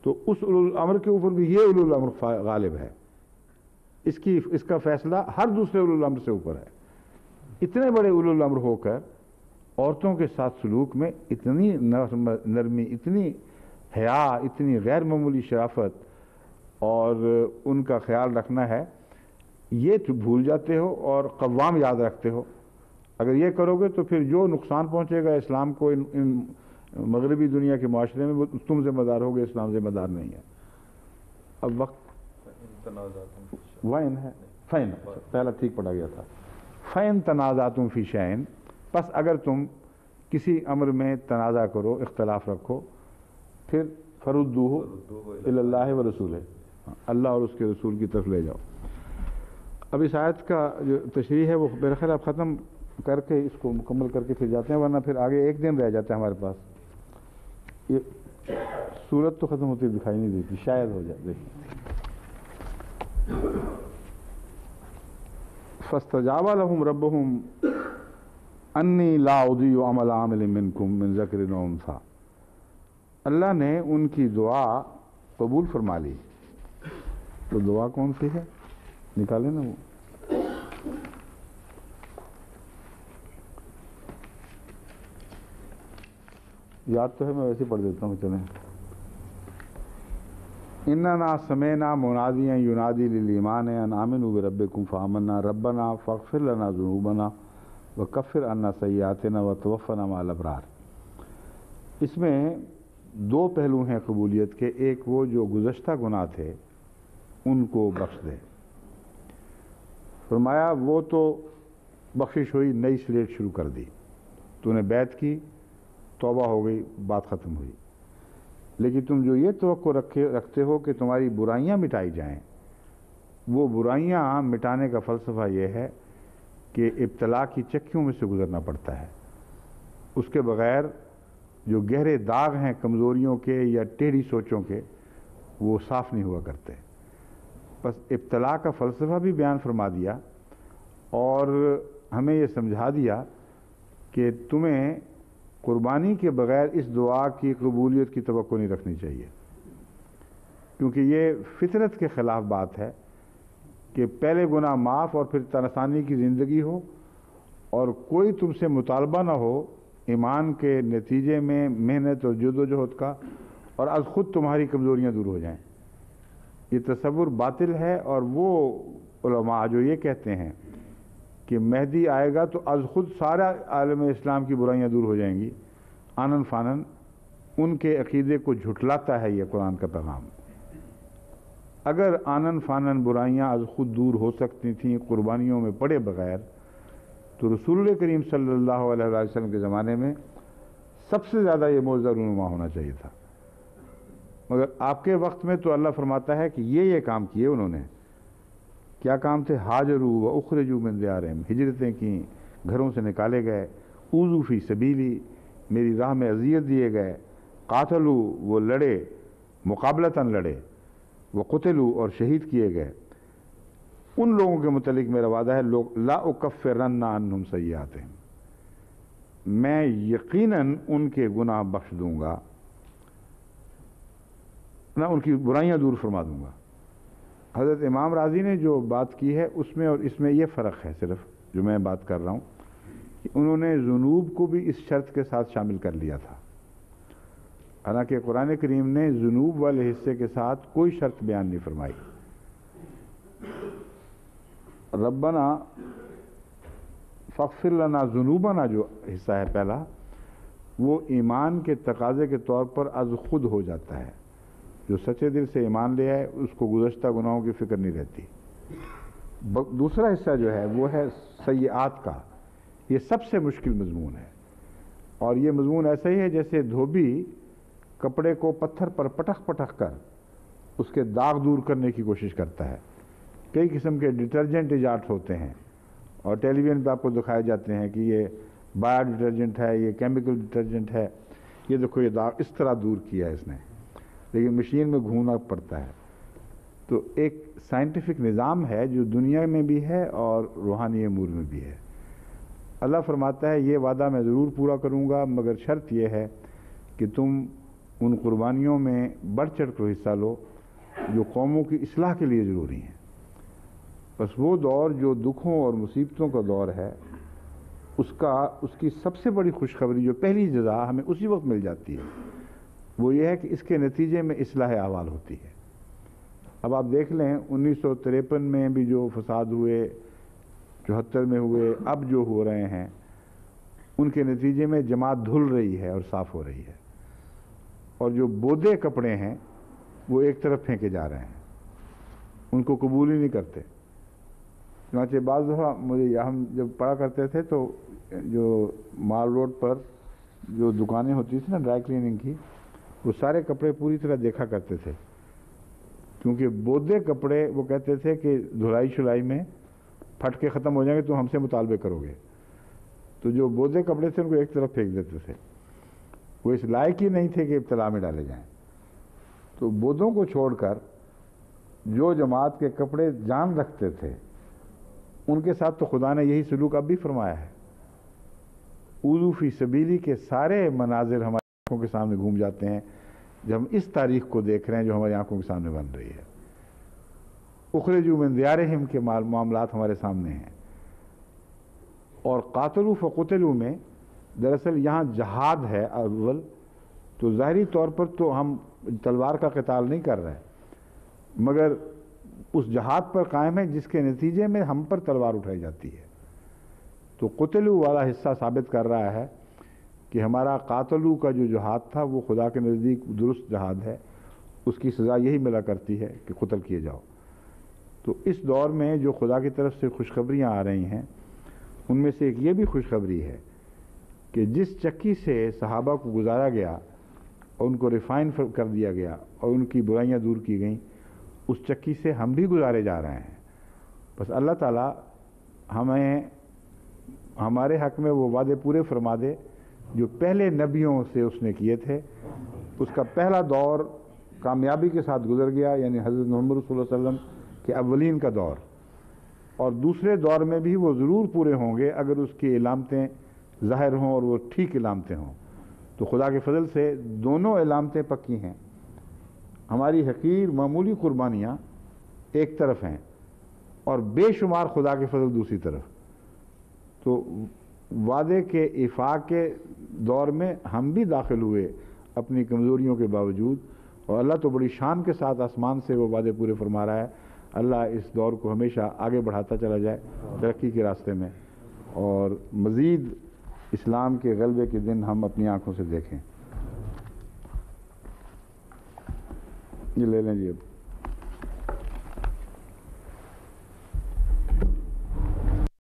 تو اس اولو الامر کے اوپر بھی یہ اولو الامر غالب ہے، اس کا فیصلہ ہر دوسرے اولو الامر سے اوپر ہے. اتنے بڑے اولو الامر ہو کر عورتوں کے ساتھ سلوک میں اتنی نرمی، اتنی حیا، اتنی غیر معمولی شرافت اور ان کا خیال رکھنا ہے، یہ بھول جاتے ہو اور قوام یاد رکھتے ہو. اگر یہ کرو گے تو پھر جو نقصان پہنچے گا اسلام کو ان مغربی دنیا کے معاشرے میں وہ تم ذمہ دار ہوگے، اسلام ذمہ دار نہیں ہے. اب وقت وَإِنْ ہے فَإِنْ پہلا ٹھیک پڑھا گیا تھا. فَإِنْ تَنَازَعْتُمْ فِي شَيْءٍ، پس اگر تم کسی امر میں تنازع کرو، اختلاف رکھو، پھر فَرُدُّوهُ إِلَى اللَّهِ وَرَسُولِهِ، اللہ اور اس کے رسول کی طرف لے جاؤ. اب اس آیت کا جو تشریح ہے وہ میرا خیال آپ ختم کر کے اس کو مکمل کر کے پھر جاتے ہیں، ورنہ پھر آگے ایک دن رہ جاتا ہے ہمارے پاس. یہ صورت تو ختم ہوتی دکھائی نہیں دیتی، شاید ہو جائے. دیکھیں فَاسْتَجَابَ لَهُمْ رَبُّهُمْ أَنِّي لَا أُضِيعُ عَمَلَ عَامِلٍ مِّنكُم مِّن ذَكَرٍ أَوْ أُنثَىٰ، اللہ نے ان کی دعا قبول فرما لی. تو دعا کون سی ہے نکالیں نا، وہ یاد تو ہے، میں ویسے پڑھ دیتا ہوں. چلیں، اِنَّنَا سَمِعْنَا مُنَادِيًا يُنَادِي لِلْإِيمَانِ أَنْ آمِنُوا بِرَبِّكُمْ فَآمَنَّا رَبَّنَا فَاغْفِرْ لَنَا ذُنُوبَنَا وَكَفِّرْ عَنَّا سَيِّئَاتِنَا وَتَوَفَّنَا مَعَ الْأَبْرَارِ. اس میں دو پہلو ہیں قبولیت کے. ایک وہ جو گزشتہ گناہ تھے ان کو بخش دے. فرمایا وہ تو بخشش ہوئی، نئی سلیٹ شروع کر دی، تو نے بیعت کی، توبہ ہو گئی، بات ختم ہوئی. لیکن تم جو یہ توقع رکھتے ہو کہ تمہاری برائیاں مٹائی جائیں، وہ برائیاں مٹانے کا فلسفہ یہ ہے کہ ابتلا کی چکیوں میں سے گزرنا پڑتا ہے. اس کے بغیر جو گہرے داغ ہیں کمزوریوں کے یا ٹیڑھی سوچوں کے، وہ صاف نہیں ہوا کرتے. بس ابتلا کا فلسفہ بھی بیان فرما دیا اور ہمیں یہ سمجھا دیا کہ تمہیں قربانی کے بغیر اس دعا کی قبولیت کی توقع نہیں رکھنی چاہیے، کیونکہ یہ فطرت کے خلاف بات ہے کہ پہلے گناہ معاف اور پھر تناسانی کی زندگی ہو اور کوئی تم سے مطالبہ نہ ہو ایمان کے نتیجے میں محنت اور جدوجہد کا، اور از خود تمہاری کمزوریاں دور ہو جائیں. یہ تصور باطل ہے. اور وہ علماء جو یہ کہتے ہیں کہ مہدی آئے گا تو از خود سارا عالم اسلام کی برائیاں دور ہو جائیں گی، آنن فانن، ان کے عقیدے کو جھٹلاتا ہے یہ قرآن کا پیغام۔ اگر آنن فانن برائیاں از خود دور ہو سکتی تھیں قربانیوں میں پڑے بغیر، تو رسول کریم صلی اللہ علیہ وسلم کے زمانے میں سب سے زیادہ یہ معجزہ رونما ہونا چاہیے تھا، مگر آپ کے وقت میں تو اللہ فرماتا ہے کہ یہ کام کیے انہوں نے۔ کیا کام تھے؟ ہاجروا و اخرجوا من دیارہم، ہجرتیں کیں، گھروں سے نکالے گئے، اوذوا فی سبیلی، میری راہ میں اذیت دیے گئے، قاتلوا وہ لڑے، مقابلتاً لڑے، وقتلوا اور شہید کیے گئے۔ ان لوگوں کے متعلق میرا وعدہ ہے لا اکفرن عنہم سیئاتہم، میں یقیناً ان کے گناہ بخش دوں گا، نہ ان کی برائیاں دور فرما دوں گا۔ حضرت امام راضی نے جو بات کی ہے اس میں اور اس میں یہ فرق ہے صرف جو میں بات کر رہا ہوں، کہ انہوں نے ذنوب کو بھی اس شرط کے ساتھ شامل کر لیا تھا، حالانکہ قرآن کریم نے ذنوب والے حصے کے ساتھ کوئی شرط بیان نہیں فرمائی۔ ربنا فاغفر لنا ذنوبنا جو حصہ ہے پہلا، وہ ایمان کے تقاضے کے طور پر از خود ہو جاتا ہے۔ جو سچے دل سے ایمان لے آئے اس کو گزشتہ گناہوں کی فکر نہیں رہتی۔ دوسرا حصہ جو ہے وہ ہے سیئات کا، یہ سب سے مشکل مضمون ہے، اور یہ مضمون ایسا ہی ہے جیسے دھوبی کپڑے کو پتھر پر پٹخ پٹخ کر اس کے داغ دور کرنے کی کوشش کرتا ہے۔ کئی قسم کے ڈٹرجنٹ ایجاد ہوتے ہیں اور ٹیلی ویژن پہ آپ کو دکھائے جاتے ہیں کہ یہ بایو ڈٹرجنٹ ہے، یہ کیمیکل ڈٹرجنٹ ہے، یہ دیکھو یہ داغ اس طرح دور کیا ہے اس نے، لیکن مشین میں گھومنا پڑتا ہے۔ تو ایک سائنٹیفک نظام ہے جو دنیا میں بھی ہے اور روحانی امور میں بھی ہے۔ اللہ فرماتا ہے یہ وعدہ میں ضرور پورا کروں گا، مگر شرط یہ ہے کہ تم ان قربانیوں میں بڑھ چڑھ کر حصہ لو جو قوموں کی اصلاح کے لیے ضروری ہیں۔ بس وہ دور جو دکھوں اور مصیبتوں کا دور ہے، اس کی سب سے بڑی خوشخبری جو پہلی جزا ہمیں اسی وقت مل جاتی ہے، وہ یہ ہے کہ اس کے نتیجے میں اصلاح احوال ہوتی ہے۔ اب آپ دیکھ لیں 1953 میں بھی جو فساد ہوئے، 74 میں ہوئے، اب جو ہو رہے ہیں، ان کے نتیجے میں جماعت دھل رہی ہے اور صاف ہو رہی ہے، اور جو بودے کپڑے ہیں وہ ایک طرف پھینکے جا رہے ہیں، ان کو قبول ہی نہیں کرتے۔ چنانچہ بعض دفعہ ہم جب پڑھا کرتے تھے تو جو مال روڈ پر جو دکانیں ہوتی تھیں نا ڈرائی کلیننگ کی، وہ سارے کپڑے پوری طرح دیکھا کرتے تھے، کیونکہ بودے کپڑے وہ کہتے تھے کہ دھلائی شلائی میں پھٹ کے ختم ہو جائیں گے تو ہم سے مطالبے کرو گے، تو جو بودے کپڑے تھے ان کو ایک طرف پھینک دیتے تھے، وہ اس لائق ہی نہیں تھے کہ ابتلا میں ڈالے جائیں۔ تو بودوں کو چھوڑ کر جو جماعت کے کپڑے جان رکھتے تھے ان کے ساتھ تو خدا نے یہی سلوک اب بھی فرمایا ہے۔ اوذوا فی سبیلی کے سارے مناظر ہماری آنکھوں کے سامنے گھوم جاتے ہیں جب ہم اس تاریخ کو دیکھ رہے ہیں جو ہماری آنکھوں کے سامنے بن رہی ہے۔ اخرجوا من دیارہم کے معاملات ہمارے سامنے ہیں، اور قاتلوا فقتلوا میں دراصل یہاں جہاد ہے اول، تو ظاہری طور پر تو ہم تلوار کا قتال نہیں کر رہے، مگر اس جہاد پر قائم ہے جس کے نتیجے میں ہم پر تلوار اٹھائی جاتی ہے۔ تو قتلوا والا حصہ ثابت کر رہا ہے کہ ہمارا قاتلوا کا جو جہاد تھا وہ خدا کے نزدیک درست جہاد ہے، اس کی سزا یہی ملا کرتی ہے کہ قتل کیے جاؤ۔ تو اس دور میں جو خدا کی طرف سے خوشخبریاں آ رہی ہیں ان میں سے ایک یہ بھی خوشخبری ہے کہ جس چکی سے صحابہ کو گزارا گیا اور ان کو ریفائن کر دیا گیا اور ان کی برائیاں دور کی گئیں، اس چکی سے ہم بھی گزارے جا رہے ہیں۔ بس اللہ تعالیٰ ہمیں ہمارے حق میں وہ وعدے پورے فرما دے جو پہلے نبیوں سے اس نے کیے تھے۔ اس کا پہلا دور کامیابی کے ساتھ گزر گیا، یعنی حضرت محمد صلی اللہ علیہ وسلم کے اولین کا دور، اور دوسرے دور میں بھی وہ ضرور پورے ہوں گے اگر اس کی علامتیں ظاہر ہوں اور وہ ٹھیک علامتیں ہوں۔ تو خدا کے فضل سے دونوں علامتیں پکی ہیں۔ ہماری حقیر معمولی قربانیاں ایک طرف ہیں اور بے شمار خدا کے فضل دوسری طرف۔ تو وعدے کے ایفا کے دور میں ہم بھی داخل ہوئے اپنی کمزوریوں کے باوجود، اور اللہ تو بڑی شان کے ساتھ آسمان سے وہ وعدے پورے فرما رہا ہے۔ اللہ اس دور کو ہمیشہ آگے بڑھاتا چلا جائے ترقی کے راستے میں، اور مزید اسلام کے غلبے کے دن ہم اپنی آنکھوں سے دیکھیں۔ یہ لے لیں جی اب.